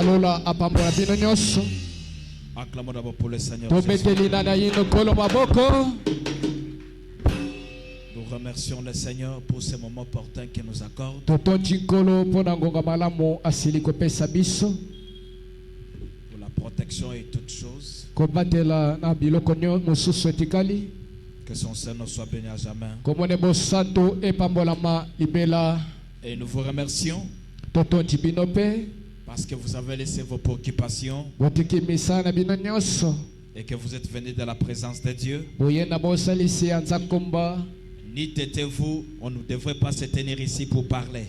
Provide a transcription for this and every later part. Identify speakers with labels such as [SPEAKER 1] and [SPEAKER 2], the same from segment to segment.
[SPEAKER 1] alola apambola bino nyonso.
[SPEAKER 2] Acclamons d'abord pour le Seigneur.
[SPEAKER 1] Tobeteli na yino kolo maboko.
[SPEAKER 2] Nous remercions le Seigneur pour ce moment opportun qu'il nous accorde.
[SPEAKER 1] Totonji kolo pona ngonga malamu asili kopesa biso.
[SPEAKER 2] Pour la protection et toutes choses.
[SPEAKER 1] Kobatela na biloko mosusu etikali.
[SPEAKER 2] Que son Seigneur soit béni à jamais.
[SPEAKER 1] Komone bosanto epambolama libela.
[SPEAKER 2] Et nous vous remercions.
[SPEAKER 1] Totonji binope.
[SPEAKER 2] Parce que vous avez laissé vos préoccupations.
[SPEAKER 1] Botiki misana bino nyonso.
[SPEAKER 2] Et que vous êtes venus de la présence de Dieu.
[SPEAKER 1] Boyena bosalisi anzakomba.
[SPEAKER 2] Ni t'étiez-vous, on ne devrait pas se tenir ici pour parler.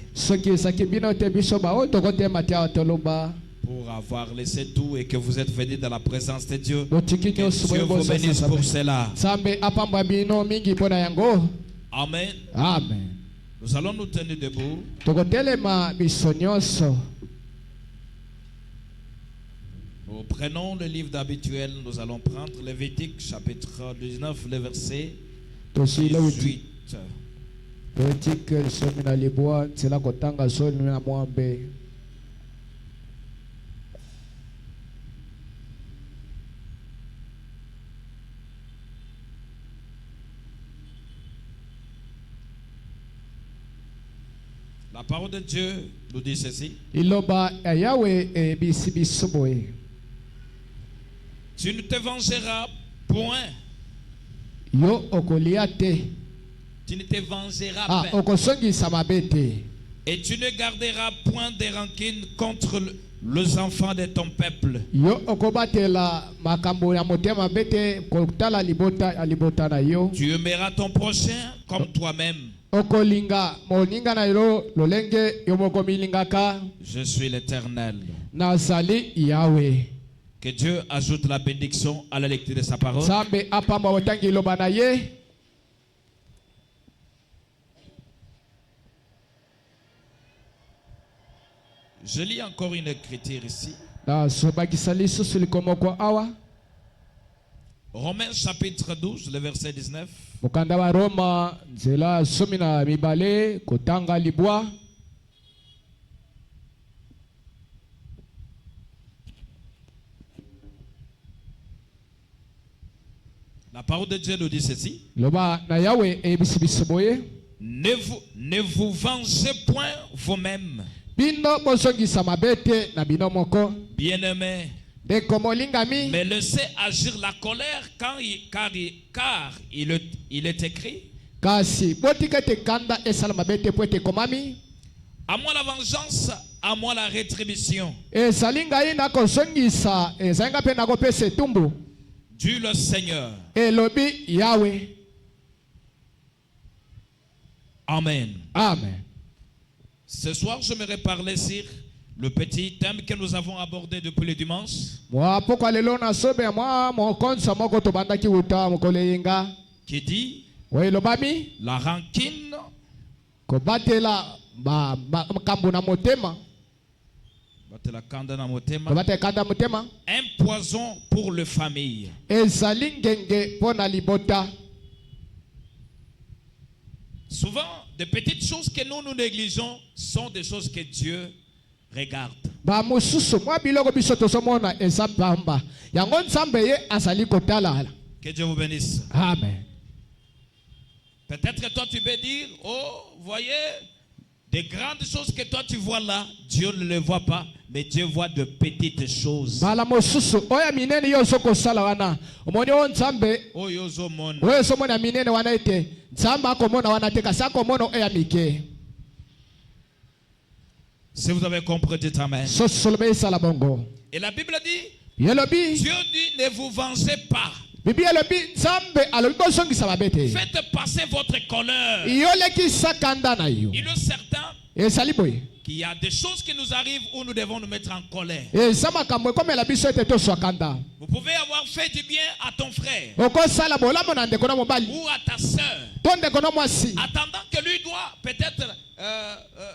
[SPEAKER 2] Pour avoir laissé tout et que vous êtes venus dans la présence de Dieu. Que Dieu vous bénisse pour cela. Amen.
[SPEAKER 1] Amen.
[SPEAKER 2] Nous allons nous tenir debout. Nous prenons le livre d'habituel. Nous allons prendre Lévitique chapitre 19, le verset 18. La parole de Dieu nous dit ceci. Tu ne te vengeras point. Tu ne te vengeras pas. Et tu ne garderas point de rancune contre les enfants de ton peuple. Tu aimeras ton prochain comme toi-même. Je suis l'Éternel. Que Dieu ajoute la bénédiction à la lecture de sa parole. Je lis encore une écriture ici. Romains chapitre 12, le verset 19. La parole de Dieu nous dit ceci. Ne vous vengez point vous-même. Bien-aimés, mais laissez agir la colère car il est écrit. À moi la vengeance, à moi la rétribution. Dieu le Seigneur. Amen.
[SPEAKER 1] Amen.
[SPEAKER 2] Ce soir, j'aimerais parler sur le petit thème que nous avons abordé depuis le dimanche. Qui dit la rancune. Un poison pour les familles. Souvent, des petites choses que nous négligeons sont des choses que Dieu regarde. Que Dieu vous bénisse.
[SPEAKER 1] Amen.
[SPEAKER 2] Peut-être que toi tu peux dire, oh, voyez, des grandes choses que toi tu vois là, Dieu ne les voit pas, mais Dieu voit de petites choses. Si vous avez compris, dites amen. Et la Bible dit, Dieu dit, ne vous vengez pas. Faites passer votre colère. Il est certain qu'il y a des choses qui nous arrivent où nous devons nous mettre en colère. Vous pouvez avoir fait du bien à ton frère ou à ta soeur, attendant que lui doit peut-être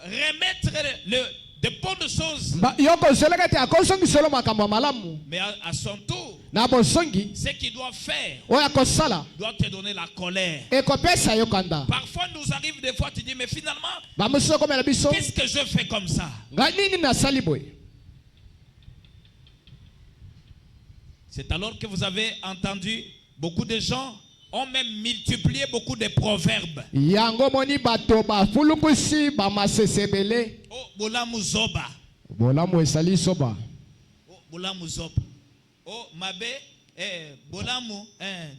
[SPEAKER 2] remettre de bonnes choses. Mais à son tour, ce qu'il doit faire doit te donner la colère. Parfois nous arrive des fois, tu dis, mais finalement, qu'est-ce que je fais comme ça? C'est alors que vous avez entendu beaucoup de gens ont même multiplié beaucoup de proverbes.
[SPEAKER 1] yango moni bato bafulukusi bamasesebele
[SPEAKER 2] Oh, bolamu zoba.
[SPEAKER 1] bolamu esali soba
[SPEAKER 2] Oh, bolamu zoba. Oh, mabe, bolamu,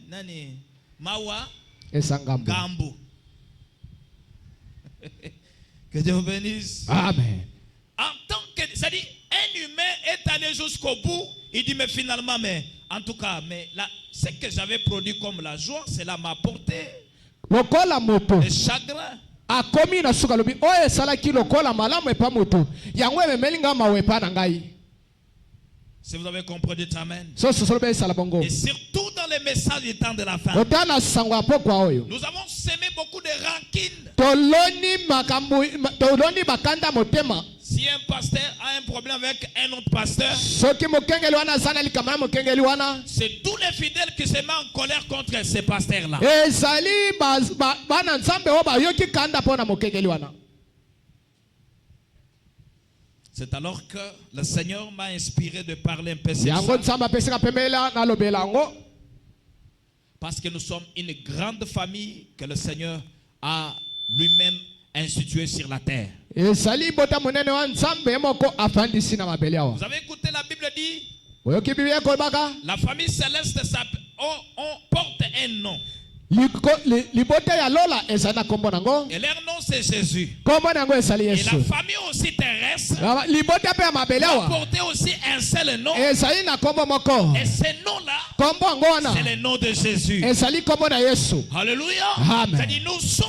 [SPEAKER 2] nani, mawa,
[SPEAKER 1] esangambo.
[SPEAKER 2] gambo. Que Dieu vous bénisse.
[SPEAKER 1] Amen.
[SPEAKER 2] En tant que, c'est-à-dire, un humain est allé jusqu'au bout, il dit, mais finalement, mais, en tout cas, mais là, ce que j'avais produit comme la joie, cela m'a apporté
[SPEAKER 1] Lokola moto
[SPEAKER 2] le chagrin.
[SPEAKER 1] akomi na suka lobi oyo esalaki lokola malamu epa moto yango ememeli nga mawe epa na ngai.
[SPEAKER 2] Si vous avez compris, dites Amen.
[SPEAKER 1] So sosolobe esala bongo.
[SPEAKER 2] Et surtout dans les messages du temps de la fin,
[SPEAKER 1] Otana sango apokwa oyo.
[SPEAKER 2] nous avons semé beaucoup de rancune.
[SPEAKER 1] Toloni bakanda motema.
[SPEAKER 2] Si un pasteur a un problème avec un autre pasteur,
[SPEAKER 1] Soki mokengeli wana zana likamana mokengeli wana.
[SPEAKER 2] c'est tous les fidèles qui se mettent en colère contre ces pasteurs-là.
[SPEAKER 1] Ezali bana nzambe o bayoki kanda pona mokengeli wana.
[SPEAKER 2] C'est alors que le Seigneur m'a inspiré de parler un peu sur
[SPEAKER 1] Yango
[SPEAKER 2] ça.
[SPEAKER 1] nzambe apesika pemela na lobela yango.
[SPEAKER 2] Parce que nous sommes une grande famille que le Seigneur a lui-même instituée sur la terre.
[SPEAKER 1] Ezali bota monene wa nzambe moko afandisi na mabele awa.
[SPEAKER 2] Vous avez écouté la Bible dit,
[SPEAKER 1] Oyoki biblia ko baka.
[SPEAKER 2] la famille céleste on porte un nom.
[SPEAKER 1] Libota ya lola ezana kombo nango.
[SPEAKER 2] Et leur nom c'est Jésus.
[SPEAKER 1] Kombo nango esali
[SPEAKER 2] Et
[SPEAKER 1] Yesu.
[SPEAKER 2] la famille aussi terrestre
[SPEAKER 1] Libota pe ya mabele awa.
[SPEAKER 2] portait aussi un seul nom.
[SPEAKER 1] Ezali na kombo moko.
[SPEAKER 2] Et ce nom-là,
[SPEAKER 1] Kombo ngo wana.
[SPEAKER 2] c'est le nom de Jésus.
[SPEAKER 1] Ezali kombo na Yesu.
[SPEAKER 2] Alléluia.
[SPEAKER 1] Amen.
[SPEAKER 2] C'est-à-dire nous sommes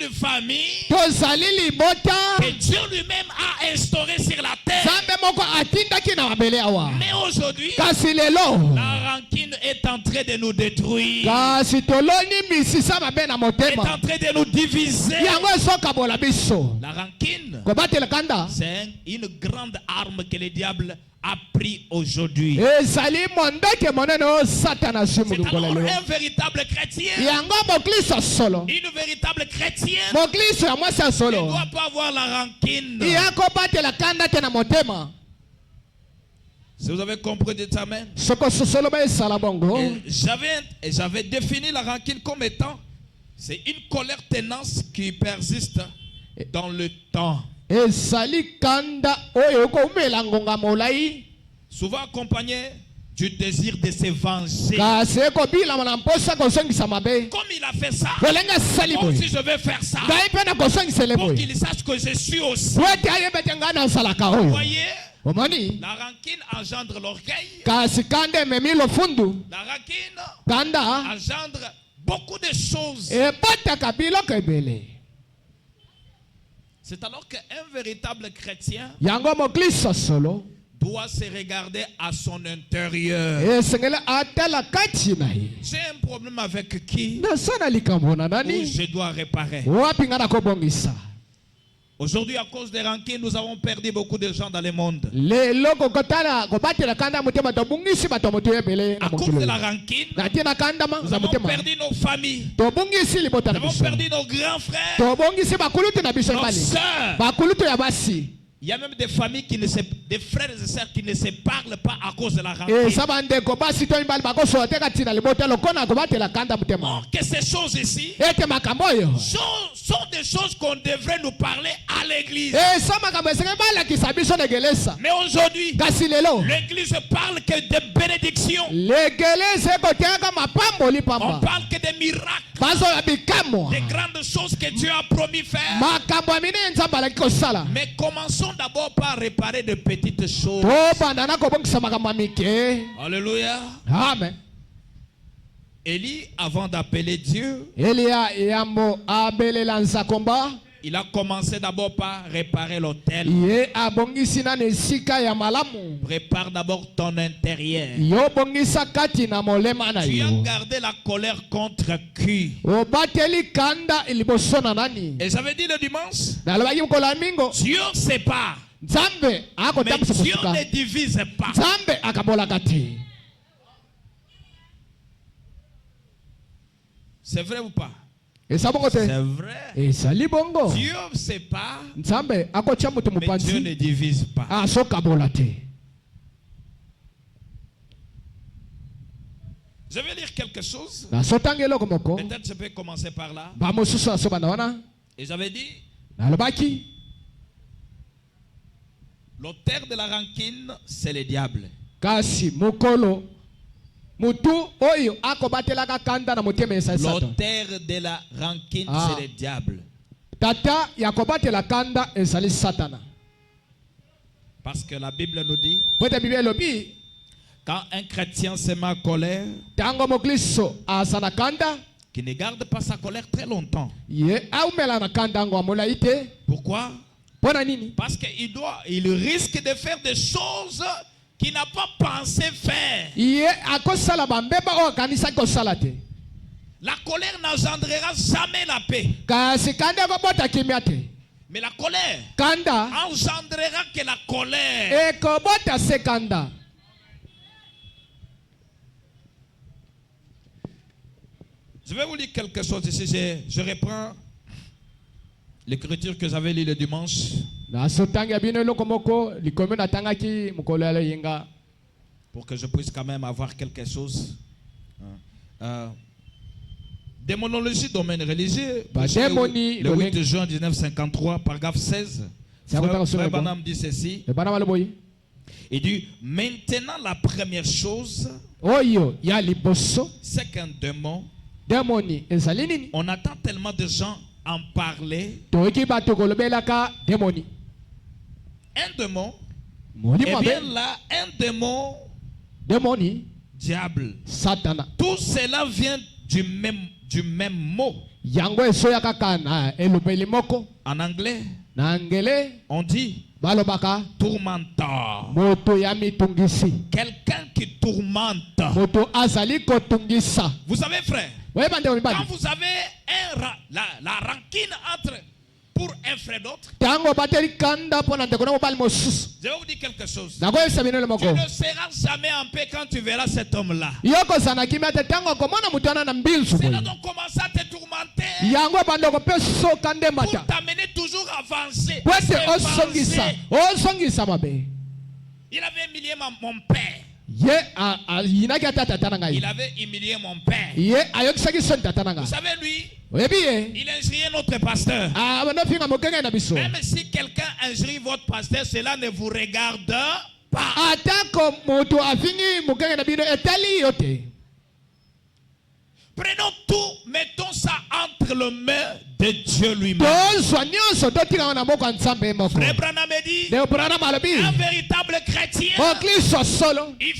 [SPEAKER 2] une famille
[SPEAKER 1] Tozali libota.
[SPEAKER 2] que Dieu lui-même a instaurée sur la terre.
[SPEAKER 1] Zambe moko atindaki na mabele awa.
[SPEAKER 2] Mais aujourd'hui,
[SPEAKER 1] Kasi lelo.
[SPEAKER 2] la rancune est en train de nous détruire.
[SPEAKER 1] Kasi toloni misisa mabe na
[SPEAKER 2] Est
[SPEAKER 1] motema.
[SPEAKER 2] en train de nous diviser.
[SPEAKER 1] Yango esoka bola biso.
[SPEAKER 2] La rancune,
[SPEAKER 1] Kobatela kanda.
[SPEAKER 2] c'est une grande arme que le diable a pris aujourd'hui.
[SPEAKER 1] Ezali mondoke monene o satana simu
[SPEAKER 2] C'est alors
[SPEAKER 1] ngolelo.
[SPEAKER 2] un véritable chrétien,
[SPEAKER 1] Yango mokliso solo.
[SPEAKER 2] une véritable chrétienne
[SPEAKER 1] Mokliso ya mwasi ya
[SPEAKER 2] ne
[SPEAKER 1] solo.
[SPEAKER 2] doit pas avoir la rancune.
[SPEAKER 1] Iyako batela kanda te na motema.
[SPEAKER 2] Si vous avez compris, dites Amen.
[SPEAKER 1] Soko sosolo ba esala bongo.
[SPEAKER 2] Et j'avais défini la rancune comme étant, c'est une colère tenace qui persiste dans le temps.
[SPEAKER 1] Ezali kanda oyo ko umela ngonga molai.
[SPEAKER 2] Souvent accompagné du désir de se venger.
[SPEAKER 1] Kasi ko bila na mposa ko songisa mabe.
[SPEAKER 2] Comme il a fait ça,
[SPEAKER 1] Kolenga sali
[SPEAKER 2] moi
[SPEAKER 1] boy.
[SPEAKER 2] aussi je vais faire ça.
[SPEAKER 1] Gai pe na ko songisa le
[SPEAKER 2] Pour
[SPEAKER 1] boy.
[SPEAKER 2] qu'il sache que je suis aussi.
[SPEAKER 1] Wete ayebete ngana salaka
[SPEAKER 2] Vous
[SPEAKER 1] oyo.
[SPEAKER 2] voyez,
[SPEAKER 1] Omoni.
[SPEAKER 2] la rancune engendre l'orgueil.
[SPEAKER 1] Kasi kande memi lo fundu.
[SPEAKER 2] La rancune
[SPEAKER 1] Kanda.
[SPEAKER 2] engendre beaucoup de choses.
[SPEAKER 1] E bata kabilo kebele.
[SPEAKER 2] C'est alors qu'un véritable chrétien
[SPEAKER 1] Yango mokliso solo.
[SPEAKER 2] doit se regarder à son intérieur.
[SPEAKER 1] Esengele atala kati na ye.
[SPEAKER 2] J'ai un problème avec qui
[SPEAKER 1] Na sana likambo na
[SPEAKER 2] où
[SPEAKER 1] nani?
[SPEAKER 2] je dois réparer.
[SPEAKER 1] Wapi ngana ko bongisa.
[SPEAKER 2] Aujourd'hui, à cause des rancunes, nous avons perdu beaucoup de gens dans le monde.
[SPEAKER 1] Lelo ko kotala ko batela kanda motema to bungisi bato moto ebele na
[SPEAKER 2] À cause
[SPEAKER 1] mokilo.
[SPEAKER 2] de la rancune,
[SPEAKER 1] Na tina kanda ma
[SPEAKER 2] nous
[SPEAKER 1] na
[SPEAKER 2] avons
[SPEAKER 1] motema.
[SPEAKER 2] perdu nos familles.
[SPEAKER 1] To bungisi libota
[SPEAKER 2] Nous
[SPEAKER 1] na
[SPEAKER 2] avons
[SPEAKER 1] biso.
[SPEAKER 2] perdu nos grands frères,
[SPEAKER 1] To bongisi bakulutu na biso
[SPEAKER 2] nos
[SPEAKER 1] bali.
[SPEAKER 2] sœurs.
[SPEAKER 1] Bakulutu ya basi.
[SPEAKER 2] Il y a même des familles des frères et sœurs qui ne se parlent pas à cause de la
[SPEAKER 1] E
[SPEAKER 2] rancune.
[SPEAKER 1] sabande ko basi to imbali bako so teka tina libota lo kona ko batela kanda motema.
[SPEAKER 2] Or que ces choses ici
[SPEAKER 1] Ete makambo yo.
[SPEAKER 2] sont des choses qu'on devrait nous parler à l'église.
[SPEAKER 1] E sama kama senge bala kisabiso na gelesa.
[SPEAKER 2] Mais aujourd'hui,
[SPEAKER 1] Kasi lelo.
[SPEAKER 2] l'église parle que de bénédictions.
[SPEAKER 1] Legelese ko tenga mapambo
[SPEAKER 2] On
[SPEAKER 1] lipamba.
[SPEAKER 2] parle que des miracles,
[SPEAKER 1] Bazo ya bikamo.
[SPEAKER 2] des grandes choses que Dieu a promis faire.
[SPEAKER 1] Makambo amine nzamba la kosala.
[SPEAKER 2] Mais commençons d'abord par réparer de petites choses.
[SPEAKER 1] To banda na ko bongisa makambo amike.
[SPEAKER 2] Alléluia.
[SPEAKER 1] Amen.
[SPEAKER 2] Élie, avant d'appeler Dieu,
[SPEAKER 1] Elia yambo abelela nzakomba.
[SPEAKER 2] il a commencé d'abord par réparer l'autel.
[SPEAKER 1] Ye abongisi na nesika ya malamu.
[SPEAKER 2] Prépare d'abord ton intérieur.
[SPEAKER 1] Yo bongisa kati na molema na
[SPEAKER 2] Tu as
[SPEAKER 1] yo.
[SPEAKER 2] gardé la colère contre qui?
[SPEAKER 1] Obateli kanda iliboso na nani?
[SPEAKER 2] Et j'avais dit le dimanche,
[SPEAKER 1] Na lobaki mkola mingo.
[SPEAKER 2] Dieu sépare,
[SPEAKER 1] Nzambe ako
[SPEAKER 2] mais
[SPEAKER 1] tambisa
[SPEAKER 2] Dieu
[SPEAKER 1] kusuka.
[SPEAKER 2] ne divise pas.
[SPEAKER 1] Nzambe akabola kati.
[SPEAKER 2] C'est vrai ou pas?
[SPEAKER 1] Esabongo
[SPEAKER 2] C'est
[SPEAKER 1] te.
[SPEAKER 2] vrai.
[SPEAKER 1] Esali bongo.
[SPEAKER 2] Dieu sépare,
[SPEAKER 1] Nzambe ako tia mutu
[SPEAKER 2] mais Dieu
[SPEAKER 1] mupanzi.
[SPEAKER 2] ne divise pas.
[SPEAKER 1] Aso kabola te.
[SPEAKER 2] Je vais lire quelque chose.
[SPEAKER 1] nasotanga eloko moko
[SPEAKER 2] Peut-être je peux commencer par là.
[SPEAKER 1] bamosusu nasobanda wana
[SPEAKER 2] Et j'avais dit,
[SPEAKER 1] nalobaki
[SPEAKER 2] l'auteur de la rancune, c'est le diable.
[SPEAKER 1] kasi mokolo mutu oyo akobatelaka kanda na motema esa Satan.
[SPEAKER 2] L'auteur de la rancune, c'est le diable.
[SPEAKER 1] Tata ya kobatela kanda ezali Satana.
[SPEAKER 2] Parce que la Bible nous dit,
[SPEAKER 1] Pote Bible elobi
[SPEAKER 2] quand un chrétien se met en colère,
[SPEAKER 1] tango mokristo asana kanda
[SPEAKER 2] qui ne garde pas sa colère très longtemps.
[SPEAKER 1] ye aumela na kanda ngo amolai te.
[SPEAKER 2] Pourquoi?
[SPEAKER 1] Pona nini?
[SPEAKER 2] Parce qu'il risque de faire des choses qu'il n'a pas pensé faire.
[SPEAKER 1] Ye akosala bambeba o kanisa kosala te.
[SPEAKER 2] La colère n'engendrera jamais la paix.
[SPEAKER 1] Kasi kanda kobota kimia te.
[SPEAKER 2] Mais la colère
[SPEAKER 1] Kanda
[SPEAKER 2] engendrera que la colère.
[SPEAKER 1] ekobota se kanda.
[SPEAKER 2] Je vais vous lire quelque chose ici. Je reprends l'écriture que j'avais lue le dimanche
[SPEAKER 1] Nasotanga bino eloko moko likomi natangaki mokolo ya yenga.
[SPEAKER 2] pour que je puisse quand même avoir quelque chose. Démonologie, domaine religieux.
[SPEAKER 1] Bah, démonie,
[SPEAKER 2] Le 8 juin 1953, paragraphe 16. Frère Branham dit ceci.
[SPEAKER 1] Ebana baloboyi.
[SPEAKER 2] Il dit, maintenant la première chose,
[SPEAKER 1] Oyo ya liboso
[SPEAKER 2] c'est qu'un démon,
[SPEAKER 1] demoni ezali nini?
[SPEAKER 2] on attend tellement de gens en parler.
[SPEAKER 1] Toki bato kolobelaka demoni.
[SPEAKER 2] Un démon,
[SPEAKER 1] Moli
[SPEAKER 2] et bien
[SPEAKER 1] mabe
[SPEAKER 2] là, un démon,
[SPEAKER 1] demoni
[SPEAKER 2] diable.
[SPEAKER 1] Satana.
[SPEAKER 2] Tout cela vient du même mot.
[SPEAKER 1] Yango esoyaka kana elobeli moko.
[SPEAKER 2] En anglais,
[SPEAKER 1] Na ngele
[SPEAKER 2] on dit
[SPEAKER 1] balobaka
[SPEAKER 2] tourmenteur.
[SPEAKER 1] moto ya mitungisi.
[SPEAKER 2] Quelqu'un qui tourmente.
[SPEAKER 1] Moto azali kotungisa.
[SPEAKER 2] Vous savez, frère,
[SPEAKER 1] Weba nde
[SPEAKER 2] quand
[SPEAKER 1] mibali.
[SPEAKER 2] vous avez la rancune pour un frère d'autre,
[SPEAKER 1] Tango bateli kanda pona ndeko na mobali mosusu.
[SPEAKER 2] je vais vous dire quelque chose.
[SPEAKER 1] Nako esabino le
[SPEAKER 2] Tu
[SPEAKER 1] moko.
[SPEAKER 2] ne seras jamais en paix quand tu verras cet homme-là.
[SPEAKER 1] Yoko sana kimia te tango komona mutana na mbilsu.
[SPEAKER 2] C'est là donc commencer à te tourmenter
[SPEAKER 1] Yango bandoko peso kande
[SPEAKER 2] pour
[SPEAKER 1] mata.
[SPEAKER 2] t'amener toujours à avancer.
[SPEAKER 1] Pwete
[SPEAKER 2] C'est
[SPEAKER 1] osongisa.
[SPEAKER 2] avancer.
[SPEAKER 1] Osongisa mabe.
[SPEAKER 2] Il avait humilié mon père.
[SPEAKER 1] Ye yinaki ata tata na
[SPEAKER 2] Il
[SPEAKER 1] ngai.
[SPEAKER 2] avait humilié mon père.
[SPEAKER 1] Ye ayokisaki son tata na
[SPEAKER 2] Vous
[SPEAKER 1] ngai.
[SPEAKER 2] savez, lui,
[SPEAKER 1] Oyebi ye.
[SPEAKER 2] il injurie notre pasteur.
[SPEAKER 1] Bano finga mokenge na biso.
[SPEAKER 2] Même si quelqu'un injurie votre pasteur, cela ne vous regarde pas.
[SPEAKER 1] Atako moto afingi mokenge na bino etali yote.
[SPEAKER 2] Prenons tout, mettons ça entre les mains de Dieu lui-même.
[SPEAKER 1] Tozwa nyonso totika na moko ya Nzambe moko.
[SPEAKER 2] Frère Branham me dit,
[SPEAKER 1] Leo Branham alobi.
[SPEAKER 2] un véritable chrétien,
[SPEAKER 1] Okristo solo.
[SPEAKER 2] il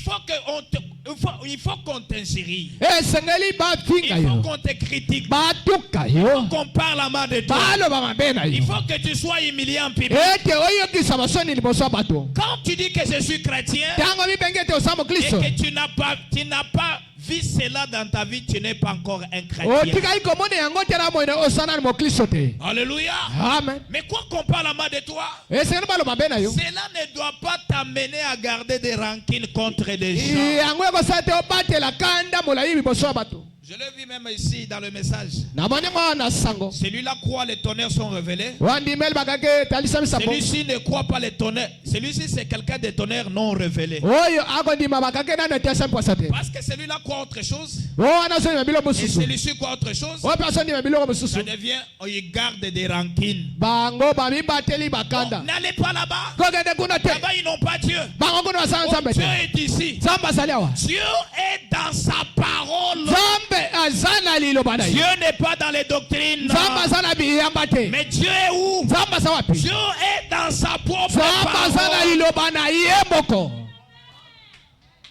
[SPEAKER 2] faut qu'on t'injurie.
[SPEAKER 1] Esengeli bafinga
[SPEAKER 2] Il faut
[SPEAKER 1] yo.
[SPEAKER 2] qu'on te critique.
[SPEAKER 1] Batuka
[SPEAKER 2] Il
[SPEAKER 1] yo.
[SPEAKER 2] faut qu'on parle à main de toi.
[SPEAKER 1] Baloba mabe na
[SPEAKER 2] Il
[SPEAKER 1] yo.
[SPEAKER 2] faut que tu sois humilié en public.
[SPEAKER 1] Ete oyokisa basoni liboso ya bato.
[SPEAKER 2] Quand tu dis que je suis chrétien
[SPEAKER 1] Tango mibenge te osamo
[SPEAKER 2] et
[SPEAKER 1] Kristo.
[SPEAKER 2] que tu n'as pas vu cela dans ta vie, tu n'es pas encore un chrétien.
[SPEAKER 1] Otika ikomone yango te na moine osana mo Kristo te.
[SPEAKER 2] Alléluia.
[SPEAKER 1] Amen.
[SPEAKER 2] Mais quoi qu'on parle à main de toi,
[SPEAKER 1] Esengeli baloba mabe na yo.
[SPEAKER 2] cela ne doit pas t'amener à garder des rancunes contre des gens.
[SPEAKER 1] Yango ekosala te obatela kanda molai liboso ya bato.
[SPEAKER 2] Je l'ai vu même ici dans le message.
[SPEAKER 1] Namoni ngo na sango.
[SPEAKER 2] Celui-là croit les tonnerres sont révélés.
[SPEAKER 1] Wandimeli bakake talisa misambo.
[SPEAKER 2] Celui-ci ne croit pas les tonnerres. Celui-ci c'est quelqu'un des tonnerres non révélés.
[SPEAKER 1] Oyo akondima bakake nano etiasa mpwasa te.
[SPEAKER 2] Parce que celui-là croit autre chose.
[SPEAKER 1] Wana so ndima bilo
[SPEAKER 2] Et
[SPEAKER 1] mosusu.
[SPEAKER 2] celui-ci croit autre chose.
[SPEAKER 1] Oyo pe so ndima biloko mosusu.
[SPEAKER 2] Ça devient, il garde des rancunes.
[SPEAKER 1] Bango bamibateli bakanda.
[SPEAKER 2] N'allez pas là-bas.
[SPEAKER 1] Kokende kuna te.
[SPEAKER 2] Là-bas, ils n'ont pas Dieu.
[SPEAKER 1] Bango kuna basala Nzambe
[SPEAKER 2] Dieu
[SPEAKER 1] te.
[SPEAKER 2] est ici.
[SPEAKER 1] Nzambe azali awa.
[SPEAKER 2] Dieu est dans sa parole.
[SPEAKER 1] Nzambe aza na liloba na ye.
[SPEAKER 2] Dieu n'est pas dans les doctrines.
[SPEAKER 1] Nzambe aza na biyamba te.
[SPEAKER 2] Mais Dieu est où?
[SPEAKER 1] Nzambe aza wapi?
[SPEAKER 2] Dieu est dans sa propre
[SPEAKER 1] Nzambe aza na
[SPEAKER 2] parole.
[SPEAKER 1] liloba na ye moko.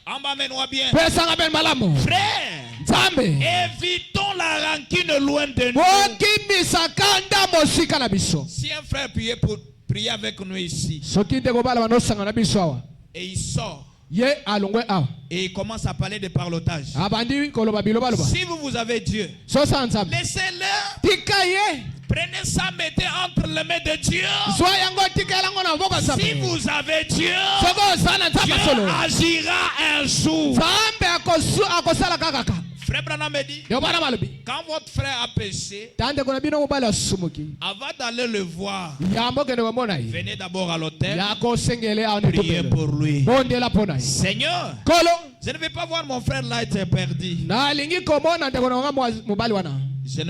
[SPEAKER 2] Emmène-moi bien.
[SPEAKER 1] Pesanga ben malamu.
[SPEAKER 2] Frère,
[SPEAKER 1] Nzambe.
[SPEAKER 2] évitons la rancune loin de nous.
[SPEAKER 1] Bokimisa kanda mosika na biso.
[SPEAKER 2] Si un frère priait avec nous ici
[SPEAKER 1] Soki nde kobala banosanga na biso awa.
[SPEAKER 2] et il sort
[SPEAKER 1] Ye alongwe awa.
[SPEAKER 2] et il commence à parler de parlotage.
[SPEAKER 1] Abandi koloba biloba loba.
[SPEAKER 2] Si vous avez Dieu,
[SPEAKER 1] Sosa Nzambe.
[SPEAKER 2] laissez-le.
[SPEAKER 1] Tika ye.
[SPEAKER 2] Prenez ça, mettez entre les mains de Dieu.
[SPEAKER 1] Zwa yango tika yango na mboka
[SPEAKER 2] Si
[SPEAKER 1] Nzambe.
[SPEAKER 2] vous avez Dieu,
[SPEAKER 1] Soko sana
[SPEAKER 2] Dieu
[SPEAKER 1] Nzambe solo.
[SPEAKER 2] agira un jour.
[SPEAKER 1] Nzambe akosala kakaka.
[SPEAKER 2] Frère Branham me dit,
[SPEAKER 1] ndio bana malobi
[SPEAKER 2] quand votre frère a péché,
[SPEAKER 1] tande kuna bino mobali asumuki
[SPEAKER 2] avant d'aller le voir,
[SPEAKER 1] yambo kende wamona yi
[SPEAKER 2] venez d'abord à l'hôtel,
[SPEAKER 1] yako sengele a
[SPEAKER 2] priez pour lui.
[SPEAKER 1] bondela pona yi
[SPEAKER 2] Seigneur,
[SPEAKER 1] kolo
[SPEAKER 2] je ne vais pas voir mon frère là être perdu.
[SPEAKER 1] na lingi komona ndeko na mobali wana
[SPEAKER 2] Je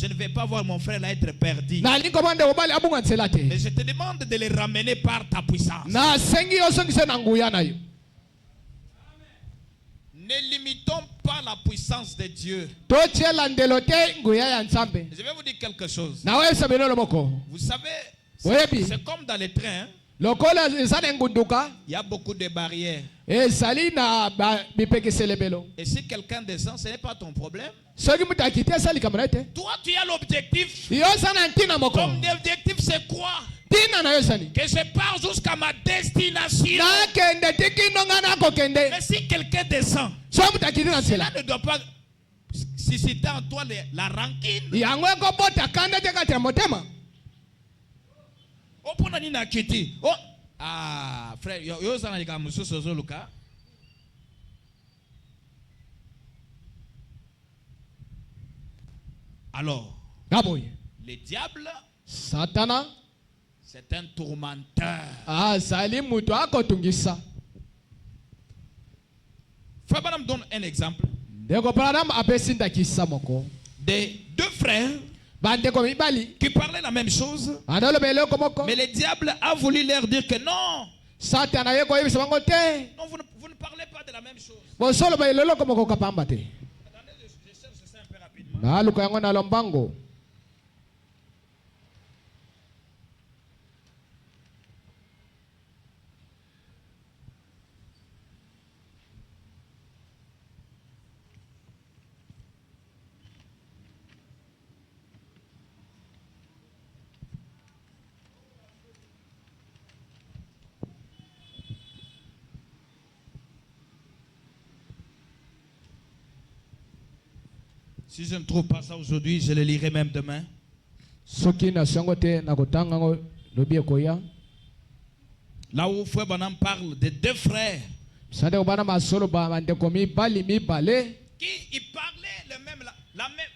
[SPEAKER 2] ne vais pas voir mon frère là être perdu.
[SPEAKER 1] na lingi komona mobali abunga ntsela te
[SPEAKER 2] Mais je te demande de le ramener par ta puissance.
[SPEAKER 1] na sengi osongise na nguya na yo.
[SPEAKER 2] Ne limitons pas la puissance de Dieu.
[SPEAKER 1] totiela ndelo te nguya ya nzambe
[SPEAKER 2] Je vais vous dire quelque chose.
[SPEAKER 1] na wewe sabelo moko
[SPEAKER 2] Vous savez,
[SPEAKER 1] Webi.
[SPEAKER 2] c'est comme dans les trains.
[SPEAKER 1] lokola ezana ngunduka
[SPEAKER 2] Il y a beaucoup de barrières.
[SPEAKER 1] ezali na bipekeselebelo
[SPEAKER 2] Et si quelqu'un descend, ce n'est pas ton problème.
[SPEAKER 1] soki mutu akiti asali kamana te
[SPEAKER 2] Toi, tu as l'objectif.
[SPEAKER 1] yo sana ntina moko
[SPEAKER 2] Ton objectif, c'est quoi?
[SPEAKER 1] ntina na yo sani
[SPEAKER 2] Que je pars jusqu'à ma destination.
[SPEAKER 1] nakende tiki ndonga nakokende
[SPEAKER 2] Mais si quelqu'un descend,
[SPEAKER 1] so mutu akiti na
[SPEAKER 2] cela
[SPEAKER 1] nzela
[SPEAKER 2] ne doit pas susciter en toi la rancune.
[SPEAKER 1] yango ekobota kanda te kati ya motema
[SPEAKER 2] Oh, pour nani akiti. Oh, ah, frère, yo sana lika mususu zoluka. Alors,
[SPEAKER 1] ngaboye
[SPEAKER 2] le diable,
[SPEAKER 1] satana
[SPEAKER 2] c'est un tourmenteur.
[SPEAKER 1] azali mutu akotungisa
[SPEAKER 2] Frère Branham donne un exemple
[SPEAKER 1] ndeko branham apesi ndakisa moko
[SPEAKER 2] de deux frères
[SPEAKER 1] bandeko mibali
[SPEAKER 2] qui parlaient la même chose,
[SPEAKER 1] andoloba eloko moko
[SPEAKER 2] mais le diable a voulu leur dire que non,
[SPEAKER 1] satana ye koyebisa bango te
[SPEAKER 2] non, vous ne parlez pas de la même chose.
[SPEAKER 1] bosoloba eloko moko kapamba te
[SPEAKER 2] Attendez, je cherche ça un peu rapidement.
[SPEAKER 1] naluka yango na lombango
[SPEAKER 2] Si je ne trouve pas ça aujourd'hui, je le lirai même demain.
[SPEAKER 1] soki nasango te nakotanga ngo lobi ekoya
[SPEAKER 2] Là où Frère Branham parle de deux frères
[SPEAKER 1] sandeko bana masoloba bandeko mibali mibale
[SPEAKER 2] qui ils parlaient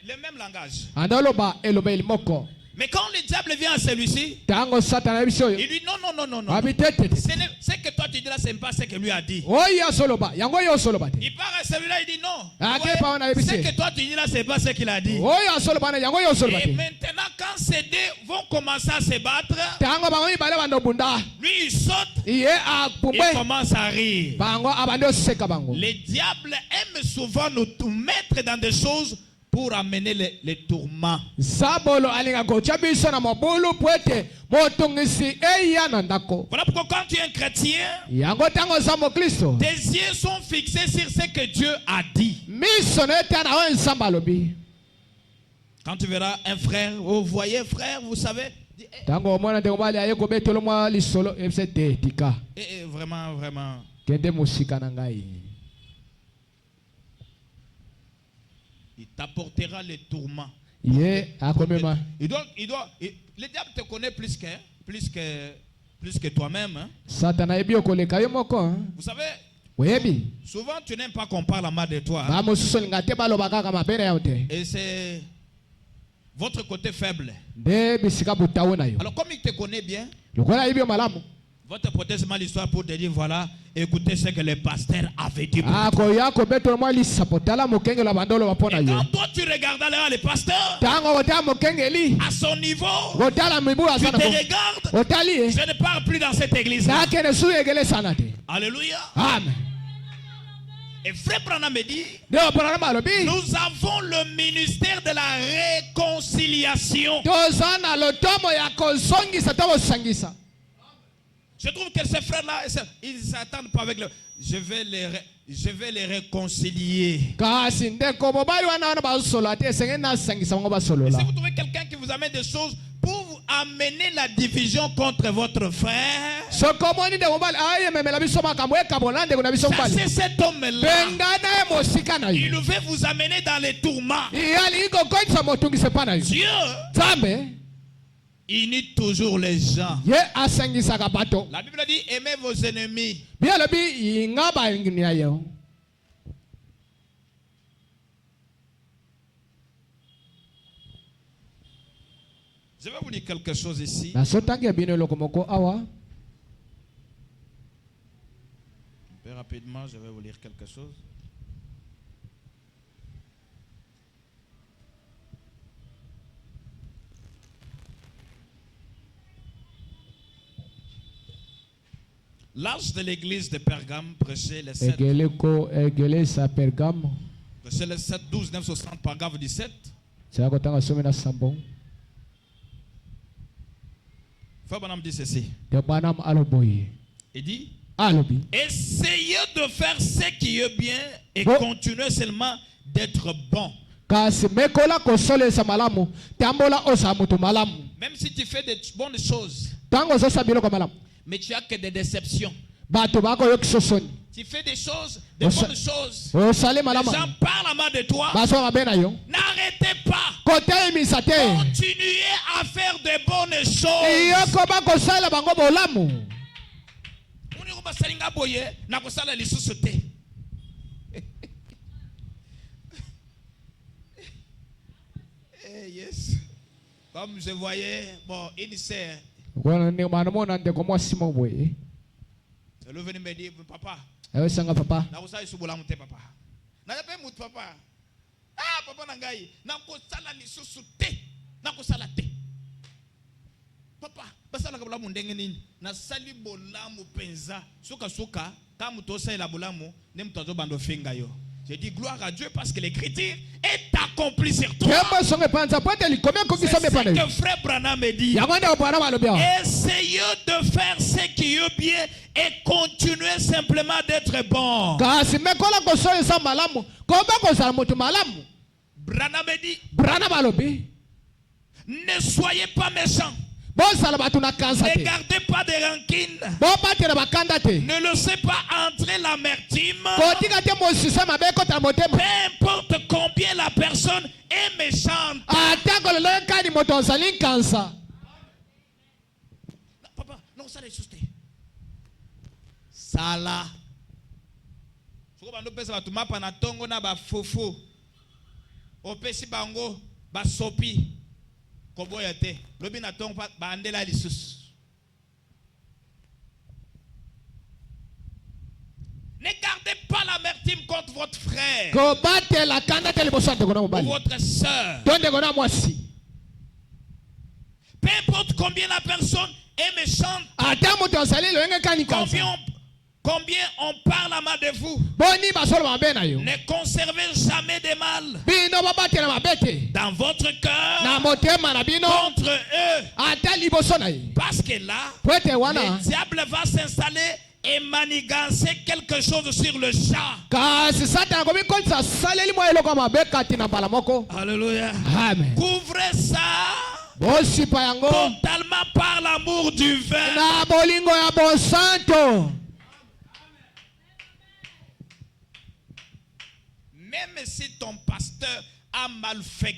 [SPEAKER 2] le même langage.
[SPEAKER 1] andoloba eloba elimoko
[SPEAKER 2] Mais quand le diable vient à celui-ci,
[SPEAKER 1] tango satana yebisi oyo
[SPEAKER 2] il lui dit non, non, non, non, non.
[SPEAKER 1] abi te te te
[SPEAKER 2] Ce que toi tu dis là, ce n'est pas ce que lui a dit.
[SPEAKER 1] oyo asoloba yango oyo osoloba te
[SPEAKER 2] Il part à celui-là, il dit non.
[SPEAKER 1] Ah,
[SPEAKER 2] Ouais,
[SPEAKER 1] quel parent a
[SPEAKER 2] ce
[SPEAKER 1] dit?
[SPEAKER 2] que toi tu dis là, ce n'est pas ce qu'il a dit.
[SPEAKER 1] oyo asoloba na yango oyo osoloba
[SPEAKER 2] Et
[SPEAKER 1] te
[SPEAKER 2] maintenant, quand ces deux vont commencer à se battre,
[SPEAKER 1] tango bango mibale bando bunda
[SPEAKER 2] lui il saute,
[SPEAKER 1] iye
[SPEAKER 2] il
[SPEAKER 1] apumbwe
[SPEAKER 2] commence à rire.
[SPEAKER 1] bango abandi oseka bango
[SPEAKER 2] Le diable aime souvent nous mettre dans des choses pour amener les tourments.
[SPEAKER 1] sabolo alinga kotia biso na mobulu po ete motungisi eya na ndako
[SPEAKER 2] Voilà pourquoi quand tu es un chrétien,
[SPEAKER 1] yango ntango oza mokristo
[SPEAKER 2] tes yeux sont fixés sur ce que Dieu a dit.
[SPEAKER 1] miso na ete na oyo nzambe alobi
[SPEAKER 2] Quand tu verras un frère, vous voyez frère, vous savez,
[SPEAKER 1] ntango omona ndeko mobali aye kobetelo mwa lisolo ebise te tika
[SPEAKER 2] vraiment, vraiment.
[SPEAKER 1] kende mosika na ngai
[SPEAKER 2] Il t'apportera les tourments.
[SPEAKER 1] ye akomema
[SPEAKER 2] Le diable te connaît plus que toi-même. Hein.
[SPEAKER 1] satana ayebi okoleka yo moko hein?
[SPEAKER 2] Vous savez,
[SPEAKER 1] oyebi
[SPEAKER 2] souvent tu n'aimes pas qu'on parle mal de toi. Hein.
[SPEAKER 1] bamosusu olinga te baloba kaka mabe na yo te
[SPEAKER 2] Et c'est votre côté faible.
[SPEAKER 1] nde bisika butawo na yo
[SPEAKER 2] Alors comme il te connaît bien,
[SPEAKER 1] lokola ayebi yo malamu
[SPEAKER 2] votre prothèse mal l'histoire pour te dire voilà, écoutez ce que le pasteur avait dit.
[SPEAKER 1] akoya kobetelo mwa lisapo tala mokengelo bandoloba mpo na
[SPEAKER 2] Et
[SPEAKER 1] yo
[SPEAKER 2] quand toi tu regardes alors le pasteur,
[SPEAKER 1] ntango kotala mokengeli
[SPEAKER 2] à son niveau,
[SPEAKER 1] kotala mibu
[SPEAKER 2] tu
[SPEAKER 1] aza
[SPEAKER 2] te
[SPEAKER 1] na
[SPEAKER 2] regardes,
[SPEAKER 1] otali ye
[SPEAKER 2] je ne parle plus dans cette église.
[SPEAKER 1] nakende su egelesana te
[SPEAKER 2] Alléluia.
[SPEAKER 1] amen
[SPEAKER 2] Et frère Branham me dit,
[SPEAKER 1] nde oponana balobi
[SPEAKER 2] nous avons le ministère de la réconciliation.
[SPEAKER 1] toza na lotomo ya kozongisa to kosangisa
[SPEAKER 2] Je trouve que ces frères-là, ils ne s'attendent pas avec le... Je vais les réconcilier.
[SPEAKER 1] kasi ndeko mobali wana wana basolola te esengeli nasangisa bango
[SPEAKER 2] Et
[SPEAKER 1] basolola
[SPEAKER 2] si vous trouvez quelqu'un qui vous amène des choses pour vous amener la division contre votre frère,
[SPEAKER 1] soki omoni ndeko mobali ayememela biso makambo ekabola ndeko na biso
[SPEAKER 2] ça
[SPEAKER 1] mobali
[SPEAKER 2] c'est cet homme-là.
[SPEAKER 1] penga na ye mosika na
[SPEAKER 2] Il
[SPEAKER 1] yo
[SPEAKER 2] veut vous amener dans les tourments.
[SPEAKER 1] iye alingi kokotisa motungisi epa na yo
[SPEAKER 2] Dieu,
[SPEAKER 1] nzambe
[SPEAKER 2] il unit toujours les gens.
[SPEAKER 1] ye asangisaka bato
[SPEAKER 2] La Bible dit, aimez vos ennemis.
[SPEAKER 1] bi alobi yinga balingi na yo
[SPEAKER 2] Je vais vous dire quelque chose ici.
[SPEAKER 1] nasotangi bino eloko moko awa.
[SPEAKER 2] Un peu rapidement, je vais vous lire quelque chose. L'âge de l'église de Pergame prêchait le 7,
[SPEAKER 1] Egeleko egelesa Pergamo.
[SPEAKER 2] prêchait le 7, 12, 9, 60, paragraphe 17.
[SPEAKER 1] Saya kotanga somi na sambong.
[SPEAKER 2] Frère Branham dit ceci.
[SPEAKER 1] De banam aloboye.
[SPEAKER 2] Il dit,
[SPEAKER 1] Alobi.
[SPEAKER 2] essayez de faire ce qui est bien et
[SPEAKER 1] Bon.
[SPEAKER 2] continuez seulement d'être bon.
[SPEAKER 1] Kasi mekola kosolesa malamu. Tambola osa mutu malamu.
[SPEAKER 2] Même si tu fais des bonnes choses,
[SPEAKER 1] Tango zosa biloko malamu.
[SPEAKER 2] mais tu as que des déceptions.
[SPEAKER 1] Bato bako yokisosoni.
[SPEAKER 2] Tu fais des choses, des
[SPEAKER 1] Osa-
[SPEAKER 2] bonnes choses.
[SPEAKER 1] Osale
[SPEAKER 2] Les
[SPEAKER 1] malamu.
[SPEAKER 2] gens parlent mal de toi.
[SPEAKER 1] Baso mabena yo.
[SPEAKER 2] N'arrêtez pas.
[SPEAKER 1] Kote misate.
[SPEAKER 2] Continuez à faire de bonnes choses.
[SPEAKER 1] Iyoko bako sala bango bolamu.
[SPEAKER 2] Muni ko basalinga boye na kosala lisusu te. Eh, yes. Comme je voyais, bon, une sœur,
[SPEAKER 1] Kwana ni manamona ndeko mwasi moboye.
[SPEAKER 2] elle est venue me dire, papa,
[SPEAKER 1] Ewe sanga papa.
[SPEAKER 2] na kosala lisusu bolamu te papa. Na yape mutu papa. Ah, papa na ngai, na kosala lisusu te. Na kosala te. Papa, basala bolamu ndenge nini? Na sali bolamu penza. Suka suka, ka mutu osala bolamu, ne mutu azobando finga yo. Je dis gloire à Dieu parce que l'écriture est accomplie sur toi.
[SPEAKER 1] Kemba songe panza pote likome
[SPEAKER 2] C'est
[SPEAKER 1] kokisa
[SPEAKER 2] ce
[SPEAKER 1] mepana yo.
[SPEAKER 2] que frère Branham me dit.
[SPEAKER 1] Yamanda opana balobia.
[SPEAKER 2] Essayez de faire ce qui est bien et continuez simplement d'être bon.
[SPEAKER 1] Kasi mekola kosolesa malamu. Koba kozala mutu malamu.
[SPEAKER 2] Branham me dit,
[SPEAKER 1] Brana balobi.
[SPEAKER 2] ne soyez pas méchants.
[SPEAKER 1] Bosala batu na kansa
[SPEAKER 2] Ne
[SPEAKER 1] te.
[SPEAKER 2] gardez pas de rancune.
[SPEAKER 1] Bobatela bakanda te.
[SPEAKER 2] Ne laissez pas entrer l'amertume.
[SPEAKER 1] Kotika te mosisa mabe kota
[SPEAKER 2] Peu
[SPEAKER 1] motema.
[SPEAKER 2] importe combien la personne est méchante.
[SPEAKER 1] Atako lelo kani moto ozali kansa.
[SPEAKER 2] Papa, non, ça les soucis. Sala. Soko bando pesa batu mapa na tongo na ba fufu. Opesi bango ba sopi. Koboya te. Lobi na tongo ba andela lisusu. Ne gardez pas l'amertume contre votre frère
[SPEAKER 1] Kobatela kanda te liboso ndeko na
[SPEAKER 2] ou
[SPEAKER 1] mobali.
[SPEAKER 2] votre soeur.
[SPEAKER 1] To ndeko na mwasi.
[SPEAKER 2] Peu importe combien la personne est méchante,
[SPEAKER 1] Ata moto ozali loyenge kani kansa.
[SPEAKER 2] combien on parle mal de vous.
[SPEAKER 1] Boni basolo mabe na yo.
[SPEAKER 2] Ne conservez jamais de mal
[SPEAKER 1] Bino babatela mabe te.
[SPEAKER 2] dans votre cœur
[SPEAKER 1] Na motema na bino.
[SPEAKER 2] contre eux.
[SPEAKER 1] Ata liboso na ye.
[SPEAKER 2] Parce que là,
[SPEAKER 1] Poete wana.
[SPEAKER 2] le diable va s'installer et manigancer quelque chose sur le champ.
[SPEAKER 1] Kasi satana komikolisa saleli mwa eloko mabe kati na mbala moko.
[SPEAKER 2] Alléluia.
[SPEAKER 1] Amen.
[SPEAKER 2] Couvrez ça
[SPEAKER 1] Bosipa yango.
[SPEAKER 2] totalement par l'amour du vin.
[SPEAKER 1] Na bolingo ya bonsanto.
[SPEAKER 2] Même si ton pasteur a mal fait.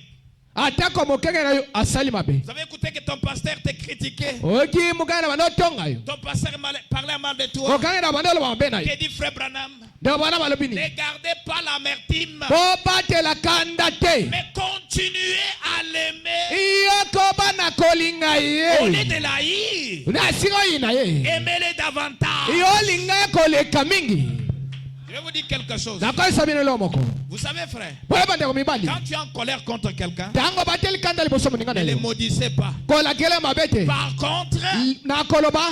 [SPEAKER 1] Atako mokenge na yo asali mabe.
[SPEAKER 2] Vous avez écouté que ton pasteur t'a critiqué.
[SPEAKER 1] Oki mukana bano tonga yo.
[SPEAKER 2] Ton pasteur parlait mal de toi.
[SPEAKER 1] Okanga na bano lo mabe na yo.
[SPEAKER 2] Que dit frère Branham?
[SPEAKER 1] De bana balobini.
[SPEAKER 2] Ne gardez pas l'amertume,
[SPEAKER 1] Bobatela kanda te.
[SPEAKER 2] mais continuez à l'aimer.
[SPEAKER 1] Iyoko bana kolinga
[SPEAKER 2] Au lieu
[SPEAKER 1] ye.
[SPEAKER 2] de la haïr,
[SPEAKER 1] Na siko ina ye.
[SPEAKER 2] aimez-les davantage.
[SPEAKER 1] Iyo linga koleka mingi.
[SPEAKER 2] Je vais vous dire quelque chose.
[SPEAKER 1] Na koisa bino lo moko.
[SPEAKER 2] Vous savez, frère,
[SPEAKER 1] Boye bande ko mibali.
[SPEAKER 2] quand tu es en colère contre quelqu'un,
[SPEAKER 1] Tango bateli kanda liboso moninga na
[SPEAKER 2] ne le
[SPEAKER 1] yo.
[SPEAKER 2] maudissez pas.
[SPEAKER 1] Kola kele mabe te.
[SPEAKER 2] Par contre,
[SPEAKER 1] Na koloba.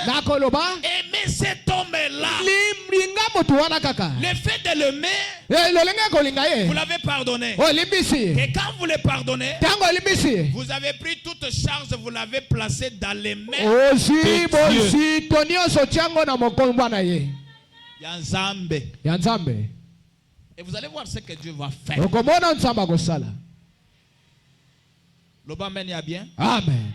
[SPEAKER 1] Na koloba.
[SPEAKER 2] aimez cet homme-là.
[SPEAKER 1] Limringa motu wana kaka.
[SPEAKER 2] Le fait de l'aimer,
[SPEAKER 1] Lolinga kolinga
[SPEAKER 2] vous
[SPEAKER 1] ye.
[SPEAKER 2] l'avez pardonné.
[SPEAKER 1] O limbisi.
[SPEAKER 2] Et quand vous le pardonnez,
[SPEAKER 1] Tango limbisi.
[SPEAKER 2] vous avez pris toute charge, vous l'avez placé dans les mains
[SPEAKER 1] Osi
[SPEAKER 2] de Dieu.
[SPEAKER 1] bosi tonio so chango na mokomba na ye.
[SPEAKER 2] Yanzambe.
[SPEAKER 1] Ya Nzambe.
[SPEAKER 2] Et vous allez voir ce que Dieu va faire.
[SPEAKER 1] Okomona Nzamba kosala.
[SPEAKER 2] L'Obamen y a bien.
[SPEAKER 1] Amen.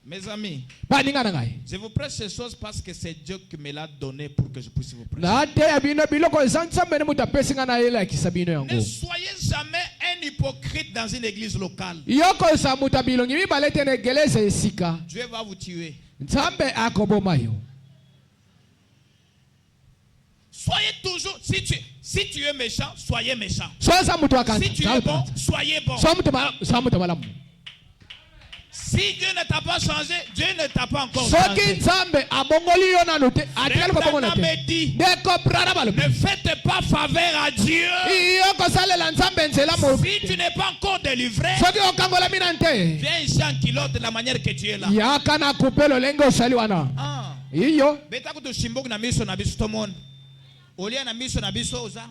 [SPEAKER 2] Mes amis,
[SPEAKER 1] Baninga na ngai.
[SPEAKER 2] je vous prêche ces choses parce que c'est Dieu qui me l'a donné pour que je puisse vous prêcher.
[SPEAKER 1] Na te ya bino biloko eza Nzambe ne muta pesinga na yela kisabino
[SPEAKER 2] Ne
[SPEAKER 1] yango.
[SPEAKER 2] soyez jamais un hypocrite dans une église locale.
[SPEAKER 1] Yoko sa muta bilongi mibale te na egeleza esika.
[SPEAKER 2] Dieu va vous tuer.
[SPEAKER 1] Nzambe akoboma yo.
[SPEAKER 2] Soyez toujours, Si tu es méchant, soyez méchant.
[SPEAKER 1] soza mutu akanta
[SPEAKER 2] Si tu es bon, soyez bon.
[SPEAKER 1] so mutu malamu.
[SPEAKER 2] Si Dieu ne t'a pas changé, Dieu ne t'a pas encore
[SPEAKER 1] soki
[SPEAKER 2] changé.
[SPEAKER 1] nzambe abongoli yo nanu te atikali kobongona
[SPEAKER 2] Frère
[SPEAKER 1] te
[SPEAKER 2] me dit,
[SPEAKER 1] ndeko brana balobi
[SPEAKER 2] ne faites pas faveur à Dieu.
[SPEAKER 1] iyo kosalela nzambe nzela
[SPEAKER 2] Si tu n'es pas encore délivré,
[SPEAKER 1] soki okangolami nanu te
[SPEAKER 2] viens ici en kilote de la manière que tu es là.
[SPEAKER 1] yaka na kupe lolenge osali wana
[SPEAKER 2] Ah.
[SPEAKER 1] iyo
[SPEAKER 2] Beta kuto shimboku na miso na biso tomone. Olia na miso na biso oza.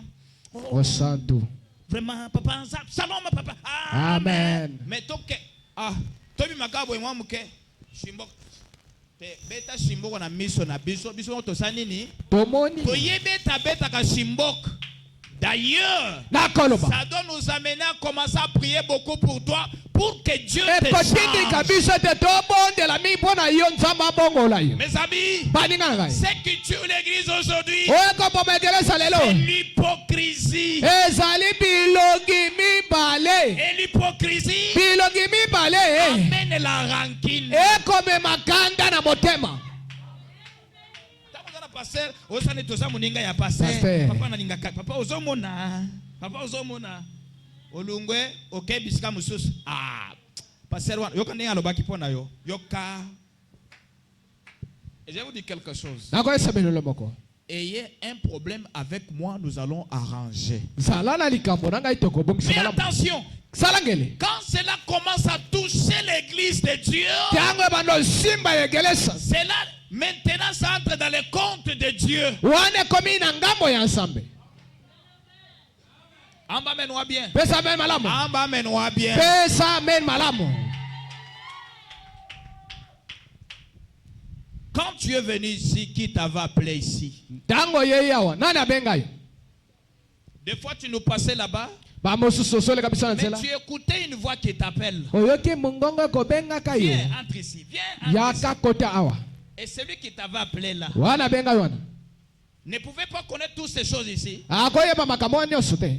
[SPEAKER 1] osantu
[SPEAKER 2] Vraiment papa, shalom papa.
[SPEAKER 1] amen
[SPEAKER 2] Mais toke tobi makabo mwa muke shimboko. Beta shimboko na miso na biso to sanini.
[SPEAKER 1] tomoni
[SPEAKER 2] Toyebeta beta ka shimboko. D'ailleurs,
[SPEAKER 1] nakoloba
[SPEAKER 2] ça doit nous amener à commencer à prier beaucoup pour toi, pour que Dieu te
[SPEAKER 1] ekotindika
[SPEAKER 2] change.
[SPEAKER 1] biso te tobondela mi mpo na yo nzambe abongola yo
[SPEAKER 2] Mes amis,
[SPEAKER 1] baninga na ngai
[SPEAKER 2] ce qui tue l'église aujourd'hui,
[SPEAKER 1] oyo ekoboma ekelesa
[SPEAKER 2] c'est
[SPEAKER 1] lelo
[SPEAKER 2] l'hypocrisie.
[SPEAKER 1] ezali bilongi mibale
[SPEAKER 2] Et l'hypocrisie
[SPEAKER 1] bilongi mibale
[SPEAKER 2] amène la rancune.
[SPEAKER 1] ekomema kanda na motema
[SPEAKER 2] Pasteur, osane toza muninga ya pasteur.
[SPEAKER 1] Pasteur.
[SPEAKER 2] Papa na ninga papa ozomona. Papa ozomona. Olungwe okebisika mususu. Pasteur wana yoka ninga lobaki pona yo. Yoka. Et je vais vous dire quelque chose.
[SPEAKER 1] nakoyesa belelo moko
[SPEAKER 2] Ayez un problème avec moi, nous allons arranger.
[SPEAKER 1] zala na likambo na ngai tokobongisa
[SPEAKER 2] Mais
[SPEAKER 1] malamu
[SPEAKER 2] attention,
[SPEAKER 1] sala ngele
[SPEAKER 2] quand cela commence à toucher l'église de Dieu,
[SPEAKER 1] ntango ebanda simba ekelesa
[SPEAKER 2] cela maintenant ça entre dans les comptes de Dieu.
[SPEAKER 1] wana ekomi na ngambo ya nzambe
[SPEAKER 2] Amba menwa bien.
[SPEAKER 1] pesa amen malamu
[SPEAKER 2] Amba menwa bien.
[SPEAKER 1] pesa amen malamu.
[SPEAKER 2] Quand tu es venu ici, qui t'avait appelé ici?
[SPEAKER 1] ntango yeye awa nani abenga yo
[SPEAKER 2] Des fois tu nous passais là-bas,
[SPEAKER 1] bamosusu osoleka biso na
[SPEAKER 2] mais
[SPEAKER 1] nzela
[SPEAKER 2] tu écoutais une voix qui t'appelle.
[SPEAKER 1] oyoki mongongo ekobengaka yo
[SPEAKER 2] Viens, entre ici, viens, entre ici.
[SPEAKER 1] yaka kota awa
[SPEAKER 2] Et celui qui t'avait appelé là
[SPEAKER 1] wana abenga yo wana
[SPEAKER 2] ne pouvait pas connaître toutes ces choses ici.
[SPEAKER 1] akoyeba makambo wana nyonso te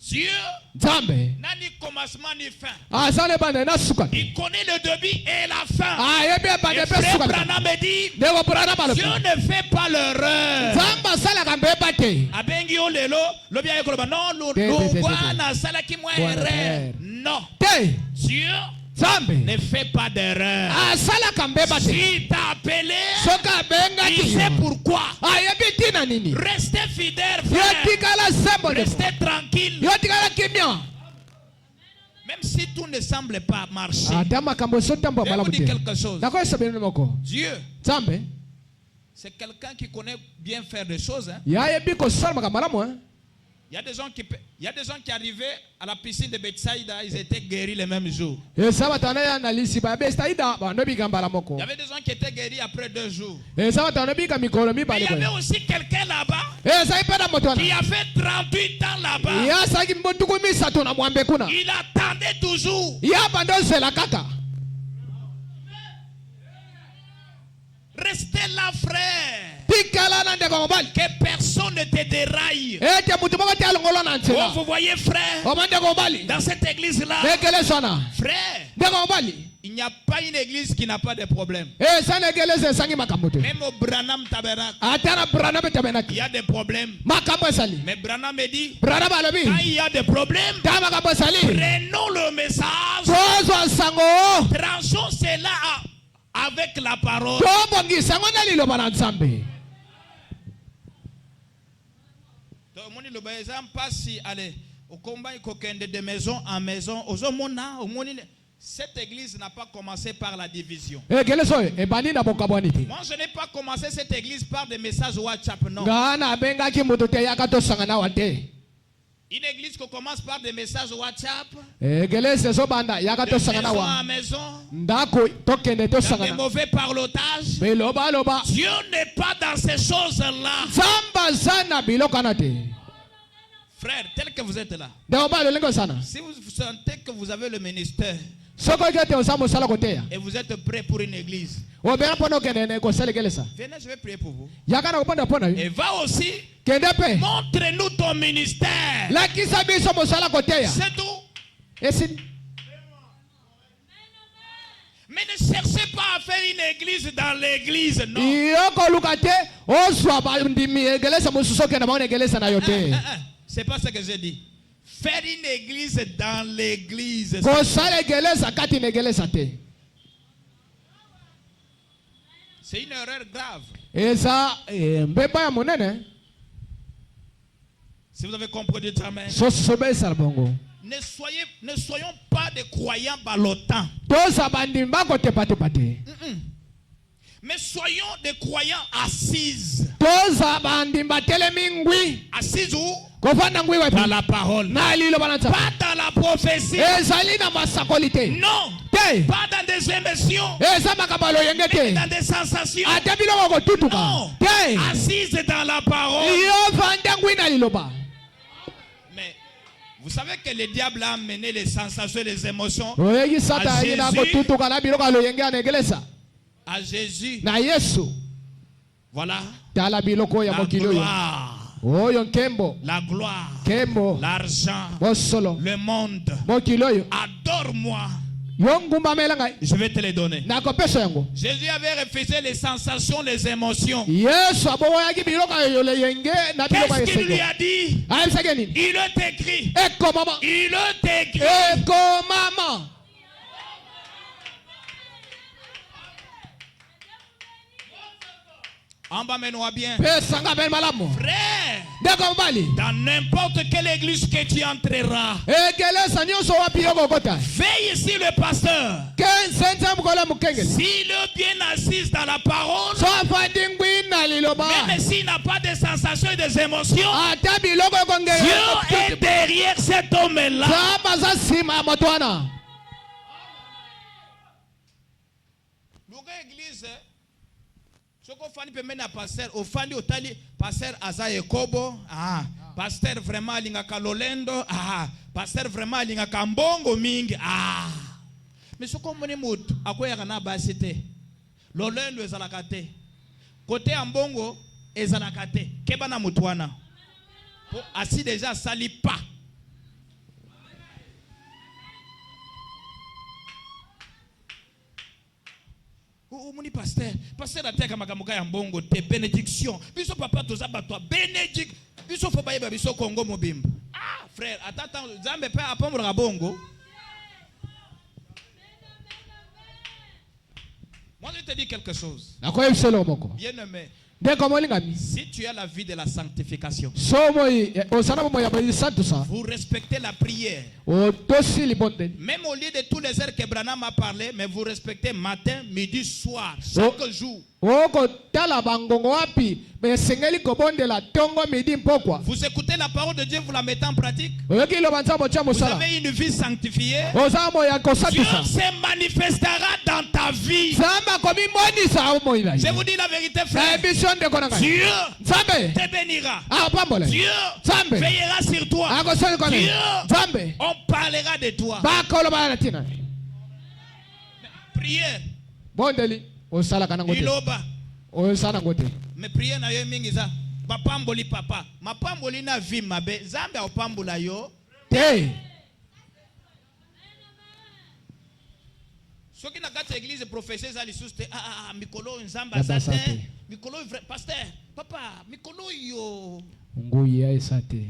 [SPEAKER 2] Dieu
[SPEAKER 1] nzambe
[SPEAKER 2] n'a ni commencement ni fin.
[SPEAKER 1] aza na ebanda na suka te
[SPEAKER 2] Il connaît le début et la fin.
[SPEAKER 1] ayebi ebanda
[SPEAKER 2] Et
[SPEAKER 1] mpe
[SPEAKER 2] frère
[SPEAKER 1] suka te
[SPEAKER 2] Branham me dit,
[SPEAKER 1] ndeko brana balobi
[SPEAKER 2] Dieu ne fait pas l'erreur.
[SPEAKER 1] nzambe asalaka mbeba te
[SPEAKER 2] Abengi yo lelo, lobi aye koloba non,
[SPEAKER 1] Te.
[SPEAKER 2] lungwana salaki mwa
[SPEAKER 1] Bwana
[SPEAKER 2] erreur.
[SPEAKER 1] erreur.
[SPEAKER 2] Non.
[SPEAKER 1] te
[SPEAKER 2] Dieu
[SPEAKER 1] nzambe
[SPEAKER 2] ne fait pas d'erreur.
[SPEAKER 1] asalaka mbeba te
[SPEAKER 2] S'il t'a appelé,
[SPEAKER 1] soki
[SPEAKER 2] il
[SPEAKER 1] abengaki
[SPEAKER 2] sait
[SPEAKER 1] yo
[SPEAKER 2] pourquoi.
[SPEAKER 1] ayebi ntina nini
[SPEAKER 2] Restez fidèles,
[SPEAKER 1] yo
[SPEAKER 2] frère.
[SPEAKER 1] tikala sembo ndeko
[SPEAKER 2] Restez tranquille.
[SPEAKER 1] yo tikala kimia
[SPEAKER 2] Même si tout ne semble pas marcher.
[SPEAKER 1] ata makambo esotambola
[SPEAKER 2] Je vais vous
[SPEAKER 1] malamu
[SPEAKER 2] dire
[SPEAKER 1] te
[SPEAKER 2] quelque chose.
[SPEAKER 1] nakoyesa bino moko
[SPEAKER 2] Dieu,
[SPEAKER 1] nzambe
[SPEAKER 2] c'est quelqu'un qui connaît bien faire des choses. Hein.
[SPEAKER 1] yayebi kosala makambo malamu
[SPEAKER 2] Il y a des gens qui arrivaient à la piscine de Bethsaïda, ils étaient guéris le même jour.
[SPEAKER 1] eza batana ya na lisiba ya besaida bando bika mbala
[SPEAKER 2] Il
[SPEAKER 1] moko
[SPEAKER 2] y avait des gens qui étaient guéris après 2 jours.
[SPEAKER 1] eza batana bika mikolo
[SPEAKER 2] Mais il
[SPEAKER 1] mibale
[SPEAKER 2] y avait
[SPEAKER 1] boye
[SPEAKER 2] aussi quelqu'un là-bas
[SPEAKER 1] ezali mpe na moto
[SPEAKER 2] qui
[SPEAKER 1] wana
[SPEAKER 2] a fait 38 ans là-bas.
[SPEAKER 1] ye asalaki motuku misato na mwambe kuna
[SPEAKER 2] Il attendait toujours.
[SPEAKER 1] ye bando ozela kaka
[SPEAKER 2] Restez là, frère.
[SPEAKER 1] tikala na ndeko mobali
[SPEAKER 2] Que personne ne te déraille.
[SPEAKER 1] ete mutu moko te alongola na
[SPEAKER 2] Oh,
[SPEAKER 1] nzela
[SPEAKER 2] vous voyez, frère,
[SPEAKER 1] oma ndeko mobali
[SPEAKER 2] dans cette église-là,
[SPEAKER 1] nekelesa wana
[SPEAKER 2] frère,
[SPEAKER 1] ndeko mobali
[SPEAKER 2] il n'y a pas une église qui n'a pas de problème.
[SPEAKER 1] eza na ekelesa esangi makambo te
[SPEAKER 2] Même au Branham Tabernacle,
[SPEAKER 1] ata na brana mpe
[SPEAKER 2] il
[SPEAKER 1] tabenaki
[SPEAKER 2] y a des problèmes.
[SPEAKER 1] makambo esali
[SPEAKER 2] Mais Branham me dit,
[SPEAKER 1] brana balobi
[SPEAKER 2] quand il y a des problèmes,
[SPEAKER 1] ta makambo esali
[SPEAKER 2] prenons le message,
[SPEAKER 1] tozwa sango
[SPEAKER 2] tranchons cela avec la parole.
[SPEAKER 1] tobongisa yango na liloba na nzambe
[SPEAKER 2] Omoni loba eza mpasi allez okomba kokende de maison en maison ozomona omoni cette église n'a pas commencé par la division.
[SPEAKER 1] ekelesa oyo ebandi na bokabwani te
[SPEAKER 2] Moi je n'ai pas commencé cette église par des messages WhatsApp, non.
[SPEAKER 1] nga nabengaki moto te yaka tosangana awa te
[SPEAKER 2] Une église qui commence par des messages WhatsApp,
[SPEAKER 1] ekelesa ezobanda yaka
[SPEAKER 2] de
[SPEAKER 1] tosangana
[SPEAKER 2] maison
[SPEAKER 1] awa
[SPEAKER 2] en maison,
[SPEAKER 1] ndako tokende
[SPEAKER 2] dans des
[SPEAKER 1] tosangana
[SPEAKER 2] mauvais parlotages.
[SPEAKER 1] belobaloba
[SPEAKER 2] Dieu n'est pas dans ces choses-là.
[SPEAKER 1] nzambe aza na biloko wana te
[SPEAKER 2] Frère, tel que vous êtes là,
[SPEAKER 1] ndeko mobali olingi osana
[SPEAKER 2] si vous sentez que vous avez le ministère
[SPEAKER 1] soki oki ete oza mosala koteya
[SPEAKER 2] et vous êtes prêt pour une église,
[SPEAKER 1] obenga mpona okende na ekosala ekelesa
[SPEAKER 2] venez, je vais prier pour vous.
[SPEAKER 1] yaka na kobonda mpona yo
[SPEAKER 2] Et va aussi,
[SPEAKER 1] kende mpe
[SPEAKER 2] montre-nous ton ministère.
[SPEAKER 1] lakisa biso mosala koteya
[SPEAKER 2] C'est tout.
[SPEAKER 1] esi
[SPEAKER 2] Mais ne cherchez pas à faire une église dans l'église, non. C'est pas ça que j'ai dit. Faire une église dans l'église. C'est une erreur grave. Si vous avez compris, dites amen. Ne soyons pas des croyants ballotants. Mais soyons des croyants assises. Assises où? Dans la parole. Pas dans la prophétie. Non. Pas dans des émotions. Mais dans des sensations. Non. Assises dans la parole. Mais vous savez que le diable a amené les sensations et les émotions à Jésus. Voilà. La gloire. La gloire, l'argent, le monde. Adore-moi. Je vais te les donner. Jésus avait refusé les sensations, les émotions. Qu'est-ce qu'il lui a dit? Il est écrit. Il est écrit. Embamène-moi bien. Frère, dans n'importe quelle église que tu entreras, veille sur le pasteur. S'il est bien assis dans la parole, même s'il n'a pas de sensations et des émotions, Dieu est derrière cet homme-là. L'église, ce qu'on fait peut mener à pasteur, au fandi au tali, pasteur Azaye Kobo, pasteur vraiment lingaka Lolendo, pasteur vraiment lingaka Mbongo Mingi, mais ce qu'on mone mout, à quoi yana basité, Lolendo ezalakate, côté Mbongo ezalakate, kebana mutwana, assis déjà sali pas. Muni pasteur ateka makamuka ya mbongo te bénédiction biso papa toza batwa bénédict biso fo bayeba biso Kongo mobimba frère atata Nzambe pe apombola bongo. Moi je te dis quelque chose bien aimé. Si tu as la vie de la sanctification, vous respectez la prière. Même au lieu de tous les heures que Branham a parlé, mais vous respectez matin, midi, soir, chaque jour. Vous écoutez la parole de Dieu, vous la mettez en pratique. Vous avez une vie sanctifiée. Dieu se manifestera dans ta vie. Je vous dis la vérité, frère. Dieu te bénira. Dieu veillera sur toi. Dieu, on parlera de toi. Prière. Iloba. Mais prière na yo mingi za. Bapamboli papa. Mapamboli na vie mabe. Zambe opambola yo. Ceux qui n'ont pas l'église prophétise à l'issue, Mikolo Nzamba Zate, Mikolo pasteur, papa, Mikolo yo.
[SPEAKER 1] Nguya esate.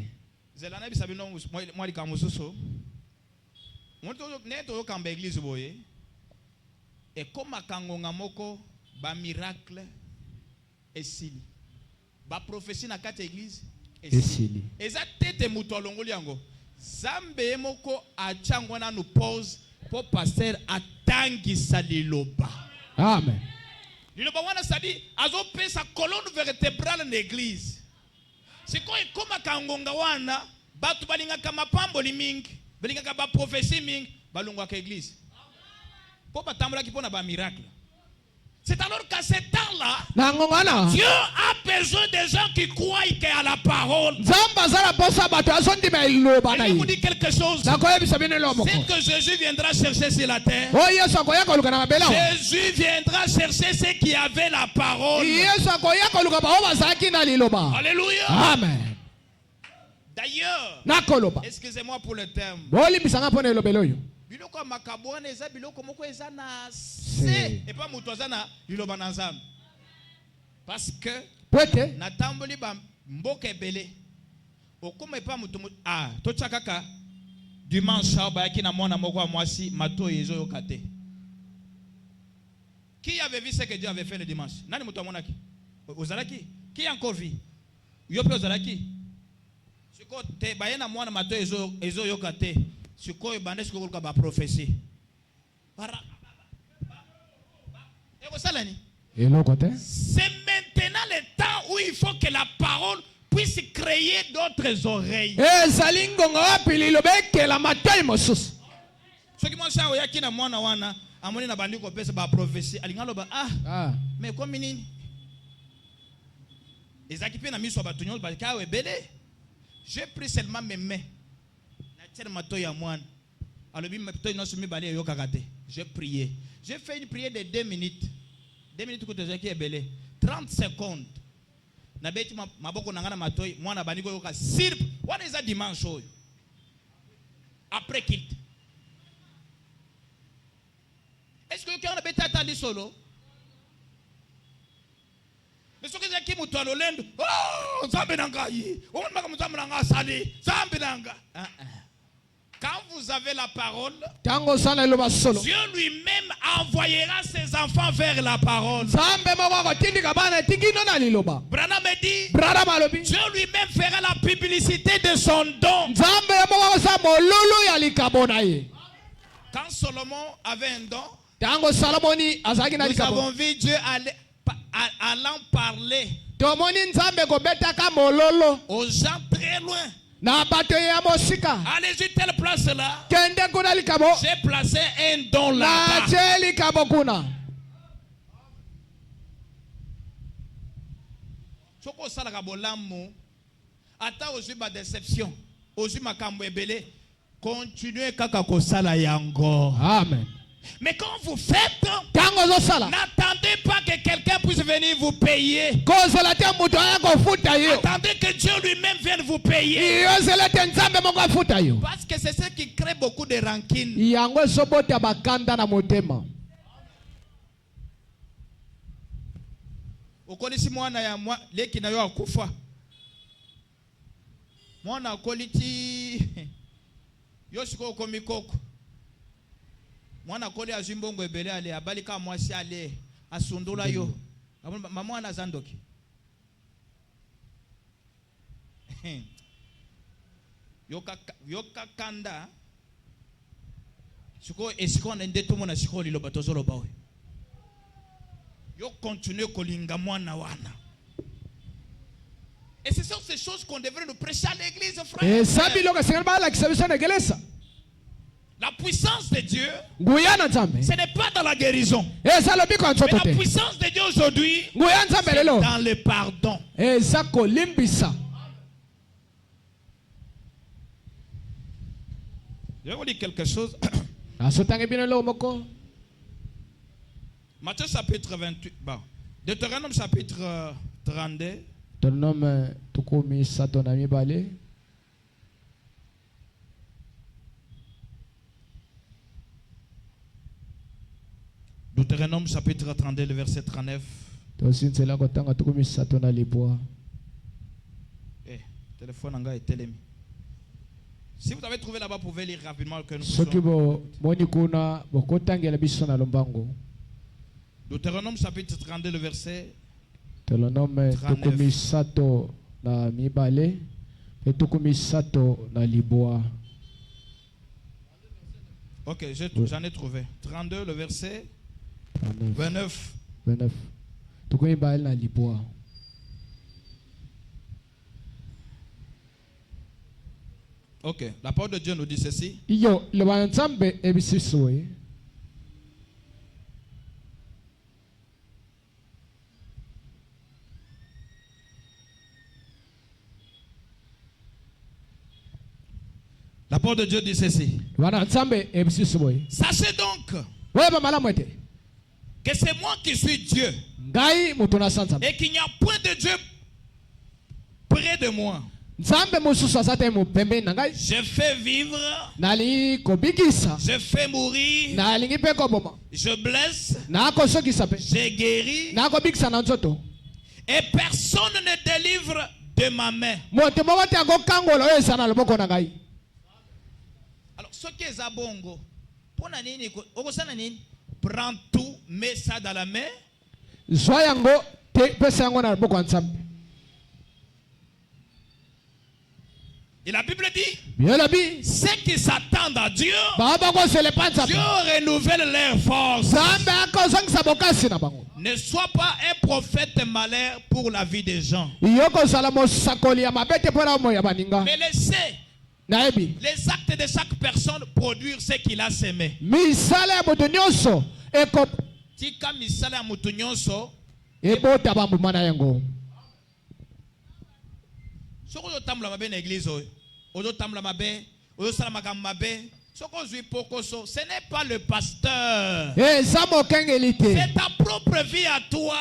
[SPEAKER 2] Zelana bisabino moi li kamususo. Monto neto yo kamba église boye. Et comme akangonga moko ba miracle esili. Ba prophétie na kati église esili. Eza tete muto alongoli yango. Zambe moko achango na nous pose pour pasteur atangisa liloba.
[SPEAKER 1] Amen.
[SPEAKER 2] Liloba wana sadi azo pe sa colonne vertébrale na église. C'est quoi comme akangonga wana batu balinga kama pambo limingi, balinga kama prophétie mingi, balongwa ka église. Pour batambola ki pona ba miracle. C'est alors qu'à ce temps-là, Dieu a besoin des gens qui croient à la parole. Et je vous dis quelque chose. C'est que Jésus viendra chercher sur la terre. Jésus viendra chercher ceux qui avaient la parole. Alléluia.
[SPEAKER 1] Amen.
[SPEAKER 2] D'ailleurs, excusez-moi pour le terme. biloko makabwana eza biloko moko eza na
[SPEAKER 1] Se.
[SPEAKER 2] se et pas mutu aza na liloba na nzambe parce que
[SPEAKER 1] Pwete.
[SPEAKER 2] natamboli ba mboka ebele okoma epa mutu totya kaka dimanche awa bayaki na mwana moko ya mwasi matoyi ezoyoka te. Qui avait vu ce que Dieu avait fait le dimanche? Nani mutu amonaki? Ozalaki? Qui a encore vu? Yo pe ozalaki? Siko te bayena mwana matoyi ezoyoka te. Siko ebande siko koluka ba prophétie.
[SPEAKER 1] C'est
[SPEAKER 2] maintenant le temps où il faut que la parole puisse créer d'autres oreilles. Ce qui m'a dit, c'est que mwana wana amoni na bandi ko pesa ba prophétie alingalo ba mais comme nini ezaki pe na miso ba tunyo ba ka webele. J'ai pris seulement mes mains na tienne mato ya mwana alobi mato no sumi bale yo kakate. J'ai prié. J'ai fait une prière de 2 minutes. 2 minutes ko tezaki ebele 30 secondes na beti maboko nangana matoi mwana bandi ko yoka sirp wana eza dimanche oyo après kilt. Est-ce que quelqu'un a bêté attendu solo? Mais ce que j'ai dit, c'est que oh, Zambinangaï, on m'a comme Zambinanga Sali, Zambinanga. Quand vous avez la parole, Dieu lui-même envoyera ses enfants vers la parole. Branham me dit, Dieu lui-même fera la publicité de son don. Quand Salomon avait un don, nous avons vu Dieu allant parler aux gens très loin. Allez-y telle place là. J'ai placé un don là. Soko sala kabolamu ata ozu ba déception ozu makambo ebele continuez kaka ko sala yango.
[SPEAKER 1] Amen.
[SPEAKER 2] Mais quand vous faites, n'attendez pas que quelqu'un puisse venir vous payer. Attendez que Dieu lui-même vienne vous payer. Parce que c'est ce qui crée beaucoup de rancune. Okolisi mwana ya leki na yo akufa. Mwana akoliti yo siko komikoko. Mwana kole azimbongo ebele ale abalika mwasi ale asundula yo. Mama na zandoki. Yoka kanda. Siko esiko na ndeto mona siko liloba tozolo bawe. Yo continue kolinga mwana wana. Et ce sont ces choses qu'on devrait nous prêcher à l'église, frère. La puissance de Dieu, ce n'est pas dans la guérison. Mais la puissance de Dieu aujourd'hui, c'est dans le pardon. Je vais vous dire quelque chose. Matthieu chapitre 28. Bon. Deutéronome chapitre 32. Deutéronome chapitre 32, le verset 39. Téléphone en gars est télémi. Si vous avez trouvé là-bas, vous pouvez lire rapidement que nous Deutéronome chapitre 32, le verset 39. Ok, j'en ai trouvé. 32, le verset 29. Ok, la parole de Dieu nous dit ceci. La parole de Dieu dit ceci. Sachez donc que c'est moi qui suis Dieu et qu'il n'y a point de Dieu près de moi.
[SPEAKER 1] nzambe mosusu azate mu pembeni na ngai.
[SPEAKER 2] Je fais vivre.
[SPEAKER 1] Nalingi kobikisa.
[SPEAKER 2] Je fais mourir.
[SPEAKER 1] Nalingi pe koboma.
[SPEAKER 2] Je blesse.
[SPEAKER 1] Nakosokisa pe.
[SPEAKER 2] Je guéris.
[SPEAKER 1] Nakobikisa na nzoto.
[SPEAKER 2] Et personne ne délivre de ma main.
[SPEAKER 1] Moto moko te akokangola oyo eza na loboko na ngai.
[SPEAKER 2] Alors ce qui est bongo, pona nini okosana nini? Prends tout, mets ça dans la main.
[SPEAKER 1] Zwa yango te pesa yango na loboko ya nzambe.
[SPEAKER 2] Et la Bible dit,
[SPEAKER 1] Bien la Bible,
[SPEAKER 2] ceux qui s'attendent à Dieu, Dieu renouvelle leur force. Ne sois pas un prophète malheur pour la vie des gens. Mais laissez les actes de chaque personne produire ce qu'il a semé. Tika misala ya mutu nyonso
[SPEAKER 1] ebota bambu mana yango.
[SPEAKER 2] Soko otambola mabe na église oyo, ozotambola mabe, ozosala makambo mabe, soko ozwi pokoso, ce n'est pas le pasteur. C'est ta propre vie à toi.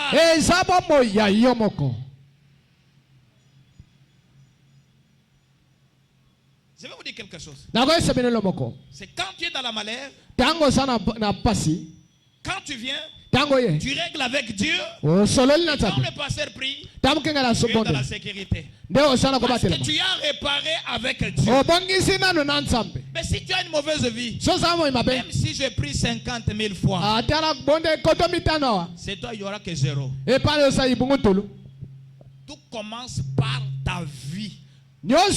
[SPEAKER 2] Je vais vous dire quelque chose. C'est quand tu es dans la malheur, quand tu viens, tu règles avec Dieu. Quand le pasteur prie, tu es dans la sécurité. Parce que tu as réparé avec Dieu. Mais si tu as une mauvaise vie, même si je prie 50 000 fois, c'est toi, il n'y aura que 0. Tout commence par ta vie. Dieu a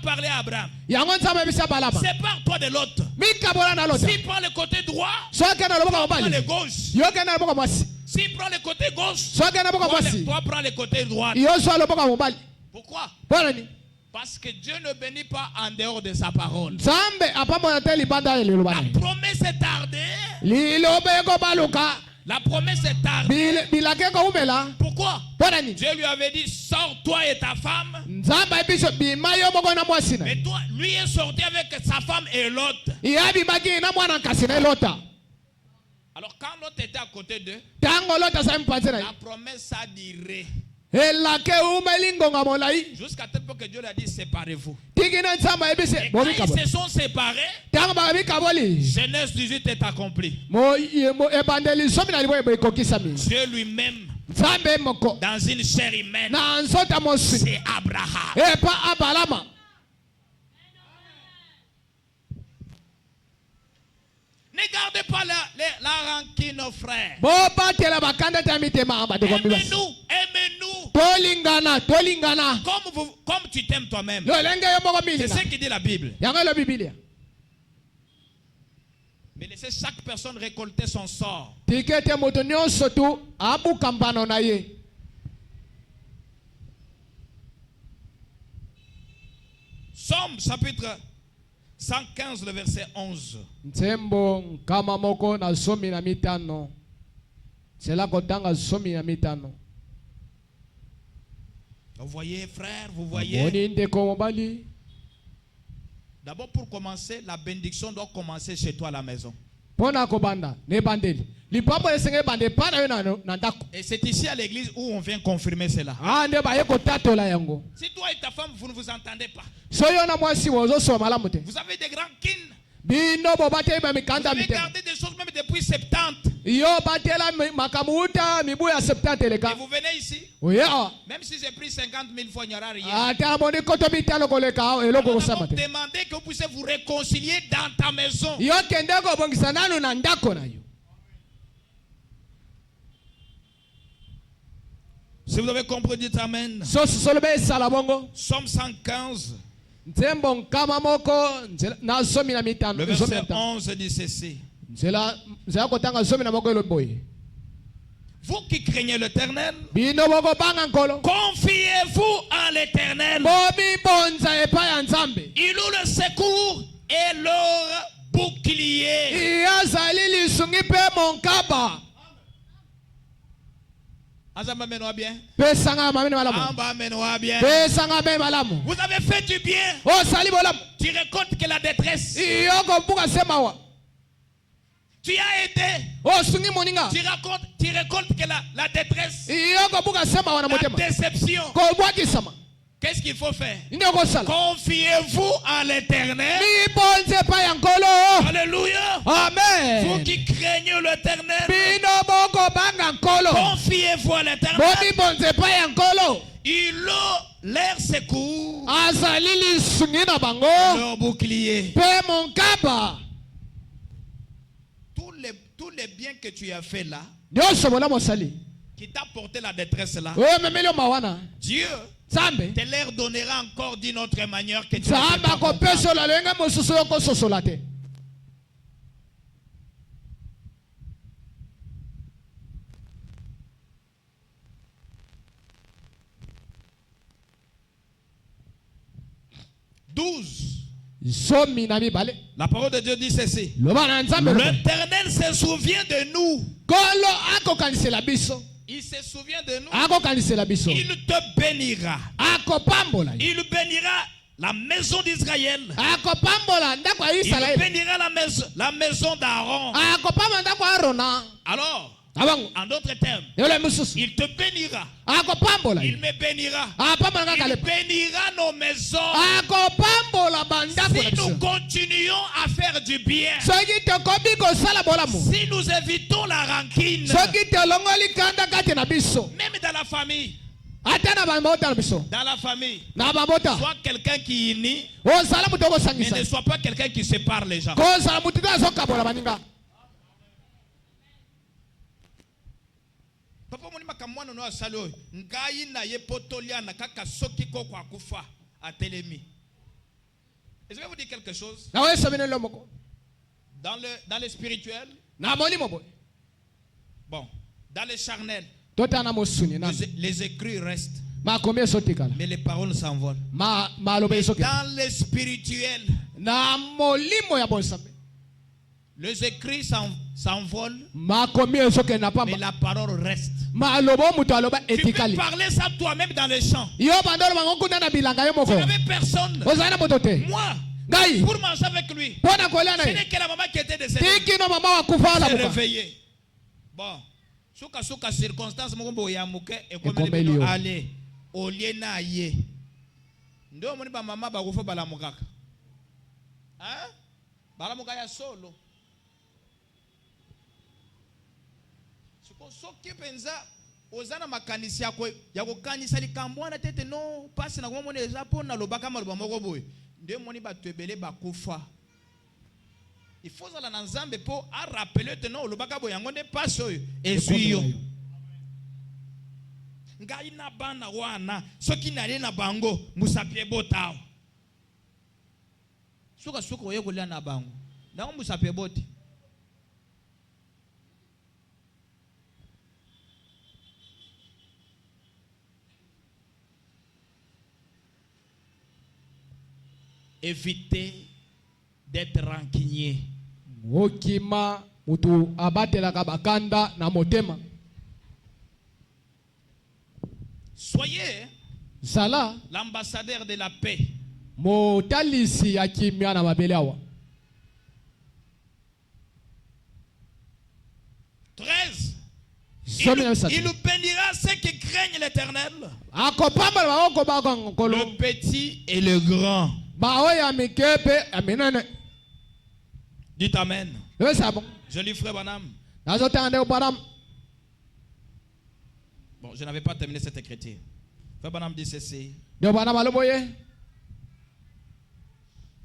[SPEAKER 2] parlé à Abraham. Sépare-toi de l'autre. S'il prend le côté droit, prends le gauche. S'il prend le côté gauche, toi prends le côté droit. Pourquoi? Parce que Dieu ne bénit pas en dehors de sa parole. La promesse est tardée. La promesse est tardée. Pourquoi? Dieu lui avait dit, sors-toi et ta femme. Mais toi, lui est sorti avec sa femme et l'autre. Alors quand l'autre était à côté d'eux, la promesse a duré. Jusqu'à tel point que Dieu lui a dit, séparez-vous. Et quand ils se sont séparés, Genèse 18 est accompli. Dieu lui-même, dans une chair humaine, c'est Abraham. Ne gardez pas la rancune, frère. Aimez-nous. Comme tu t'aimes toi-même. C'est ce qui dit la Bible. Mais laissez chaque personne récolter son sort. Somme chapitre 115, le verset 11. Vous voyez, frère, vous voyez. D'abord, pour commencer, la bénédiction doit commencer chez toi à la maison. Et c'est ici à l'église où on vient confirmer cela. Si toi et ta femme, vous ne vous entendez pas, vous avez des grands kines. Vous avez gardé des choses même depuis 70. Et vous venez ici. Même si j'ai pris 50 000 fois, il n'y aura rien. Demandez que vous puissiez vous réconcilier dans ta maison. Si vous avez compris, dites Amen. Somme 115. Le verset 11 dit ceci. Vous qui craignez l'Éternel, confiez-vous en l'Éternel. Il loue le secours et leur bouclier. Bien. Vous avez fait du bien. Tu récoltes que la détresse. Tu tu as aidé.
[SPEAKER 1] osungi moninga
[SPEAKER 2] Tu récoltes que la détresse,
[SPEAKER 1] iyo kobuka sema wana
[SPEAKER 2] la
[SPEAKER 1] motema
[SPEAKER 2] déception.
[SPEAKER 1] kobwakisama
[SPEAKER 2] Qu'est-ce qu'il faut faire?
[SPEAKER 1] nini okosala
[SPEAKER 2] Confiez-vous à l'Éternel.
[SPEAKER 1] mibonze epai ya nkolo
[SPEAKER 2] Alléluia. Vous
[SPEAKER 1] amen
[SPEAKER 2] qui craignez l'Éternel,
[SPEAKER 1] bino bokobanga nkolo
[SPEAKER 2] confiez-vous à l'Éternel.
[SPEAKER 1] bomibonze epai ya nkolo
[SPEAKER 2] Il a leur secours,
[SPEAKER 1] azali lisungi na bango
[SPEAKER 2] leur bouclier.
[SPEAKER 1] mpe monkaba
[SPEAKER 2] Tous les biens que tu as fait là,
[SPEAKER 1] nyonso bola mosali
[SPEAKER 2] qui t'a porté la détresse là,
[SPEAKER 1] oyo omemeli yo mawana
[SPEAKER 2] Dieu
[SPEAKER 1] nzambe
[SPEAKER 2] te leur donnera encore d'une autre manière que tu ne peux
[SPEAKER 1] nzambe
[SPEAKER 2] pas comprendre.
[SPEAKER 1] akopesola lolenge mosusu yo kososola te zomi na mibale
[SPEAKER 2] La parole de Dieu dit ceci.
[SPEAKER 1] loba na nzambe loba.
[SPEAKER 2] L'Éternel se souvient de nous.
[SPEAKER 1] nkolo akokanisela biso
[SPEAKER 2] Il se souvient de nous.
[SPEAKER 1] akokanisela biso
[SPEAKER 2] Il te bénira.
[SPEAKER 1] akopambola yo.
[SPEAKER 2] Il bénira la maison d'Israël.
[SPEAKER 1] akopambola ndako ya
[SPEAKER 2] Il
[SPEAKER 1] israeli
[SPEAKER 2] bénira la maison d'Aaron.
[SPEAKER 1] akopambola ndako ya arona
[SPEAKER 2] Alors,
[SPEAKER 1] abango
[SPEAKER 2] en d'autres termes,
[SPEAKER 1] yolo mosusu
[SPEAKER 2] il te bénira.
[SPEAKER 1] akopambola yo.
[SPEAKER 2] Il me bénira.
[SPEAKER 1] apambola kaka
[SPEAKER 2] Il
[SPEAKER 1] lepa
[SPEAKER 2] bénira nos maisons.
[SPEAKER 1] akopambola bandako na
[SPEAKER 2] Si
[SPEAKER 1] biso
[SPEAKER 2] nous continuons à faire du bien,
[SPEAKER 1] soki tokomi kosala bolamu
[SPEAKER 2] si nous évitons la rancune,
[SPEAKER 1] soki tolongoli kanda kati na biso
[SPEAKER 2] même dans la famille,
[SPEAKER 1] ata na bamabota na biso
[SPEAKER 2] dans la famille,
[SPEAKER 1] na bamabota
[SPEAKER 2] sois quelqu'un qui unit,
[SPEAKER 1] ozala moto
[SPEAKER 2] mais
[SPEAKER 1] okosangisa
[SPEAKER 2] ne sois pas quelqu'un qui sépare les gens.
[SPEAKER 1] kozala motu te azokabola baninga
[SPEAKER 2] Papa moni makamwana no asali oyo ngai na ye potoliana kaka soki koko akufa atelemi. Et je vais vous dire quelque chose.
[SPEAKER 1] nawe esobenelo moko
[SPEAKER 2] Dans le spirituel,
[SPEAKER 1] na molimo boye
[SPEAKER 2] bon, dans le charnel,
[SPEAKER 1] totana mosuni na
[SPEAKER 2] les écrits restent,
[SPEAKER 1] makomi ezotikala
[SPEAKER 2] mais les paroles s'envolent.
[SPEAKER 1] maloba ezoke
[SPEAKER 2] Dans le spirituel,
[SPEAKER 1] na molimo ya bonsambe
[SPEAKER 2] les écrits s'envolent,
[SPEAKER 1] makomi ezoke na
[SPEAKER 2] mais
[SPEAKER 1] pamba
[SPEAKER 2] la parole reste.
[SPEAKER 1] maloba o moto aloba
[SPEAKER 2] Tu peux
[SPEAKER 1] etikali
[SPEAKER 2] parler ça toi-même dans les champs.
[SPEAKER 1] yo bandolo bango kuna na bilanga yo
[SPEAKER 2] Tu
[SPEAKER 1] moko
[SPEAKER 2] n'avais personne.
[SPEAKER 1] ozali na moto te
[SPEAKER 2] Moi,
[SPEAKER 1] ngai
[SPEAKER 2] pour manger avec lui,
[SPEAKER 1] mpo na kolia na
[SPEAKER 2] ce
[SPEAKER 1] ye
[SPEAKER 2] n'est que la maman qui était décédée.
[SPEAKER 1] tikino mama wakufa
[SPEAKER 2] s'est
[SPEAKER 1] alamuka
[SPEAKER 2] réveillé. Bon, suka circonstance moko boye ya muke
[SPEAKER 1] Ekomeli
[SPEAKER 2] ekomeli
[SPEAKER 1] yo.
[SPEAKER 2] ale olie na ye. Ndio moni ba mama ba kufa balamukaka. Hein? Balamuka ya solo. Soki penza ozana makanisi ya kokanisa likambo wana tete no pasi na komona eza pona lobaka maloba moko boye. Ndio moni bato ebele bakufa. Il faut zala na nzambe po a rappeler te no lobaka boye yango nde pasi oyo ezwi yo. Ngai na bana wana soki nali na bango musapie botao. Suka oye kolia na bango. Ndango musapie boti. Évitez d'être rancunier.
[SPEAKER 1] mokima mutu abatelaka bakanda na motema
[SPEAKER 2] Soyez
[SPEAKER 1] zala
[SPEAKER 2] l'ambassadeur de la paix.
[SPEAKER 1] motalisi ya kimia na mabele awa
[SPEAKER 2] 13.
[SPEAKER 1] Somi na misatu.
[SPEAKER 2] Il bénira ceux qui craignent l'Éternel,
[SPEAKER 1] akopambola baoko baka nkolo
[SPEAKER 2] le petit et le grand.
[SPEAKER 1] baoyo ya mike mpe ya minene
[SPEAKER 2] Dites Amen.
[SPEAKER 1] eza bon
[SPEAKER 2] Je lis frère Banam.
[SPEAKER 1] nazotanga nde banam
[SPEAKER 2] Bon, je n'avais pas terminé cette écriture. Frère Banam dit ceci.
[SPEAKER 1] nde banam aloboye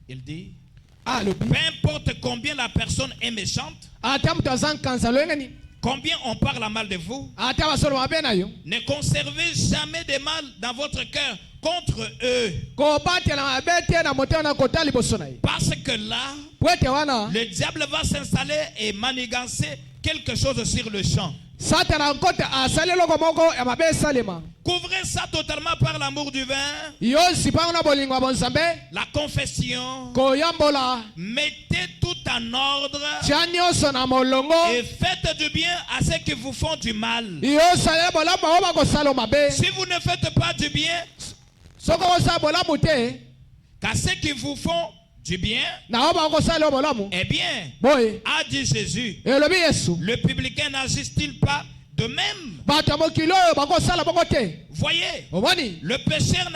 [SPEAKER 2] Il dit,
[SPEAKER 1] alobi
[SPEAKER 2] peu importe combien la personne est méchante,
[SPEAKER 1] ata moto aza nkanisa loyenge nini
[SPEAKER 2] combien on parle mal de vous,
[SPEAKER 1] ata basolo mabe na yo
[SPEAKER 2] ne conservez jamais de mal dans votre cœur contre eux.
[SPEAKER 1] kobatela mabe te na motema na kota liboso na ye
[SPEAKER 2] Parce que là,
[SPEAKER 1] po ete wana
[SPEAKER 2] le diable va s'installer et manigancer quelque chose sur le champ.
[SPEAKER 1] satana nkota asali eloko moko ya mabe esalema
[SPEAKER 2] Couvrez ça totalement par l'amour du vin,
[SPEAKER 1] yo sipango na bolingo ya bonzambe
[SPEAKER 2] la confession.
[SPEAKER 1] koyambola
[SPEAKER 2] Mettez tout en ordre
[SPEAKER 1] tia nyonso na molongo
[SPEAKER 2] et faites du bien à ceux qui vous font du mal.
[SPEAKER 1] yo salela bolamu oyo bakosala o mabe
[SPEAKER 2] Si vous ne faites pas du bien
[SPEAKER 1] soki okosala bolamu te
[SPEAKER 2] qu'à ceux qui vous font du bien,
[SPEAKER 1] naomba okosala obolamu
[SPEAKER 2] eh bien,
[SPEAKER 1] boye
[SPEAKER 2] a dit Jésus,
[SPEAKER 1] elobi Yesu
[SPEAKER 2] le publicain n'agisse-t-il pas de même?
[SPEAKER 1] bato ya mokili oyo bakosala bongo te.
[SPEAKER 2] Voyez,
[SPEAKER 1] Omoni
[SPEAKER 2] le pécheur,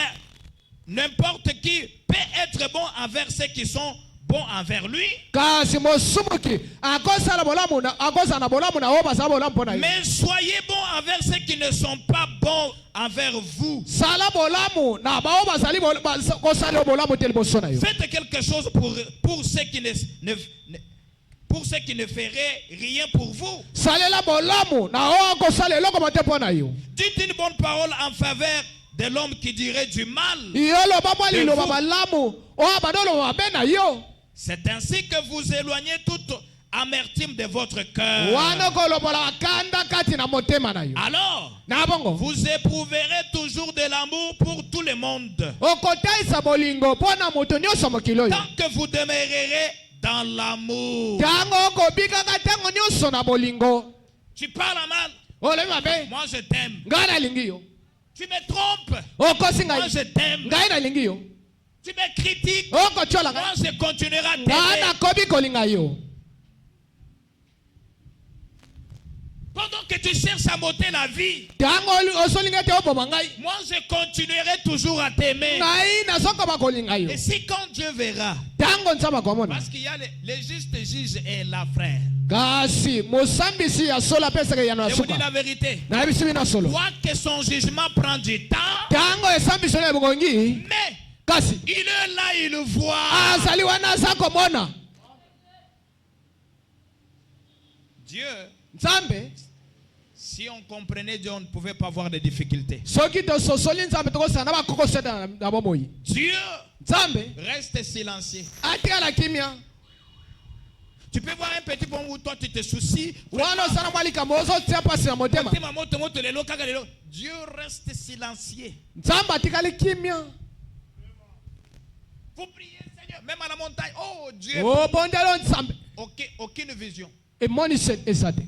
[SPEAKER 2] n'importe qui peut être bon envers ceux qui sont bons envers lui,
[SPEAKER 1] kasi mosumuki akosala bolamu na akozala na bolamu na oyo bazala bolamu mpo na ye.
[SPEAKER 2] mais soyez bons envers ceux qui ne sont pas bons envers vous.
[SPEAKER 1] Sala bolamu na bao bazali kosala bolamu te liboso na yo.
[SPEAKER 2] Faites quelque chose pour ceux qui pour ceux qui ne feraient rien pour vous.
[SPEAKER 1] Salela bolamu na oyo akosala eloko mote mpo na yo.
[SPEAKER 2] Dites une bonne parole en faveur de l'homme qui dirait du mal.
[SPEAKER 1] Yoloba mwa liloba balamu oyo badolo mabe na yo.
[SPEAKER 2] C'est ainsi que vous éloignez toute amertume de votre cœur.
[SPEAKER 1] Wana kolobola kanda kati na motema na yo.
[SPEAKER 2] Alors,
[SPEAKER 1] Na bongo
[SPEAKER 2] vous éprouverez toujours de l'amour pour tout le monde.
[SPEAKER 1] okotaisa bolingo mpo na moto nyonso mokili oyo.
[SPEAKER 2] Tant que vous demeurerez dans l'amour.
[SPEAKER 1] Tango okobikaka tango nyonso na bolingo.
[SPEAKER 2] Tu parles mal.
[SPEAKER 1] Olobi mabe
[SPEAKER 2] Moi je t'aime.
[SPEAKER 1] ngai nalingi yo.
[SPEAKER 2] Tu me trompes.
[SPEAKER 1] Okosi
[SPEAKER 2] Moi
[SPEAKER 1] ngai
[SPEAKER 2] je t'aime.
[SPEAKER 1] ngai nalingi yo.
[SPEAKER 2] Tu me critiques.
[SPEAKER 1] Okotyola
[SPEAKER 2] Moi
[SPEAKER 1] ngai
[SPEAKER 2] je continuerai à
[SPEAKER 1] ngai
[SPEAKER 2] t'aimer.
[SPEAKER 1] nakobi kolinga yo.
[SPEAKER 2] Pendant que tu cherches à m'ôter la vie,
[SPEAKER 1] Tango osolinga te oboma ngai
[SPEAKER 2] moi je continuerai toujours à t'aimer.
[SPEAKER 1] ngai nazokoba kolinga yo.
[SPEAKER 2] Et si quand Dieu verra,
[SPEAKER 1] Tango nzambe akomona
[SPEAKER 2] parce qu'il y a les justes juges et la frère.
[SPEAKER 1] kasi mosambisi ya solo apesaka yano ya
[SPEAKER 2] Je vous dis
[SPEAKER 1] suka
[SPEAKER 2] la vérité.
[SPEAKER 1] nayebisi bino solo
[SPEAKER 2] Quoi que son jugement prend du temps,
[SPEAKER 1] tango esambiselo ya bongongi
[SPEAKER 2] mais
[SPEAKER 1] kasi
[SPEAKER 2] il est là, il le voit.
[SPEAKER 1] azali wana aza komona.
[SPEAKER 2] Dieu,
[SPEAKER 1] Nzambe
[SPEAKER 2] si on comprenait Dieu, on ne pouvait pas avoir de difficultés.
[SPEAKER 1] soki tososoli nzambe tokosala na bakokoseta na bomoi.
[SPEAKER 2] Dieu
[SPEAKER 1] Nzambe
[SPEAKER 2] reste silencieux.
[SPEAKER 1] atikala kimia.
[SPEAKER 2] Tu peux voir un petit bon où toi tu te soucies.
[SPEAKER 1] Wana osala mwa likambo ozotia pasi na motema.
[SPEAKER 2] Dieu reste silencieux.
[SPEAKER 1] Nzambe atikali kimia.
[SPEAKER 2] Vous priez Seigneur, même à la montagne. Oh Dieu.
[SPEAKER 1] Obondelo nzambe
[SPEAKER 2] Aucune vision.
[SPEAKER 1] emonise eza te.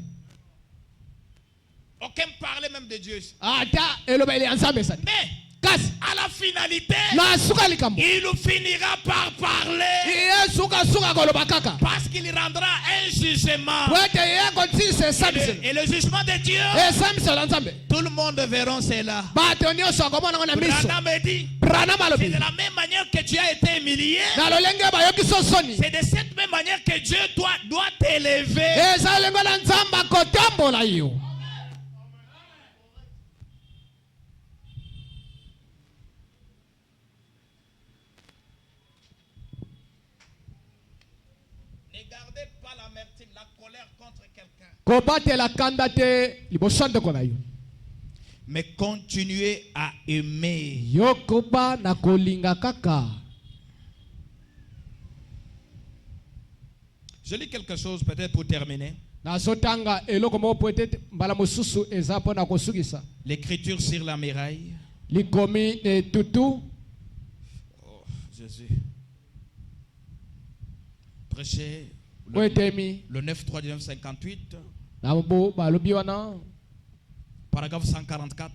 [SPEAKER 2] Aucun parler même de Dieu.
[SPEAKER 1] Ata elobeli ya nzambe eza te.
[SPEAKER 2] Mais
[SPEAKER 1] Kasi
[SPEAKER 2] à la finalité,
[SPEAKER 1] na suka likambo
[SPEAKER 2] il finira par parler.
[SPEAKER 1] ye suka koloba kaka
[SPEAKER 2] Parce qu'il rendra un jugement.
[SPEAKER 1] po ete ye akotilisa esambiselo.
[SPEAKER 2] Et le jugement de Dieu,
[SPEAKER 1] Esambiselo ya nzambe
[SPEAKER 2] tout le monde verra cela.
[SPEAKER 1] bato nyonso akomona ngo na miso.
[SPEAKER 2] Branham me dit,
[SPEAKER 1] Branham
[SPEAKER 2] c'est
[SPEAKER 1] alobi
[SPEAKER 2] de la même manière que tu as été humilié.
[SPEAKER 1] na lolenge bayoki so soni
[SPEAKER 2] C'est de cette même manière que Dieu doit t'élever.
[SPEAKER 1] eza lengo na nzambe akotambola yo.
[SPEAKER 2] Ne gardez pas l'amertume, la colère contre quelqu'un.
[SPEAKER 1] Kobatela kanda te liboso ya ndeko na yo.
[SPEAKER 2] Mais continuez à aimer.
[SPEAKER 1] Yokoba na kolinga kaka.
[SPEAKER 2] Je lis quelque chose peut-être pour terminer.
[SPEAKER 1] Nazotanga eloko mo peut-être mbala mosusu eza mpo na kosukisa.
[SPEAKER 2] L'écriture sur la muraille.
[SPEAKER 1] Likomi ne tutu.
[SPEAKER 2] Oh, Jésus. Prêchez
[SPEAKER 1] Wetemi
[SPEAKER 2] le 9-3-1958,
[SPEAKER 1] na mbo balobi wana
[SPEAKER 2] paragraphe 144.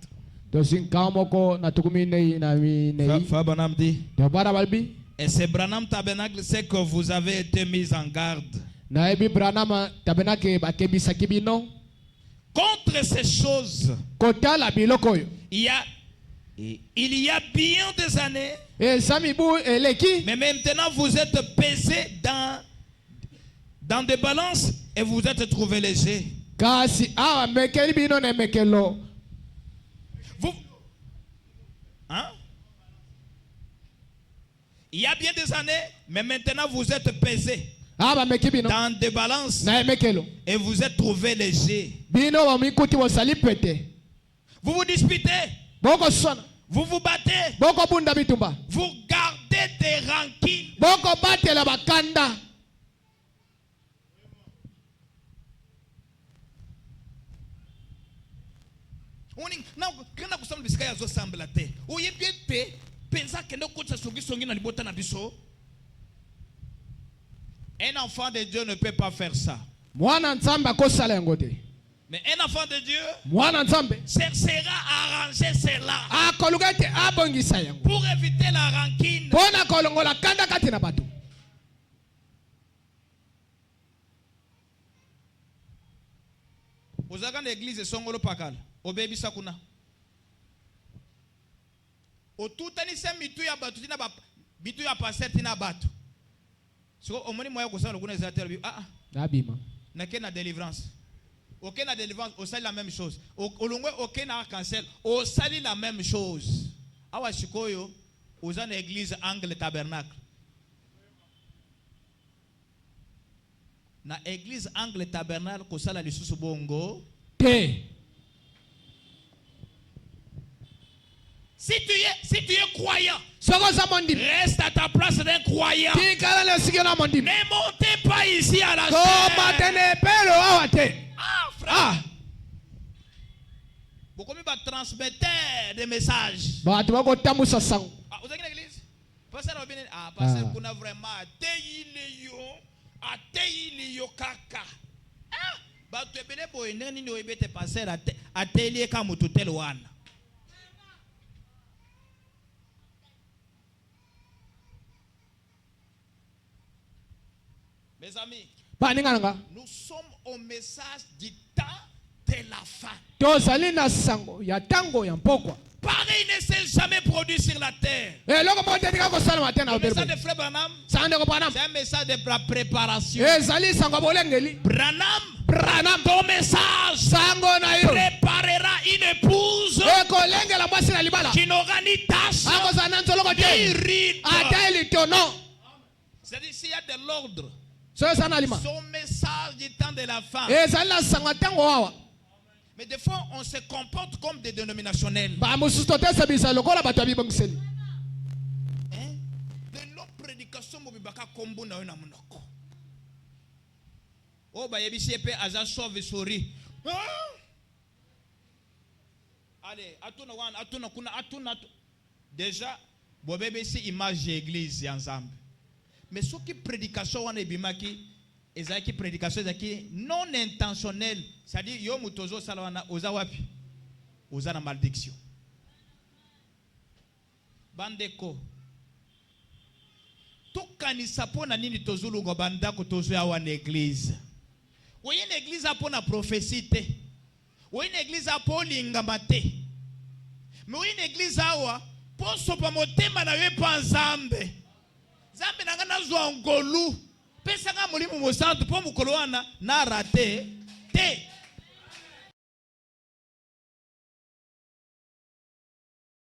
[SPEAKER 1] tosinka moko na tukumi nei na minei.
[SPEAKER 2] Frère Branham dit,
[SPEAKER 1] Dobara balbi
[SPEAKER 2] et c'est Branham Tabernacle, c'est que vous avez été mis en garde
[SPEAKER 1] na ebi Branham tabenake bakebisa kibino
[SPEAKER 2] contre ces choses.
[SPEAKER 1] kotala biloko yo.
[SPEAKER 2] Il y a bien des années,
[SPEAKER 1] Samibu eleki
[SPEAKER 2] mais maintenant vous êtes pesé dans des balances et vous êtes trouvé léger.
[SPEAKER 1] kasi awa mekeli bino na mekelo.
[SPEAKER 2] Vous, hein? Il y a bien des années, mais maintenant vous êtes pesé
[SPEAKER 1] Awa meki bino
[SPEAKER 2] dans des balances
[SPEAKER 1] na mekelo.
[SPEAKER 2] et vous êtes trouvé léger.
[SPEAKER 1] Bino wa mikuti bosali pete.
[SPEAKER 2] Vous vous disputez,
[SPEAKER 1] Boko sona.
[SPEAKER 2] vous vous battez,
[SPEAKER 1] Boko bunda bitumba.
[SPEAKER 2] vous gardez des rancines.
[SPEAKER 1] Boko batela bakanda.
[SPEAKER 2] Un enfant de Dieu ne peut pas faire ça.
[SPEAKER 1] Mwana nzambe akosala yango te.
[SPEAKER 2] Mais un enfant de Dieu
[SPEAKER 1] Mwana nzambe
[SPEAKER 2] cherchera à arranger cela
[SPEAKER 1] akoluka te abongisa yango
[SPEAKER 2] pour éviter la rancune.
[SPEAKER 1] mpona kolongola kanda kati na bato.
[SPEAKER 2] ozaka na église songolo pakala obebisa kuna otutanisa mitu ya bato tina bitu ya pasteur tina bato siko omoni moya kosala kuna ezatela
[SPEAKER 1] nabima
[SPEAKER 2] na na délivrance. Ok na délivrance osali la même chose. Olongwe ok na arc-en-ciel osali la même chose. Awa sikoyo oza na église Angle Tabernacle. Na église Angle Tabernacle kosala lisusu bongo
[SPEAKER 1] te.
[SPEAKER 2] Si tu es croyant,
[SPEAKER 1] reste
[SPEAKER 2] à ta place d'un croyant. Ne montez pas ici à la chaîne. Frère. Beaucoup de transmetteur des messages.
[SPEAKER 1] Vous avez
[SPEAKER 2] une église? Pasteur, kuna vraiment atei kaka. Ba tu ebele boye nani no ebete pasteur ateli ka mututel wana. Mes amis, nous sommes au message du temps de la fin. Pareil ne s'est jamais produit sur la terre. Le message de Frère Branham, c'est un message de la préparation. Branham, ton message préparera une épouse qui n'aura ni tache ni ride. C'est-à-dire s'il y a de l'ordre. Son message du temps de la fin. Mais des fois, on se comporte comme des dénominationnels. De nos prédications, oh, bah, yebisiepe aza sauve souris. Allez, atuna kuna atuna. Déjà, bobebe si image église ensemble. Mais ce qui prédication wana ebimaki ezaki prédication ezaki non intentionnel, c'est-à-dire yo mutozo salawana oza wapi oza na malédiction. Bandeko tokanisa pona nini tozulunga bandako tozo ya wana église. Oye une église apona prophétie te. Oye une église apolingama te. Mais oye une église awa po sopa motema na yo pa nzambe. Zambe nanga nazwa ngolu pesa nga mulimu mosantu po mukolo wana na raté te.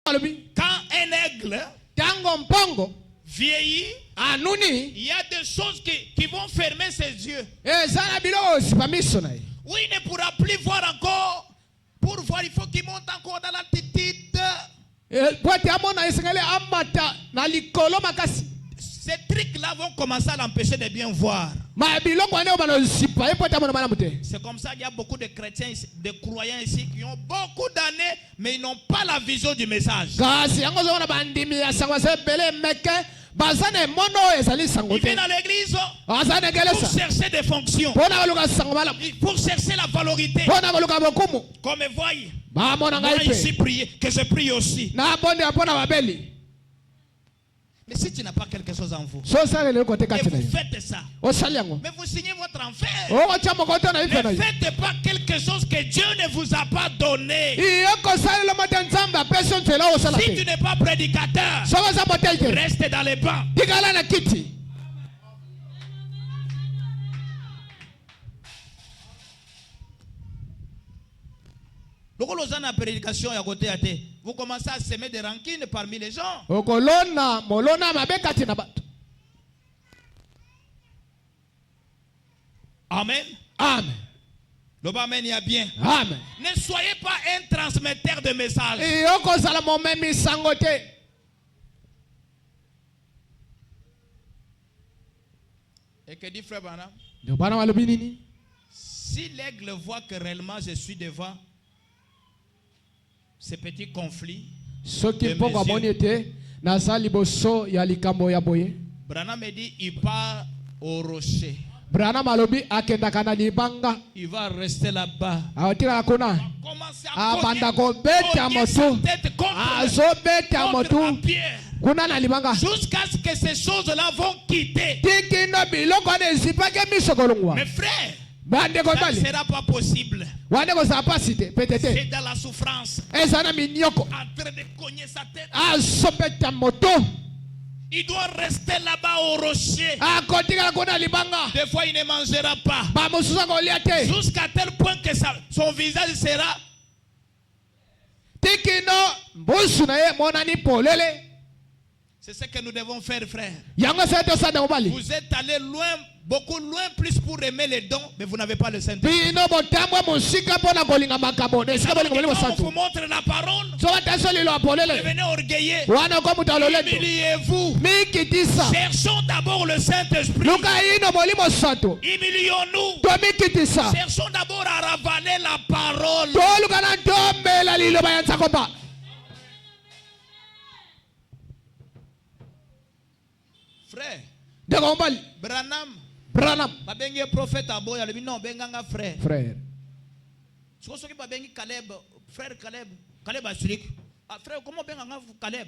[SPEAKER 2] Quand un aigle vieillit, il y a des choses qui vont fermer ses yeux. Oui, il ne pourra plus voir encore. Pour voir, il faut qu'il monte encore dans l'altitude. Ces trucs-là vont commencer à l'empêcher de bien voir. C'est comme ça qu'il y a beaucoup de chrétiens, de croyants ici qui ont beaucoup d'années, mais ils n'ont pas la vision du message. Ils viennent dans l'église pour chercher des fonctions, pour chercher la valorité. Comme vous voyez, moi ici prier, que je prie aussi. Mais si tu n'as pas quelque chose en vous, et vous faites ça, mais vous signez votre enfer. Ne faites pas quelque chose que Dieu ne vous a pas donné. Si tu n'es pas prédicateur, reste dans les bancs. Vous commencez à semer des rancines parmi les gens. Amen.
[SPEAKER 1] Amen.
[SPEAKER 2] Amen, il y a bien.
[SPEAKER 1] Amen.
[SPEAKER 2] Ne soyez pas un transmetteur de messages. Et que dit Frère Branham? Si l'aigle voit que réellement je suis devant ces petits conflits, Branham me dit il part au rocher. Il va rester là-bas. Il va commencer à coller sa tête contre la pierre. Jusqu'à ce que ces choses-là vont quitter. Mes frères,
[SPEAKER 1] bandeko
[SPEAKER 2] Ça ne
[SPEAKER 1] mibali
[SPEAKER 2] sera pas possible.
[SPEAKER 1] wana kozala pasi te pete te
[SPEAKER 2] C'est dans la souffrance.
[SPEAKER 1] eza na minioko
[SPEAKER 2] En train de cogner sa tête.
[SPEAKER 1] azobeta moto
[SPEAKER 2] Il doit rester là-bas au rocher.
[SPEAKER 1] akotikala kuna libanga
[SPEAKER 2] Des fois, il ne mangera pas.
[SPEAKER 1] bamosusu akolia te
[SPEAKER 2] Jusqu'à tel point que son visage sera.
[SPEAKER 1] tikino mbusu na ye monani polele
[SPEAKER 2] C'est ce que nous devons faire, frère.
[SPEAKER 1] yango sala tosala mobali
[SPEAKER 2] Vous êtes allé loin, beaucoup loin plus pour aimer les dons, mais vous n'avez pas le Saint-Esprit.
[SPEAKER 1] bino botambwa mosika mpona kolinga makambo na esika bolinga boli
[SPEAKER 2] Quand on
[SPEAKER 1] mosantu
[SPEAKER 2] vous montre la parole,
[SPEAKER 1] so batasi olilo ya polele
[SPEAKER 2] devenez orgueilleux.
[SPEAKER 1] wana ko moto aloleto
[SPEAKER 2] Humiliez-vous.
[SPEAKER 1] mikitisa
[SPEAKER 2] Cherchons d'abord le Saint-Esprit.
[SPEAKER 1] luka ino boli mosantu
[SPEAKER 2] Humilions-nous.
[SPEAKER 1] tomikitisa
[SPEAKER 2] Cherchons d'abord à ravaler la parole.
[SPEAKER 1] toluka na ntombela liloba ya nsakomba
[SPEAKER 2] Frère,
[SPEAKER 1] ndeko mobali Branham
[SPEAKER 2] babengi prophète aboya lebi non benganga frère.
[SPEAKER 1] frère
[SPEAKER 2] Soki babengi Caleb, frère Caleb Asurik. Ah frère, comment benganga Caleb?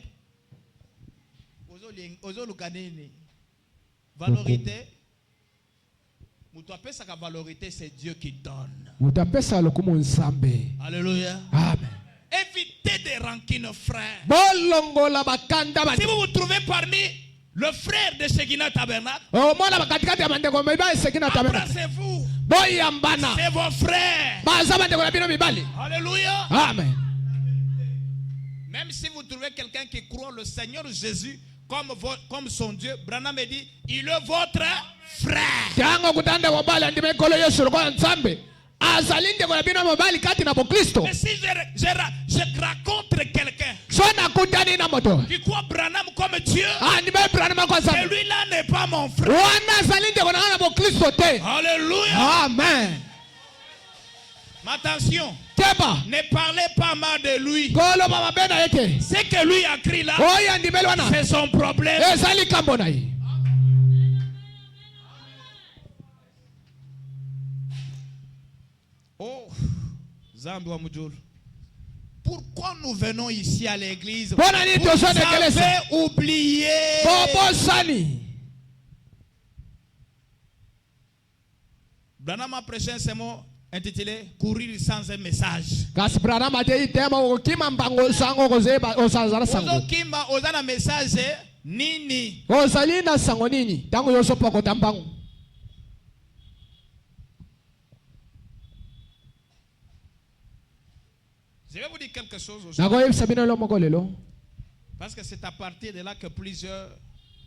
[SPEAKER 2] Ozo lukanini. Valorité. Mutu apesaka valorité, c'est Dieu qui donne.
[SPEAKER 1] utapesa lokumu nzambe
[SPEAKER 2] Alléluia.
[SPEAKER 1] amen
[SPEAKER 2] Évitez des rancines, frère.
[SPEAKER 1] bolongola bakanda
[SPEAKER 2] Si
[SPEAKER 1] bati
[SPEAKER 2] vous vous trouvez parmi le frère de Shekina Tabernacle,
[SPEAKER 1] omona bakatikati ya bandeko mibali esekina tabena
[SPEAKER 2] embrassez-vous.
[SPEAKER 1] boyambana
[SPEAKER 2] C'est vos frères.
[SPEAKER 1] baza bandeko na bino mibali
[SPEAKER 2] Alléluia.
[SPEAKER 1] amen
[SPEAKER 2] Même si vous trouvez quelqu'un qui croit le Seigneur Jésus comme son Dieu, Branham me dit, il est votre frère.
[SPEAKER 1] tango kutanda mobali andime kolo yesu lokola nzambe azali ndeko na bino mobali kati na bokristo
[SPEAKER 2] Mais si je rencontre quelqu'un
[SPEAKER 1] so nakutani na moto
[SPEAKER 2] qui croit Branham comme Dieu,
[SPEAKER 1] andime branama kwa nzambe
[SPEAKER 2] celui-là n'est pas mon frère.
[SPEAKER 1] wana azali ndeko na nga na bokristo te
[SPEAKER 2] Alléluia.
[SPEAKER 1] amen
[SPEAKER 2] Mais attention,
[SPEAKER 1] teba
[SPEAKER 2] ne parlez pas mal de lui.
[SPEAKER 1] koloba mabe na ye te
[SPEAKER 2] Ce que lui a écrit là,
[SPEAKER 1] oyo andimeli wana
[SPEAKER 2] c'est son problème.
[SPEAKER 1] ezali kambo na ye
[SPEAKER 2] Oh, Zambi wa Mujulu. Pourquoi nous venons ici à l'église? Vous
[SPEAKER 1] Bona nini tozo na ekelesa
[SPEAKER 2] avez oublié.
[SPEAKER 1] bobosani
[SPEAKER 2] Branham a prêché un sermon intitulé Courir sans un message.
[SPEAKER 1] kasi branama te itema okokima mbango sango kozeba osanzala sango
[SPEAKER 2] Ozokimba ozana message nini?
[SPEAKER 1] ozali na sango nini ntango nyonso pokota mbango
[SPEAKER 2] Je vais vous dire quelque chose aujourd'hui.
[SPEAKER 1] nakoyebisa bino elo moko lelo
[SPEAKER 2] Parce que c'est à partir de là que plusieurs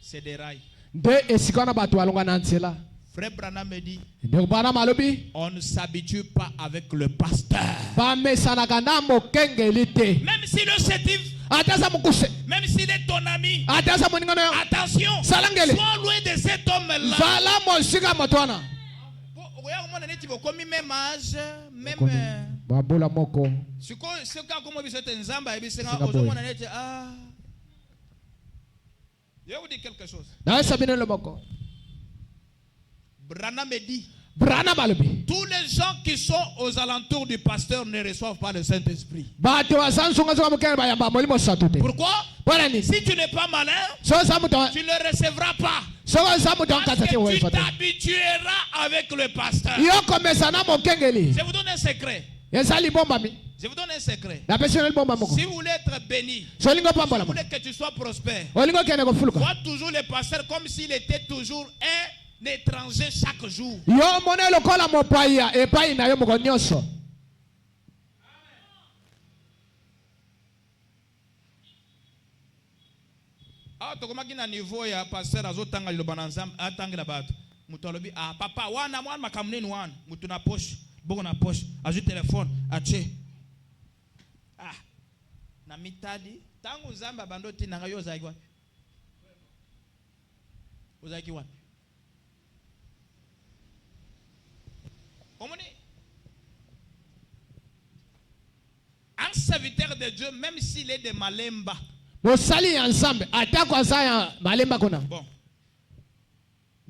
[SPEAKER 2] se déraillent.
[SPEAKER 1] nde esika wana bato balonga na nzela
[SPEAKER 2] Frère Branham me dit,
[SPEAKER 1] ndeko branama alobi
[SPEAKER 2] on ne s'habitue pas avec le pasteur.
[SPEAKER 1] bamesanaka na mokengeli te
[SPEAKER 2] Même si le sétif,
[SPEAKER 1] ata aza mokuse
[SPEAKER 2] même s'il est ton ami,
[SPEAKER 1] ata aza moningano yo
[SPEAKER 2] attention,
[SPEAKER 1] Salangele.
[SPEAKER 2] sois loin de cet homme-là.
[SPEAKER 1] zala mosika moto wana
[SPEAKER 2] Même
[SPEAKER 1] babola moko
[SPEAKER 2] ce qu'a comme bisete nzamba et bisenga
[SPEAKER 1] Singa boy.
[SPEAKER 2] ozomona neti ah. Je vais vous dire quelque chose.
[SPEAKER 1] nayebisa bino elo moko
[SPEAKER 2] Branham me dit,
[SPEAKER 1] branama alobi
[SPEAKER 2] tous les gens qui sont aux alentours du pasteur ne reçoivent pas le Saint-Esprit.
[SPEAKER 1] bato baza nsungasuka mokenge bayamba molimo mosantu te
[SPEAKER 2] Pourquoi?
[SPEAKER 1] mpona nini
[SPEAKER 2] Si tu n'es pas malin,
[SPEAKER 1] so oza moto
[SPEAKER 2] tu ne le recevras pas.
[SPEAKER 1] so oza moto
[SPEAKER 2] Parce
[SPEAKER 1] ankasa te
[SPEAKER 2] que tu
[SPEAKER 1] oyefa te
[SPEAKER 2] t'habitueras avec le pasteur.
[SPEAKER 1] yo komesa na mokengeli
[SPEAKER 2] Je vous donne un secret.
[SPEAKER 1] eza libombami
[SPEAKER 2] Je vous donne un secret.
[SPEAKER 1] napesi yo libomba moko
[SPEAKER 2] Si vous voulez être béni,
[SPEAKER 1] so olingi
[SPEAKER 2] si
[SPEAKER 1] opambola
[SPEAKER 2] vous
[SPEAKER 1] mo
[SPEAKER 2] voulez que tu sois prospère,
[SPEAKER 1] olingi okende kofuluka
[SPEAKER 2] vois toujours le pasteur comme s'il était toujours un étranger chaque jour.
[SPEAKER 1] yo mona lokola mopaya epai na yo moko nyonso
[SPEAKER 2] Ah, tokomaki na niveau ya pasteur azotanga liloba na nzambe atangela bato. Mutu alobi ah papa wana mwana makambo nini wana mutu na poche bongo na poche azwi telefone atie ah na mitadi tangu nzambe abando tinanga yo ozalaki wapi ozalaki wapi omoni un serviteur de Dieu même s'il est de Malemba.
[SPEAKER 1] mosali ya nzambe atako aza ya malemba kuna
[SPEAKER 2] Bon.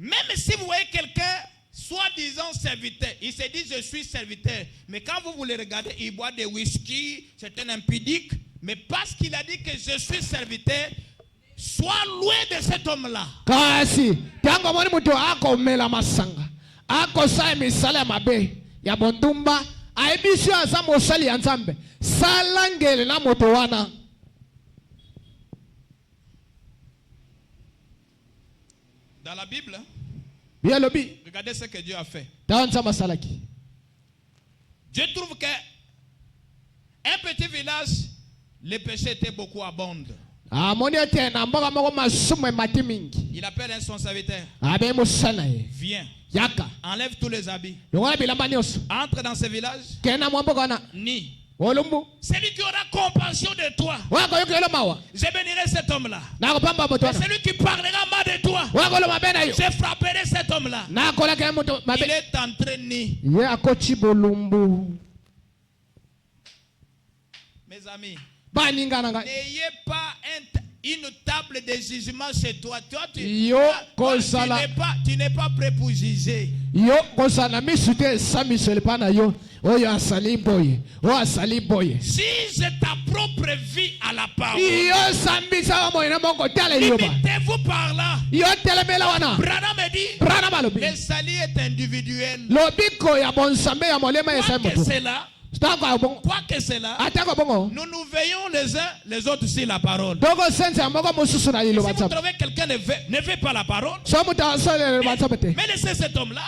[SPEAKER 2] Même si vous voyez quelqu'un, soi-disant serviteur, il se dit je suis serviteur. Mais quand vous le regardez, il boit des whisky, c'est un impudique. Mais parce qu'il a dit que je suis serviteur, sois loin de cet homme-là.
[SPEAKER 1] kasi tango moni moto akomela masanga akosala misala ya mabe ya bondumba ayebiso aza mosali ya nzambe sala ngele na moto wana.
[SPEAKER 2] Dans la Bible, regardez ce que Dieu a fait. Dieu trouve que un petit village, les péchés étaient beaucoup abondants. Il appelle un son serviteur. Viens. Enlève tous les habits. Entre dans ce village. Ni. Celui qui aura compassion de toi, je bénirai cet homme-là. Et celui qui parlera mal de toi, je frapperai cet homme-là. Il est entraîné. Mes amis, n'ayez pas une table de jugement chez toi. Toi, tu n'es pas prêt pour juger. Si ta propre vie à la parole, limitez-vous par là. Branham me dit, le salut est individuel. Quoi que c'est là, nous veillons les uns les autres sur la parole. Si vous trouvez quelqu'un ne veut pas la parole, mais laissez cet homme-là.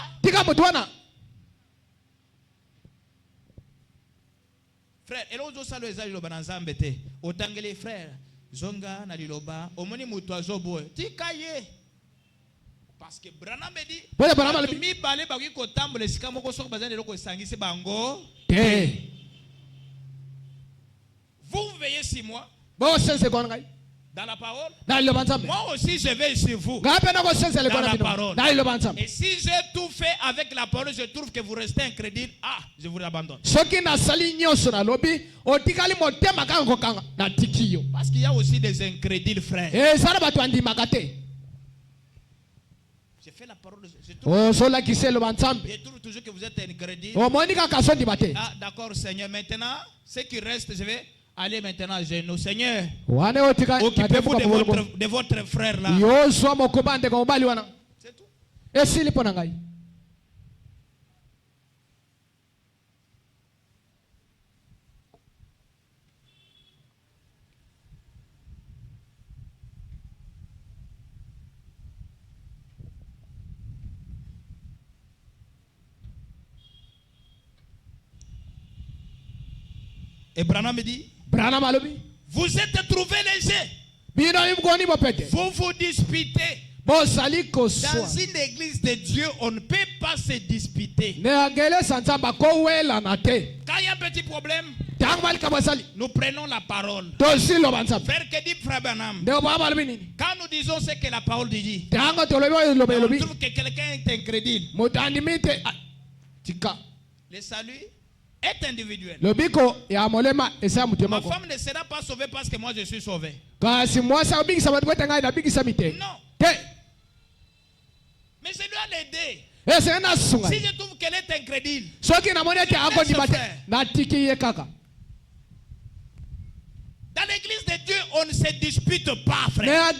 [SPEAKER 2] Frère, et l'autre ça le zali loba nzambe te. Otangele frère, zonga na liloba, omoni mutu azobo. Tikaye. Parce que Branham me dit, mi balé baki ko tambola sika moko soko bazane loko sangisi bango. Vous veillez sur moi. Dans la parole. Moi aussi je veille sur vous. Dans la parole. Et si j'ai tout fait avec la parole, je trouve que vous restez incrédule. Ah, je vous abandonne. Parce qu'il y a aussi des incrédules, frères. J'ai fait la parole. Je trouve toujours que vous êtes incrédule. Ah, d'accord, Seigneur. Maintenant, ce qui reste, je vais aller maintenant à genoux. Seigneur, occupez-vous de votre frère là. C'est tout. Et Branham me dit, vous êtes trouvés légers. Vous vous disputez. Dans une église de Dieu, on ne peut pas se disputer. Quand il y a un petit problème, nous prenons la parole. Frère, que dit Frère Branham? Quand nous disons ce que la parole dit, on trouve que quelqu'un est incrédule. Le salut est individuel. Ma femme ne sera pas sauvée parce que moi je suis sauvé. Non. Mais je dois l'aider. Si je trouve qu'elle est incrédule, dans l'église de Dieu, on ne se dispute pas, frère.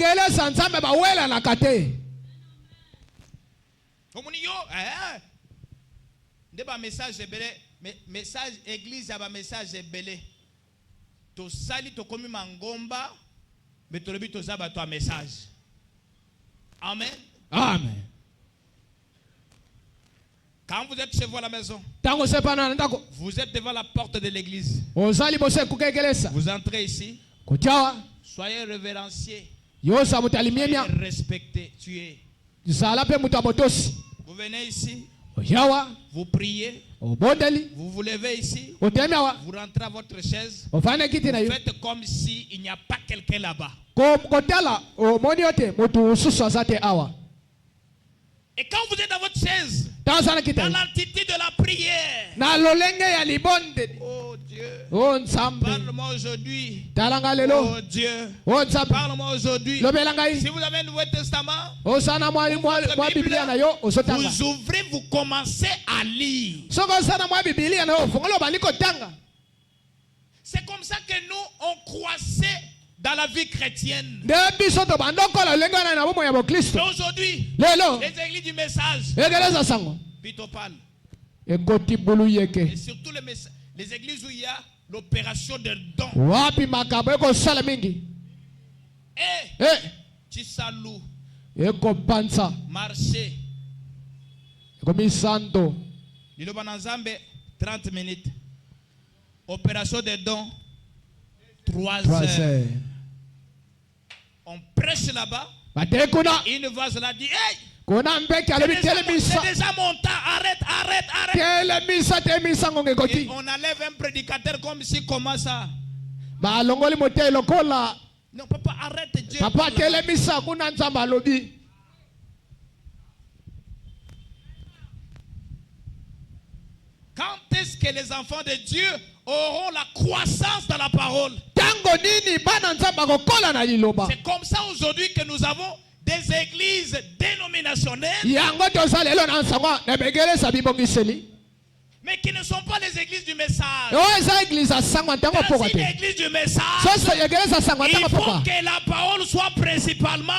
[SPEAKER 2] Message église ya ba message belé to sali to komi mangomba mais to lebi to zaba to message. Amen.
[SPEAKER 1] Amen.
[SPEAKER 2] Quand vous êtes chez vous à la maison, vous êtes devant la porte de l'église, vous entrez ici, soyez révérenciés, soyez respectés, tués. Vous venez ici, vous priez, vous vous levez ici, vous rentrez à votre chaise, vous faites comme s'il n'y a pas quelqu'un là-bas. Et quand vous êtes dans votre chaise, dans l'altitude de la prière, oh Dieu, parle-moi aujourd'hui. Oh Dieu, parle-moi aujourd'hui. Si vous avez un Nouveau Testament, vous ouvrez, vous commencez à lire. C'est comme ça que nous, on croissait dans la vie chrétienne. Mais aujourd'hui, les églises du message, Pitopal.
[SPEAKER 1] ekoti bulu yeke
[SPEAKER 2] Et surtout les églises où il y a l'opération de dons.
[SPEAKER 1] wapi makabo ekosala mingi
[SPEAKER 2] Chisalou.
[SPEAKER 1] ekopanza
[SPEAKER 2] Marché.
[SPEAKER 1] ekomisando
[SPEAKER 2] Liloba Nzambe 30 minutes. Opération de dons 3 heures. On prêche là-bas.
[SPEAKER 1] batele kuna
[SPEAKER 2] Une voix là dit hey!
[SPEAKER 1] kuna mbeki alobi telemisa
[SPEAKER 2] C'est déjà mon temps. Arrête.
[SPEAKER 1] telemisa temisango
[SPEAKER 2] Et
[SPEAKER 1] ngekoti
[SPEAKER 2] on enlève un prédicateur comme si comment ça.
[SPEAKER 1] balongoli motei lokola
[SPEAKER 2] Non, papa, arrête Dieu.
[SPEAKER 1] papa telemisa kuna nzambe alobi
[SPEAKER 2] Quand est-ce que les enfants de Dieu auront la croissance dans la parole?
[SPEAKER 1] tango nini bana nzambe akokola na liloba
[SPEAKER 2] C'est comme ça aujourd'hui que nous avons des églises dénominationnelles,
[SPEAKER 1] yango toza lelo na nsango na begelesa bibongiseli
[SPEAKER 2] mais qui ne sont pas les églises du message.
[SPEAKER 1] oyo eza eglize asangwa ntango
[SPEAKER 2] Dans
[SPEAKER 1] pokwa
[SPEAKER 2] une
[SPEAKER 1] te
[SPEAKER 2] église du message,
[SPEAKER 1] soso eglise asangwa
[SPEAKER 2] il
[SPEAKER 1] ntango
[SPEAKER 2] faut
[SPEAKER 1] pokwa
[SPEAKER 2] que la parole soit principalement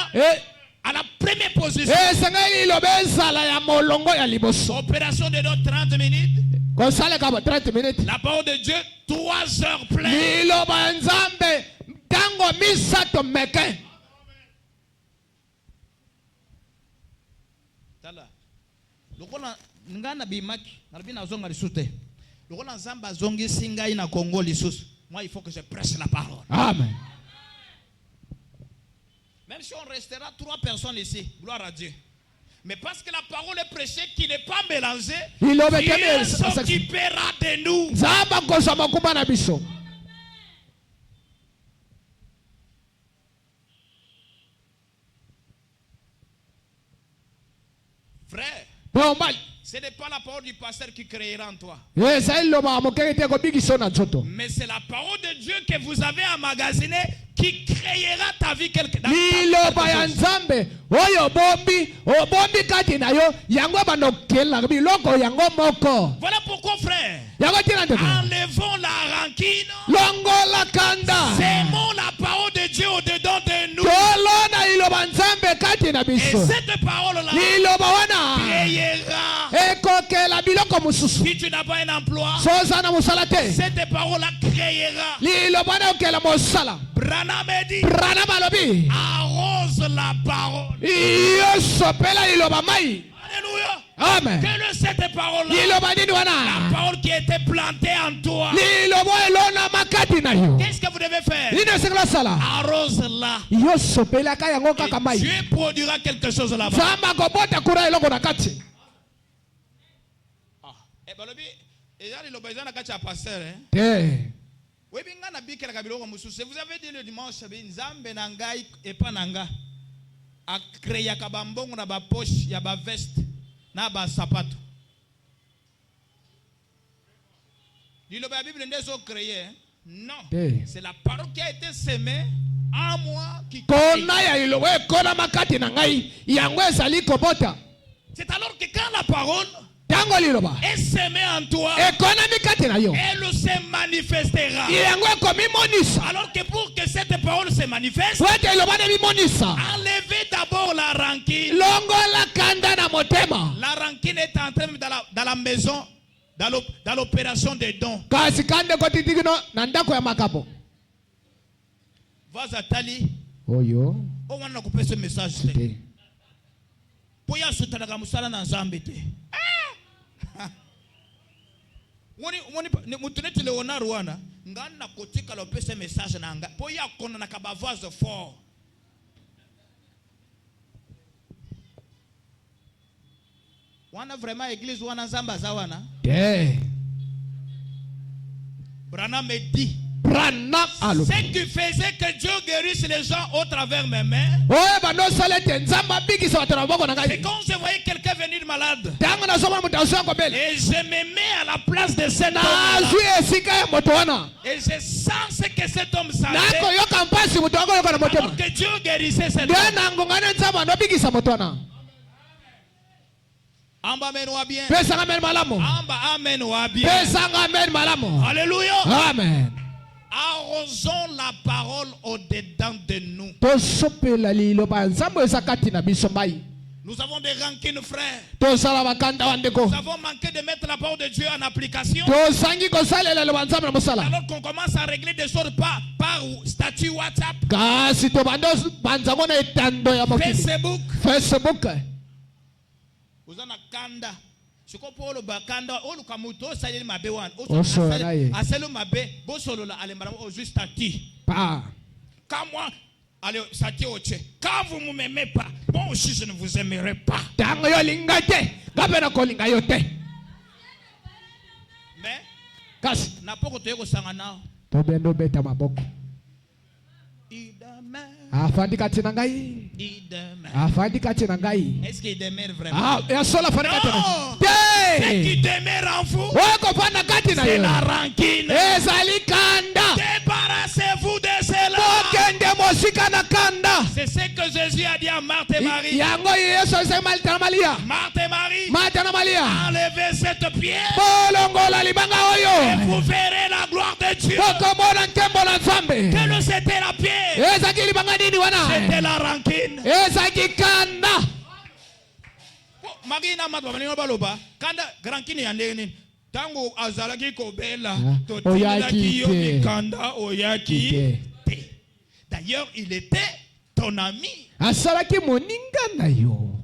[SPEAKER 2] à la première position.
[SPEAKER 1] esengeli liloba ezala ya molongo ya liboso
[SPEAKER 2] Opération de nos 30 minutes.
[SPEAKER 1] kosaleka 30 minutes
[SPEAKER 2] La parole de Dieu, 3 heures pleines.
[SPEAKER 1] liloba ya nzambe ntango misato meke
[SPEAKER 2] Tala. Lokola ngana bimaki, nalobi nazonga lisusu te. Lokola Nzambe azongisi ngai na Congo lisusu. Moi, il faut que je prêche la parole.
[SPEAKER 1] amen
[SPEAKER 2] Même si on restera 3 personnes ici, gloire à Dieu. Mais parce que la parole est prêchée, qui n'est pas mélangée, Dieu s'occupera de nous.
[SPEAKER 1] nzambe akozwa makumba na biso
[SPEAKER 2] Frère,
[SPEAKER 1] bombali
[SPEAKER 2] ce n'est pas la parole du pasteur qui créera en toi.
[SPEAKER 1] ezali liloba ya mokenge te ekobikisa na nzoto
[SPEAKER 2] Mais c'est la parole de Dieu que vous avez emmagasinée qui créera ta vie quelque dans ta vie
[SPEAKER 1] liloba
[SPEAKER 2] quelque
[SPEAKER 1] ya
[SPEAKER 2] chose.
[SPEAKER 1] nzambe oyo obombi kati na yo yango bandokelaka biloko yango moko
[SPEAKER 2] Voilà pourquoi, frère,
[SPEAKER 1] yango tina ndeko
[SPEAKER 2] enlevons la rancune,
[SPEAKER 1] longola kanda
[SPEAKER 2] aimons la parole de Dieu au-dedans de nous.
[SPEAKER 1] tolona liloba nzambe kati na
[SPEAKER 2] Et
[SPEAKER 1] biso
[SPEAKER 2] cette parole-là
[SPEAKER 1] liloba wana
[SPEAKER 2] créera.
[SPEAKER 1] ekokela biloko mosusu
[SPEAKER 2] Si tu n'as pas un emploi,
[SPEAKER 1] soza na mosala te
[SPEAKER 2] cette parole-là créera.
[SPEAKER 1] liloba wana ekokela mosala
[SPEAKER 2] Branham dit,
[SPEAKER 1] brana balobi
[SPEAKER 2] arrose la parole.
[SPEAKER 1] yo sopela liloba mai
[SPEAKER 2] Alléluia.
[SPEAKER 1] amen
[SPEAKER 2] Quelle est cette parole-là?
[SPEAKER 1] liloba nini
[SPEAKER 2] La
[SPEAKER 1] wana
[SPEAKER 2] parole qui a été plantée en toi.
[SPEAKER 1] liloba elonama kati na yo
[SPEAKER 2] Qu'est-ce que vous devez faire?
[SPEAKER 1] nini esengela sala
[SPEAKER 2] Arrose-la.
[SPEAKER 1] yo sopelaka yango kaka
[SPEAKER 2] Et
[SPEAKER 1] mai
[SPEAKER 2] Dieu produira quelque chose là-bas.
[SPEAKER 1] nzambe akobota kura eloko na kati
[SPEAKER 2] Balobi, eza liloba eza na kati ya pasteur, hein?
[SPEAKER 1] te
[SPEAKER 2] Webi nga na bikelaka biloko mosusu. Vous avez dit le dimanche, Nzambe na ngai epa na nga akreaka bambongo na bapoche ya baveste na basapato. Liloba ya Bible nde ezocreye, hein? Non.
[SPEAKER 1] te
[SPEAKER 2] C'est la parole qui a été semée en moi qui
[SPEAKER 1] kona ya liloba ekonama kati na ngai yango ezali kobota
[SPEAKER 2] C'est alors que quand la parole
[SPEAKER 1] ntango liloba
[SPEAKER 2] est semée en toi,
[SPEAKER 1] ekonami kati na yo
[SPEAKER 2] elle se manifestera.
[SPEAKER 1] yango ekomimonisa
[SPEAKER 2] Alors que pour que cette parole se manifeste,
[SPEAKER 1] po ete liloba na bimonisa
[SPEAKER 2] enlevez d'abord la rancune.
[SPEAKER 1] longola kanda na motema
[SPEAKER 2] La rancune est entrée dans la maison, dans l'opération des dons.
[SPEAKER 1] kasi kanda ekotitikino na ndako ya makabo
[SPEAKER 2] Vas à Tali,
[SPEAKER 1] oyo
[SPEAKER 2] on va couper ce message.
[SPEAKER 1] te
[SPEAKER 2] Pour y assurer musala na Nzambe te. Mutuneti leona Rwanda, ngana kotika lopese message na nga. Pour y akona na kabavoise fort. Wana vraiment église wana Nzamba zawana.
[SPEAKER 1] te
[SPEAKER 2] Branham me dit.
[SPEAKER 1] brana alo
[SPEAKER 2] Ce qui faisait que Dieu guérisse les gens au travers mes mains,
[SPEAKER 1] oyo bandosala ete nzambe abikisa bato na maboko na
[SPEAKER 2] c'est
[SPEAKER 1] ngai
[SPEAKER 2] quand je voyais quelqu'un venir malade.
[SPEAKER 1] ntango nazomona moto azwi yango bele
[SPEAKER 2] Et je me mets à la place de cet homme-là.
[SPEAKER 1] nazwi esika ya moto wana
[SPEAKER 2] Et je sens ce que cet homme sentait.
[SPEAKER 1] nakoyoka mpasi moto wango yoka na motema
[SPEAKER 2] Alors que Dieu guérissait cet
[SPEAKER 1] nde
[SPEAKER 2] homme.
[SPEAKER 1] na ngonga ne nzambe andobikisa moto wana
[SPEAKER 2] Amba amen wa bien.
[SPEAKER 1] pesanga meni malamu
[SPEAKER 2] Amba amen wa bien.
[SPEAKER 1] pesanga meni malamu
[SPEAKER 2] Alléluia.
[SPEAKER 1] amen
[SPEAKER 2] Arrosons la parole au-dedans de nous.
[SPEAKER 1] tosopela liloba ya nzambe eza kati na biso mai
[SPEAKER 2] Nous avons des rancines, frères.
[SPEAKER 1] tosala bakanda wa
[SPEAKER 2] Nous
[SPEAKER 1] ndeko
[SPEAKER 2] avons manqué de mettre la parole de Dieu en application.
[SPEAKER 1] tosangi kosalela liloba nzambe na mosala
[SPEAKER 2] Alors qu'on commence à régler des choses par statut WhatsApp,
[SPEAKER 1] kasi tobanda banzango na etando ya mokili
[SPEAKER 2] Facebook.
[SPEAKER 1] Facebook
[SPEAKER 2] Vous en avez kanda. Je comprends le bakanda. Oh, le kamuto, ça y est, ma béwan.
[SPEAKER 1] Osola ye.
[SPEAKER 2] Aselo ma bé. Bosolo la alembara au juste statut.
[SPEAKER 1] pa
[SPEAKER 2] Quand moi, allez, statut au tché. Quand vous ne m'aimez pas, moi aussi je ne vous aimerai pas.
[SPEAKER 1] tango yo linga te ngabe na kolinga yo te
[SPEAKER 2] Mais,
[SPEAKER 1] kasi
[SPEAKER 2] n'a pas côté au sangana.
[SPEAKER 1] tobenda obeta maboko
[SPEAKER 2] Idame.
[SPEAKER 1] afandi kati na ngai
[SPEAKER 2] Idame.
[SPEAKER 1] afandi kati na ngai
[SPEAKER 2] Est-ce qu'il demeure vraiment?
[SPEAKER 1] yasola afandi kati na
[SPEAKER 2] Non! Ce qui
[SPEAKER 1] te
[SPEAKER 2] demeure en vous,
[SPEAKER 1] okofanda kati na
[SPEAKER 2] c'est
[SPEAKER 1] yo
[SPEAKER 2] la rancune.
[SPEAKER 1] ezali kanda
[SPEAKER 2] Débarrassez-vous de cela.
[SPEAKER 1] mokende mosika na kanda
[SPEAKER 2] C'est ce que Jésus a dit à Marthe et Marie.
[SPEAKER 1] yango yesu alisema malita na malia
[SPEAKER 2] Marthe et Marie,
[SPEAKER 1] mata na malia
[SPEAKER 2] enlevez cette pierre
[SPEAKER 1] bolongola libanga
[SPEAKER 2] et
[SPEAKER 1] oyo
[SPEAKER 2] vous verrez la gloire de Dieu.
[SPEAKER 1] okomona nkembo na nzambe
[SPEAKER 2] Quelle c'était la pierre?
[SPEAKER 1] ezaki libanga nini
[SPEAKER 2] C'était
[SPEAKER 1] wana
[SPEAKER 2] la rancune.
[SPEAKER 1] ezaki kanda
[SPEAKER 2] Marie na Marthe balingo baloba kanda rancune ya ndenge nini? Tango azalaki kobela totindelaki yo
[SPEAKER 1] Oyaki te.
[SPEAKER 2] mikanda oyaki
[SPEAKER 1] Te.
[SPEAKER 2] te. D'ailleurs, il était ton ami.
[SPEAKER 1] asalaki moninga na yo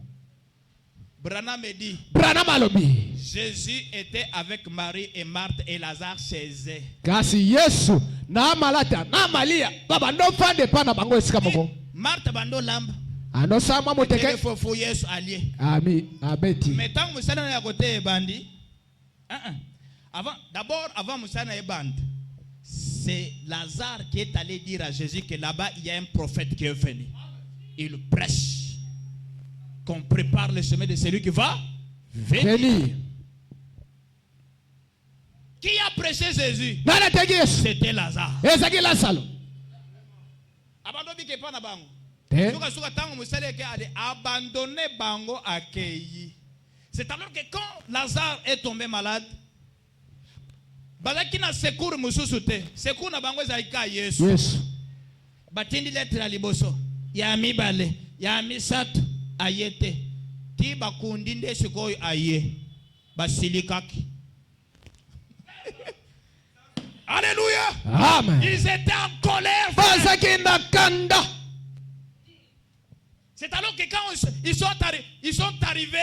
[SPEAKER 2] Branham me dit,
[SPEAKER 1] branham alobi
[SPEAKER 2] Jésus était avec Marie et Marthe et Lazare chez eux.
[SPEAKER 1] kasi yesu na malata na malia babanda ofanda epa na bango esika moko
[SPEAKER 2] Marthe bando lamba.
[SPEAKER 1] anosama moteke
[SPEAKER 2] Il faut Yesu allié.
[SPEAKER 1] ami abeti
[SPEAKER 2] Mais tant que Moussana est à côté bandi, avant Moussana est bandi, c'est Lazare qui est allé dire à Jésus que là-bas il y a un prophète qui est venu. Il prêche qu'on prépare le chemin de celui qui va venir.
[SPEAKER 1] veni
[SPEAKER 2] Qui a prêché Jésus?
[SPEAKER 1] nana teki yesu
[SPEAKER 2] C'était Lazare.
[SPEAKER 1] ezaki lasalo
[SPEAKER 2] Abandonné qui pas na bango.
[SPEAKER 1] te
[SPEAKER 2] Suka tango Moussana qui a abandonné bango accueilli. C'est alors que quand Lazare est tombé malade, bazaki na secours mususu te. Secours na bango ezalika Yesu.
[SPEAKER 1] yesu
[SPEAKER 2] Batindi lettre ya liboso. Ya mibale, ya misato ayete. Ti bakundi nde sikoyo aye. Basilikaki. Alléluia.
[SPEAKER 1] amen
[SPEAKER 2] Ils étaient en colère.
[SPEAKER 1] bazaki na kanda
[SPEAKER 2] C'est alors que quand ils sont arrivés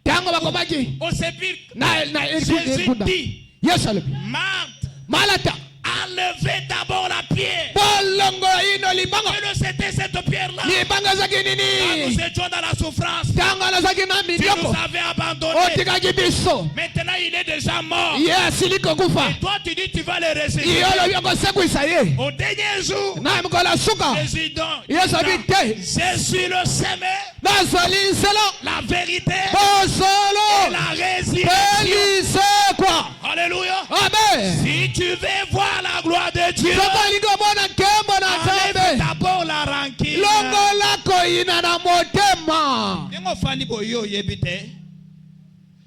[SPEAKER 1] tango bakomaki
[SPEAKER 2] au sépulcre,
[SPEAKER 1] na
[SPEAKER 2] Jésus
[SPEAKER 1] ekunda
[SPEAKER 2] dit,
[SPEAKER 1] yesu alobi
[SPEAKER 2] Marthe,
[SPEAKER 1] malata
[SPEAKER 2] enlevez d'abord la pierre.
[SPEAKER 1] bolongola ino libanga
[SPEAKER 2] Que c'était cette pierre-là.
[SPEAKER 1] libanga ezaki
[SPEAKER 2] Quand nous
[SPEAKER 1] nini
[SPEAKER 2] étions dans la souffrance,
[SPEAKER 1] tango nazaki na
[SPEAKER 2] tu nous
[SPEAKER 1] midioko
[SPEAKER 2] avais abandonnés.
[SPEAKER 1] otikaki biso
[SPEAKER 2] Maintenant, il est déjà mort.
[SPEAKER 1] ye asili kokufa
[SPEAKER 2] Et toi, tu dis tu vas le ressusciter.
[SPEAKER 1] ye olobi okosekwisa ye
[SPEAKER 2] Au dernier jour,
[SPEAKER 1] na mokolo ya suka
[SPEAKER 2] Jésus donc,
[SPEAKER 1] yesu abi te
[SPEAKER 2] je suis le semeur,
[SPEAKER 1] nazali nselo
[SPEAKER 2] la vérité et
[SPEAKER 1] bosolo
[SPEAKER 2] la résurrection.
[SPEAKER 1] elisekwa
[SPEAKER 2] Alléluia.
[SPEAKER 1] amen
[SPEAKER 2] Si tu veux voir la gloire de Dieu,
[SPEAKER 1] soko olingi omona nkembo na
[SPEAKER 2] enlève
[SPEAKER 1] nzambe
[SPEAKER 2] d'abord la rancune.
[SPEAKER 1] longola koyina na motema
[SPEAKER 2] Ndenge ofandi boye oyebi te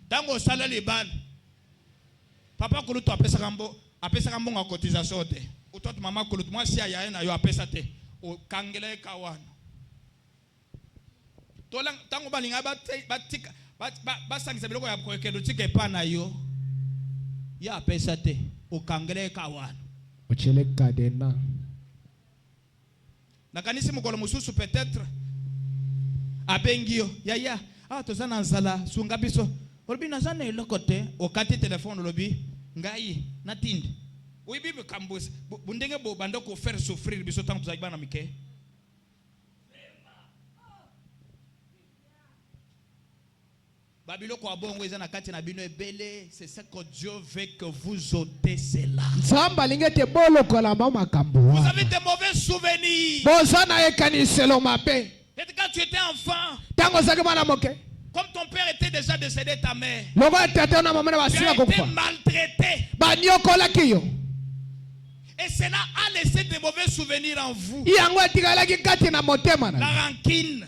[SPEAKER 2] ntango osala libala papa kulutu apesaka mbongo ya cotisation te utoto mama kulutu mwasi ayaye na yo apesa te okangela eka wana ntango balinga basangisa biloko ya kokende otika epa na yo ye apesa te okangela eka wana
[SPEAKER 1] ocheleka dena
[SPEAKER 2] nakanisi mokolo mosusu peut-être abengi yo yaya toza na nzala sunga biso olobi naza na eloko te okati telefone olobi ngai natindi oyebi bikambo bundenge bobanda kofaire souffrir biso ntango tozalaki bana mike babiloko ya bongo eza na kati na bino ebele. C'est ça que Dieu veut que vous ôtez cela.
[SPEAKER 1] nzambe alingi ete bolokola ma makambo
[SPEAKER 2] Vous
[SPEAKER 1] wana
[SPEAKER 2] avez des mauvais souvenirs.
[SPEAKER 1] boza na ekaniselo mabe
[SPEAKER 2] Peut-être quand tu étais enfant,
[SPEAKER 1] ntango ozalaki mwana moke
[SPEAKER 2] comme ton père était déjà décédé, ta mère,
[SPEAKER 1] lokola tata na mama na
[SPEAKER 2] tu
[SPEAKER 1] basila
[SPEAKER 2] as été
[SPEAKER 1] kokufa
[SPEAKER 2] maltraité.
[SPEAKER 1] banyokolaki yo
[SPEAKER 2] Et cela a laissé des mauvais souvenirs en vous.
[SPEAKER 1] yango etikalaki kati na motema
[SPEAKER 2] La
[SPEAKER 1] na
[SPEAKER 2] rancune.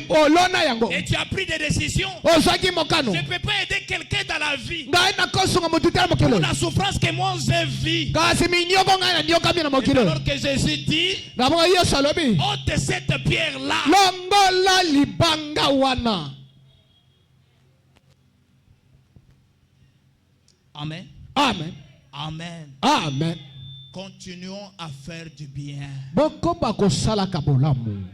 [SPEAKER 1] olona yango
[SPEAKER 2] Et tu as pris des décisions.
[SPEAKER 1] ozwaki mokano
[SPEAKER 2] Je ne peux pas aider quelqu'un dans la vie
[SPEAKER 1] ngai nakosunga motu te na mokili
[SPEAKER 2] pour
[SPEAKER 1] oyo
[SPEAKER 2] la souffrance que moi j'ai vue.
[SPEAKER 1] kasi minyoko ngai naniokami na mokili oyo
[SPEAKER 2] Alors que Jésus dit,
[SPEAKER 1] ngamoko yesu alobi
[SPEAKER 2] ôte cette pierre-là.
[SPEAKER 1] longola libanga wana
[SPEAKER 2] Amen.
[SPEAKER 1] Amen.
[SPEAKER 2] Amen.
[SPEAKER 1] Amen.
[SPEAKER 2] Continuons à faire du bien.
[SPEAKER 1] Bokoba kosala kabolamu.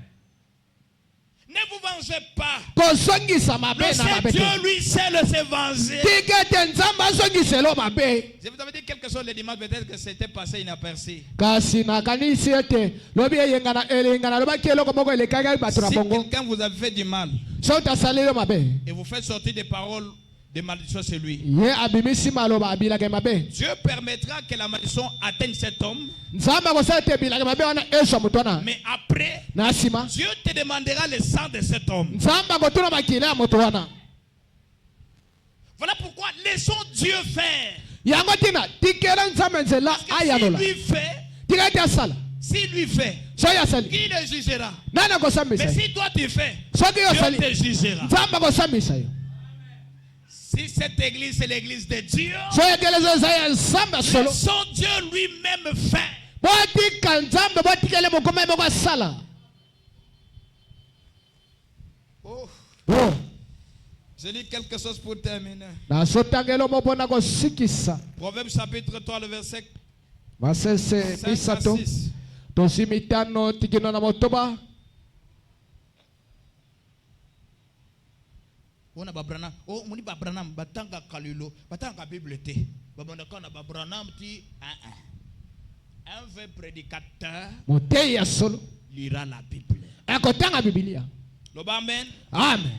[SPEAKER 2] Ne vous vengez pas.
[SPEAKER 1] Kosongisa mabe
[SPEAKER 2] Le
[SPEAKER 1] na mabe.
[SPEAKER 2] Dieu lui seul s'est vengé.
[SPEAKER 1] Tikete nzamba songiselo mabe.
[SPEAKER 2] Je vous avais dit quelque chose le dimanche, peut-être que c'était passé inaperçu.
[SPEAKER 1] Kasi na kanisi ete lobi yengana elengana lobaki eloko moko elekaka bato na
[SPEAKER 2] Si
[SPEAKER 1] bongo.
[SPEAKER 2] quelqu'un vous a fait du mal
[SPEAKER 1] Sota salelo mabe.
[SPEAKER 2] et vous faites sortir des paroles de malédiction sur lui,
[SPEAKER 1] Ye abimisi maloba abilaka mabe.
[SPEAKER 2] Dieu permettra que la malédiction atteigne cet homme.
[SPEAKER 1] Nzamba kosala te bilaka mabe wana eswa mutona.
[SPEAKER 2] Mais après,
[SPEAKER 1] Na sima.
[SPEAKER 2] Dieu te demandera le sang de cet homme.
[SPEAKER 1] Nzamba kotuna makile ya moto wana.
[SPEAKER 2] Voilà pourquoi laissons Dieu faire.
[SPEAKER 1] Yango tina tikela nzamba nzela ayanola.
[SPEAKER 2] S'il lui fait,
[SPEAKER 1] Tikete asala.
[SPEAKER 2] s'il lui fait,
[SPEAKER 1] Soya sali.
[SPEAKER 2] qui le jugera?
[SPEAKER 1] Nana
[SPEAKER 2] Mais
[SPEAKER 1] kosambisa.
[SPEAKER 2] si toi tu fais,
[SPEAKER 1] Soki yo
[SPEAKER 2] Dieu
[SPEAKER 1] sali.
[SPEAKER 2] te jugera.
[SPEAKER 1] Nzamba kosambisa yo.
[SPEAKER 2] Si cette église est l'église de Dieu,
[SPEAKER 1] Soya keleza zaya nzamba solo.
[SPEAKER 2] laissons Dieu lui-même faire.
[SPEAKER 1] Botika nzamba botikele mokoma moko asala.
[SPEAKER 2] Oh,
[SPEAKER 1] Oh.
[SPEAKER 2] je lis quelque chose pour terminer.
[SPEAKER 1] Na sotangelo mopona kosikisa.
[SPEAKER 2] Proverbe chapitre 3, le verset
[SPEAKER 1] Masese
[SPEAKER 2] 5 à
[SPEAKER 1] misato.
[SPEAKER 2] 6.
[SPEAKER 1] Tosi mitano tikino na motoba.
[SPEAKER 2] On babranam. Oh, muni babranam batanga kalilo, batanga bible te. Babonaka na babranam ti un vrai prédicateur
[SPEAKER 1] Motei ya solo.
[SPEAKER 2] lira la Bible.
[SPEAKER 1] Akotanga Biblia.
[SPEAKER 2] Loba amen.
[SPEAKER 1] Amen.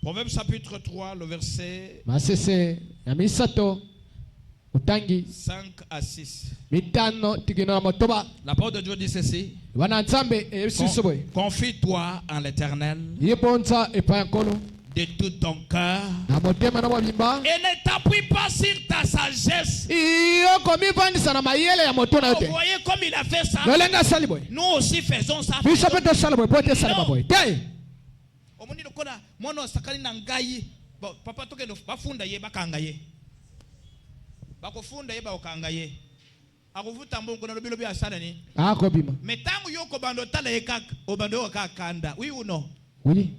[SPEAKER 2] Proverbe chapitre 3, le verset
[SPEAKER 1] Masese ya misato. Utangi
[SPEAKER 2] 5 à 6.
[SPEAKER 1] mitano tikino na motoba.
[SPEAKER 2] La parole de Dieu dit ceci.
[SPEAKER 1] Wana nzambe esisoboy.
[SPEAKER 2] Confie-toi en l'Éternel
[SPEAKER 1] Yebonza epa nkolo.
[SPEAKER 2] de tout ton cœur
[SPEAKER 1] Na motema na mobimba.
[SPEAKER 2] et ne t'appuie pas sur ta sagesse.
[SPEAKER 1] Iyo komi vandisa na mayele ya moto na
[SPEAKER 2] Vous
[SPEAKER 1] yote.
[SPEAKER 2] voyez comme il a fait ça.
[SPEAKER 1] Lolenga sali boy.
[SPEAKER 2] Nous aussi faisons ça.
[SPEAKER 1] Biso peto sala boy, pote sala
[SPEAKER 2] Non.
[SPEAKER 1] boy. Te.
[SPEAKER 2] Omoni lokola mwana sakali na ngai. Bon, papa toke bafunda ye bakanga ye. Bakofunda ye bakanga ye. Akuvuta mbongo na lobi asala ni.
[SPEAKER 1] Ako bima.
[SPEAKER 2] Metangu yoko bando tala ye kaka, obando kanda. Oui ou non?
[SPEAKER 1] Oui.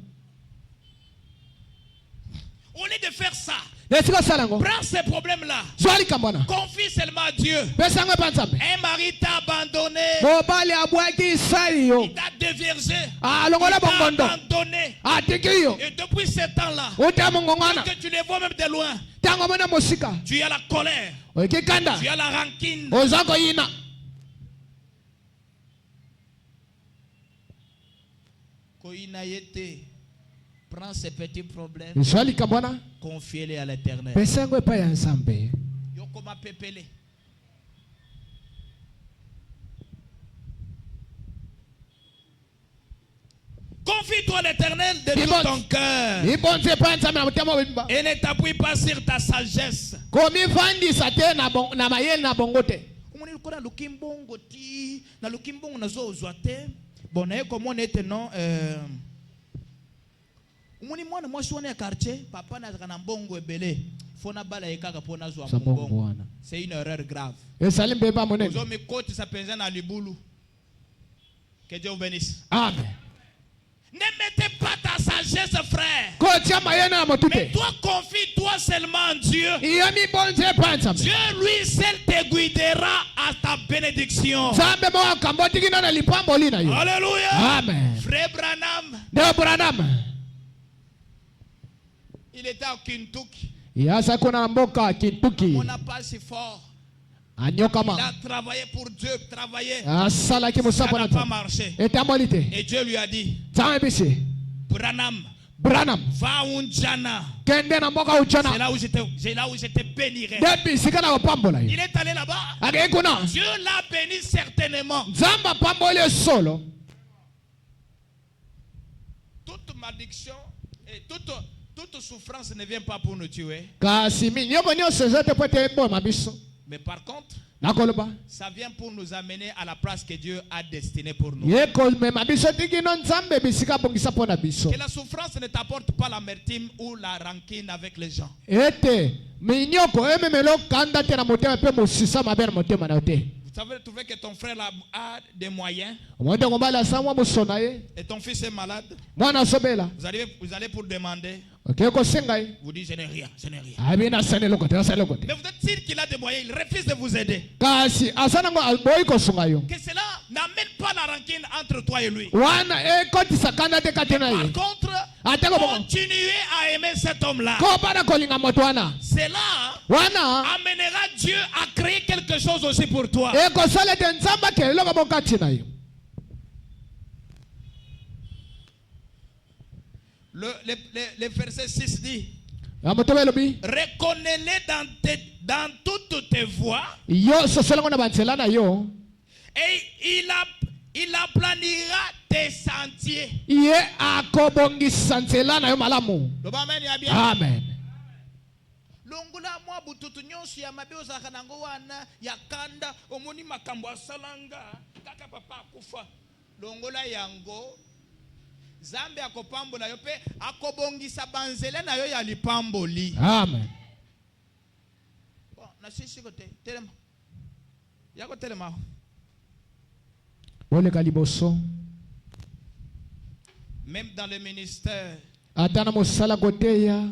[SPEAKER 2] Au lieu de faire ça,
[SPEAKER 1] Nesiko sala ngo.
[SPEAKER 2] prends ces problèmes-là.
[SPEAKER 1] Zwali kambona.
[SPEAKER 2] Confie seulement à Dieu.
[SPEAKER 1] Pesa ngo pa nzambe.
[SPEAKER 2] Un mari t'a abandonné.
[SPEAKER 1] Mobali abwaki sali yo.
[SPEAKER 2] Il t'a déviergé.
[SPEAKER 1] Ah longola
[SPEAKER 2] Il t'a
[SPEAKER 1] bongondo.
[SPEAKER 2] abandonné.
[SPEAKER 1] Atiki yo.
[SPEAKER 2] Et depuis ce temps-là,
[SPEAKER 1] Uta mongongana.
[SPEAKER 2] que tu les vois même de loin,
[SPEAKER 1] Tango mona mosika.
[SPEAKER 2] tu as la colère,
[SPEAKER 1] Oki kanda.
[SPEAKER 2] tu as la rancune.
[SPEAKER 1] Ozako yina.
[SPEAKER 2] Koina yete. Prends ces petits problèmes,
[SPEAKER 1] Zwali kambona.
[SPEAKER 2] confie-les à l'Éternel.
[SPEAKER 1] Pesa ngo pa ya nzambe.
[SPEAKER 2] Yokoma pepele. Confie-toi à l'Éternel de tout ton cœur
[SPEAKER 1] Ibonze pa nzambe na motema mobimba.
[SPEAKER 2] et ne t'appuie pas sur ta sagesse.
[SPEAKER 1] Komi vandisa te na mayele na bongote.
[SPEAKER 2] Omoni lokola lukimbongo ti na lukimbongo nazozwa te. Bon naye komona ete non omoni mwana mwasi wana ya quartier papa nazaka na mbongo ebele fona bala ye kaka mpo nazwa mbongo. C'est une erreur grave.
[SPEAKER 1] Esali mbeba monene.
[SPEAKER 2] Ozomikotisa penza na libulu. Que Dieu vous bénisse.
[SPEAKER 1] Amen.
[SPEAKER 2] Ne mettez pas ta sagesse, frère.
[SPEAKER 1] Kotia mayele na
[SPEAKER 2] Mais
[SPEAKER 1] motute.
[SPEAKER 2] toi, confie-toi seulement en Dieu.
[SPEAKER 1] Iyo mi bonze pa nzambe.
[SPEAKER 2] Dieu lui seul te guidera à ta bénédiction.
[SPEAKER 1] Nzambe mo kambo tikino na lipambo lina yo.
[SPEAKER 2] Alléluia.
[SPEAKER 1] Amen.
[SPEAKER 2] Frère Branham,
[SPEAKER 1] Ndio Branham.
[SPEAKER 2] il était à Kentucky.
[SPEAKER 1] Yasa kuna mboka Kentucky.
[SPEAKER 2] On n'a pas si fort. Il
[SPEAKER 1] Anyokama.
[SPEAKER 2] a travaillé pour Dieu, travaillé.
[SPEAKER 1] Asala ki
[SPEAKER 2] Ça
[SPEAKER 1] musapo
[SPEAKER 2] n'a
[SPEAKER 1] na
[SPEAKER 2] pas
[SPEAKER 1] ta.
[SPEAKER 2] marché.
[SPEAKER 1] Etamolite.
[SPEAKER 2] Et Dieu lui a dit,
[SPEAKER 1] Nzambe bisi.
[SPEAKER 2] Branham,
[SPEAKER 1] Branham.
[SPEAKER 2] va à Unjana.
[SPEAKER 1] Kende na mboka
[SPEAKER 2] C'est
[SPEAKER 1] uchana.
[SPEAKER 2] là où je te bénirai.
[SPEAKER 1] Depi sikana opambola yo.
[SPEAKER 2] Il est allé là-bas.
[SPEAKER 1] Age kuna.
[SPEAKER 2] Dieu l'a béni certainement.
[SPEAKER 1] Nzamba pambole solo.
[SPEAKER 2] Toute malédiction et toute souffrance ne vient pas pour nous tuer.
[SPEAKER 1] Kasi mi nyoko nyose zote pote bo mabiso.
[SPEAKER 2] Mais par contre,
[SPEAKER 1] Nakoloba.
[SPEAKER 2] ça vient pour nous amener à la place que Dieu a destinée pour nous.
[SPEAKER 1] Yeko me mabiso tikino nzambe bisika bongisa pona biso.
[SPEAKER 2] Que la souffrance ne t'apporte pas l'amertume ou la rancune avec les gens.
[SPEAKER 1] Ete minyoko ememelo kanda te na motema pe mosisa mabe na motema na yote.
[SPEAKER 2] Vous savez trouver que ton frère a des moyens
[SPEAKER 1] Omonde ngombala samwa musona ye.
[SPEAKER 2] et ton fils est malade.
[SPEAKER 1] Mwana sobela.
[SPEAKER 2] Vous allez pour demander.
[SPEAKER 1] Okay, ko sengai.
[SPEAKER 2] Vous dites, je n'ai rien, je n'ai rien.
[SPEAKER 1] Abina sane lokote, asa lokote.
[SPEAKER 2] Mais vous êtes sûr qu'il a des moyens, il refuse de vous aider.
[SPEAKER 1] Kasi asana ngo alboy ko sungayo.
[SPEAKER 2] Que cela n'amène pas la rancune entre toi et lui.
[SPEAKER 1] Wana koti sakana te katena
[SPEAKER 2] Par
[SPEAKER 1] ye.
[SPEAKER 2] contre,
[SPEAKER 1] Ateko bongo.
[SPEAKER 2] continuez à aimer cet homme-là.
[SPEAKER 1] Ko bana ko linga motwana.
[SPEAKER 2] Cela
[SPEAKER 1] Wana
[SPEAKER 2] amènera Dieu à créer quelque chose aussi pour toi.
[SPEAKER 1] ko sale te nzamba ke loka bokati na yo.
[SPEAKER 2] Le verset 6 dit,
[SPEAKER 1] reconnais-les
[SPEAKER 2] dans toutes tes voies.
[SPEAKER 1] Yo sosolongo na bansela na yo.
[SPEAKER 2] Et il aplanira tes sentiers.
[SPEAKER 1] Ye akobongisa nzela na yo malamu. Amen.
[SPEAKER 2] Longola mwa bututu nyonso ya mabe ozaka nango wana ya kanda omoni makambo asalanga kaka papa akufa. Longola yango Zambe akopambola yo pe akobongisa banzele na yo ya lipamboli.
[SPEAKER 1] Amen.
[SPEAKER 2] Bon, na sisi kote telema. Yako telema.
[SPEAKER 1] Ole kaliboso.
[SPEAKER 2] Même dans le ministère,
[SPEAKER 1] atana mosala goteya.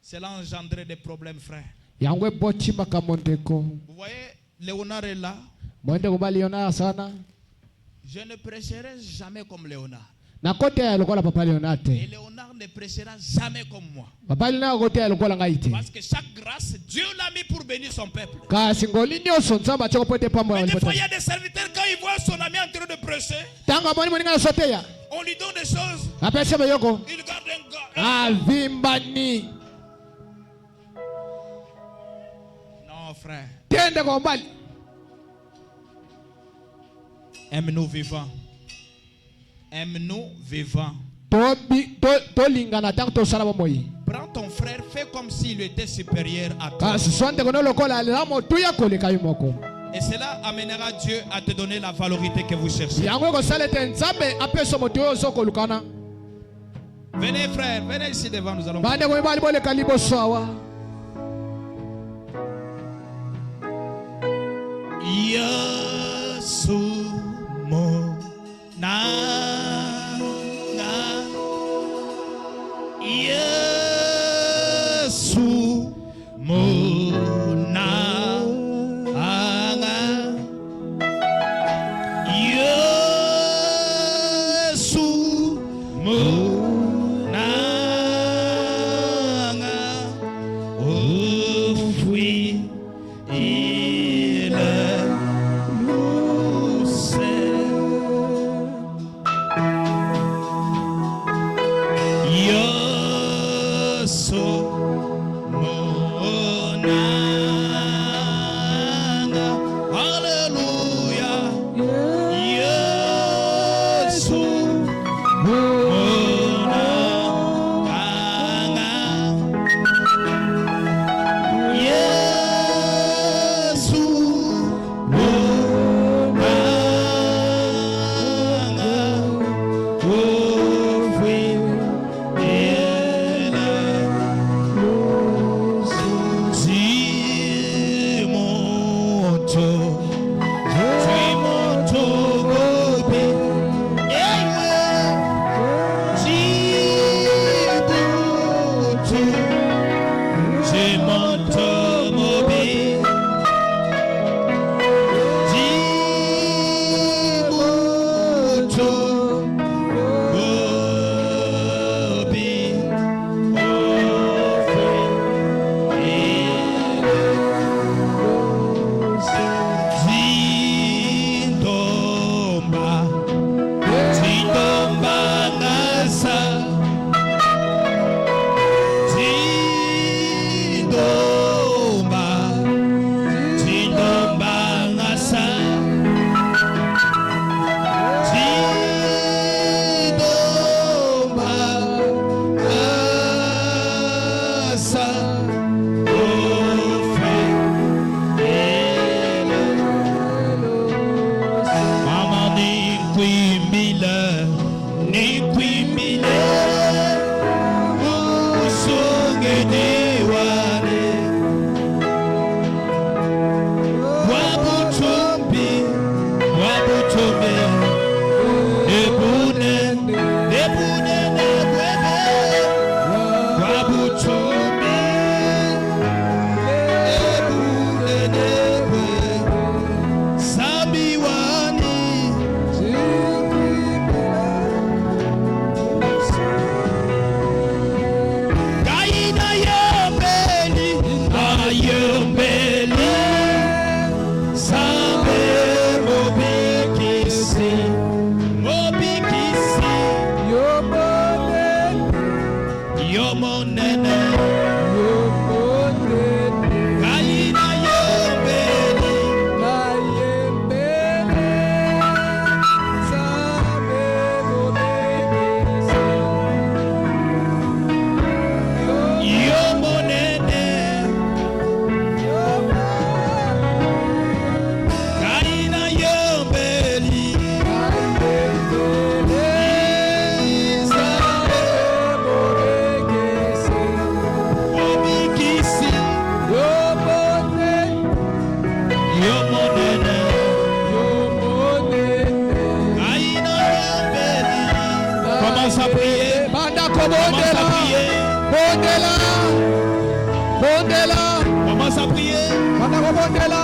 [SPEAKER 2] Cela engendrait des problèmes, frère.
[SPEAKER 1] Yangwe bochi makamondeko.
[SPEAKER 2] Vous voyez, Léonard est là.
[SPEAKER 1] Mwende kuba Léonard sana.
[SPEAKER 2] Je ne prêcherai jamais comme Léonard.
[SPEAKER 1] Na kote ya lokola papa Léonard.
[SPEAKER 2] Et Léonard ne prêchera jamais comme moi.
[SPEAKER 1] Papa Léonard kote ya lokola ngaite.
[SPEAKER 2] Parce que chaque grâce, Dieu l'a mis pour bénir son peuple.
[SPEAKER 1] Kasi ngoli nyoso nzamba choko pote pambo.
[SPEAKER 2] Mais des fois, il y a des serviteurs, quand ils voient son ami en train de prêcher,
[SPEAKER 1] tanga moni moninga soteya.
[SPEAKER 2] On lui donne des choses.
[SPEAKER 1] Apese bayoko.
[SPEAKER 2] Il garde un gars.
[SPEAKER 1] Avimbani.
[SPEAKER 2] Non, frère.
[SPEAKER 1] Tende kwa mbali.
[SPEAKER 2] Aime-nous vivants. Aime-nous vivants.
[SPEAKER 1] Prends
[SPEAKER 2] ton frère, fais comme s'il était supérieur à toi. Et cela amènera Dieu à te donner la valorité que vous cherchez. Venez frère, venez ici devant, nous allons. Yasumo nanga Yasumo nanga Yasumo nanga offui
[SPEAKER 1] Bondela. Bondela.
[SPEAKER 2] Commence à prier.
[SPEAKER 1] Banda bondela.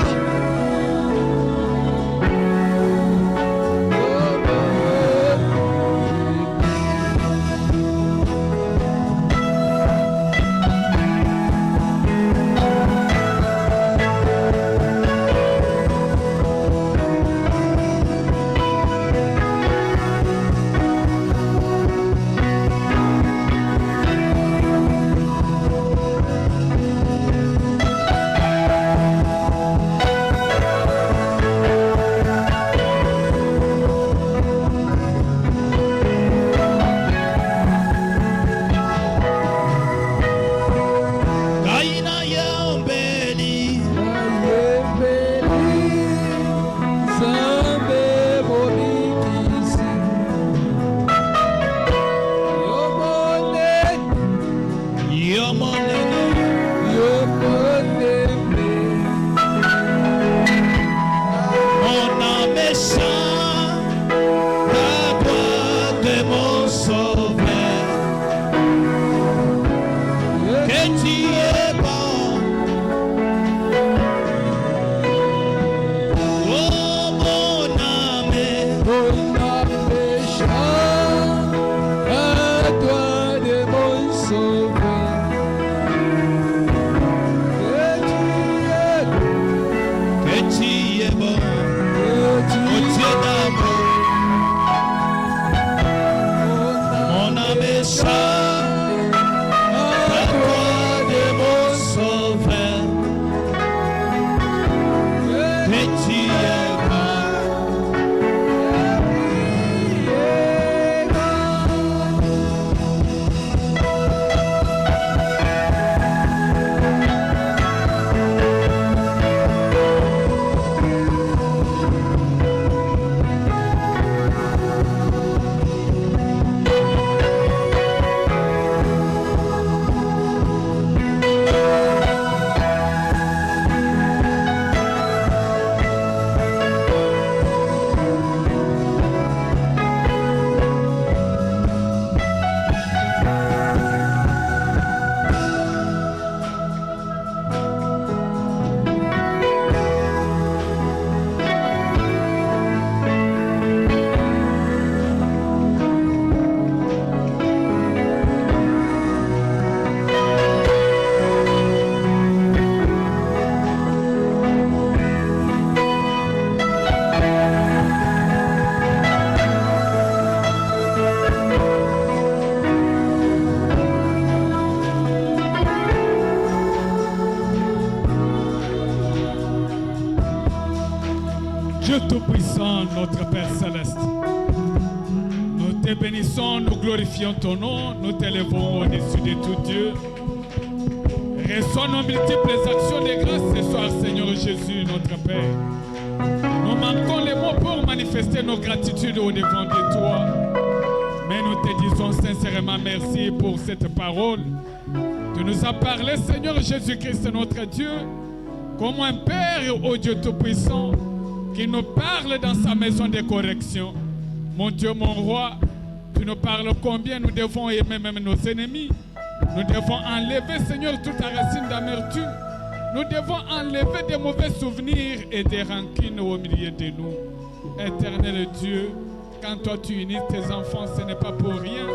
[SPEAKER 3] Dieu Tout-Puissant, notre Père Céleste, nous te bénissons, nous glorifions ton nom, nous t'élevons au-dessus de tout Dieu. Reçois nos multiples actions de grâce ce soir, Seigneur Jésus, notre Père. Nous manquons les mots pour manifester nos gratitudes au-devant de toi. Mais nous te disons sincèrement merci pour cette parole. Tu nous as parlé, Seigneur Jésus-Christ, notre Dieu, comme un Père, ô Dieu Tout-Puissant, qui nous parle dans sa maison de correction. Mon Dieu, mon roi, tu nous parles combien nous devons aimer même nos ennemis. Nous devons enlever, Seigneur, toute racine d'amertume. Nous devons enlever des mauvais souvenirs et des rancines au milieu de nous. Éternel Dieu, quand toi tu unis tes enfants, ce n'est pas pour rien.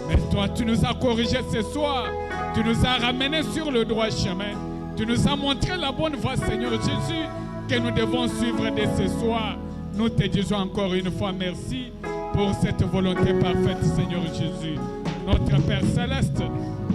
[SPEAKER 3] Mais toi, tu nous as corrigés ce soir. Tu nous as ramenés sur le droit chemin. Tu nous as montré la bonne voie, Seigneur Jésus, que nous devons suivre dès ce soir. Nous te disons encore une fois merci pour cette volonté parfaite, Seigneur Jésus. Notre Père Céleste,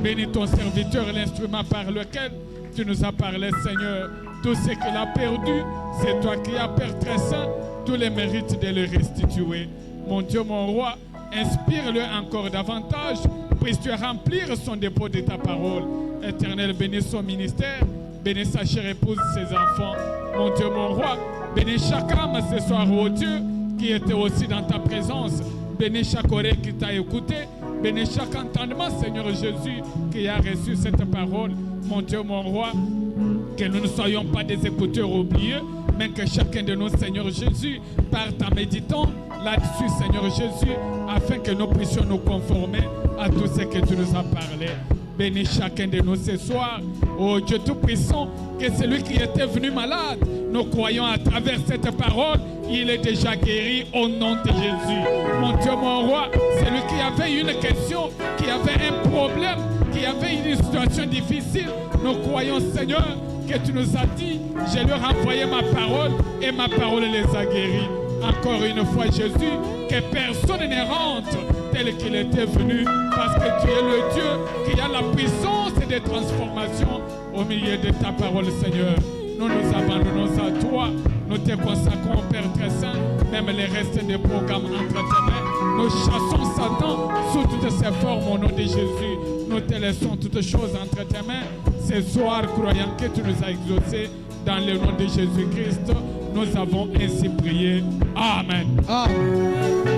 [SPEAKER 3] bénis ton serviteur, l'instrument par lequel tu nous as parlé, Seigneur. Tout ce qu'il a perdu, c'est toi qui as, Père très saint, tous les mérites de le restituer. Mon Dieu, mon roi, inspire-le encore davantage. Puisses-tu remplir son dépôt de ta parole. Éternel, bénis son ministère. Bénis sa chère épouse, ses enfants. Mon Dieu, mon roi, bénis chaque âme ce soir, ô Dieu, qui était aussi dans ta présence. Bénis chaque oreille qui t'a écouté. Bénis chaque entendement, Seigneur Jésus, qui a reçu cette parole. Mon Dieu, mon roi, que nous ne soyons pas des écouteurs oubliés, mais que chacun de nous, Seigneur Jésus, parte en méditant là-dessus, Seigneur Jésus, afin que nous puissions nous conformer à tout ce que tu nous as parlé. Bénis chacun de nous ce soir. Oh Dieu Tout-Puissant, que celui qui était venu malade, nous croyons à travers cette parole, il est déjà guéri au nom de Jésus. Mon Dieu, mon roi, celui qui avait une question, qui avait un problème, qui avait une situation difficile, nous croyons, Seigneur, que tu nous as dit, je leur ai envoyé ma parole et ma parole les a guéris. Encore une fois, Jésus, que personne ne rentre tel qu'il était venu, parce que tu es le Dieu qui a la puissance de transformation au milieu de ta parole, Seigneur. Nous nous abandonnons à toi, nous te consacrons, Père très saint, même les restes des programmes entre tes mains. Nous chassons Satan sous toutes ses formes au nom de Jésus. Nous te laissons toutes choses entre tes mains. Ce soir, croyant que tu nous as exaucés, dans le nom de Jésus-Christ, nous avons ainsi prié. Amen.
[SPEAKER 1] Amen.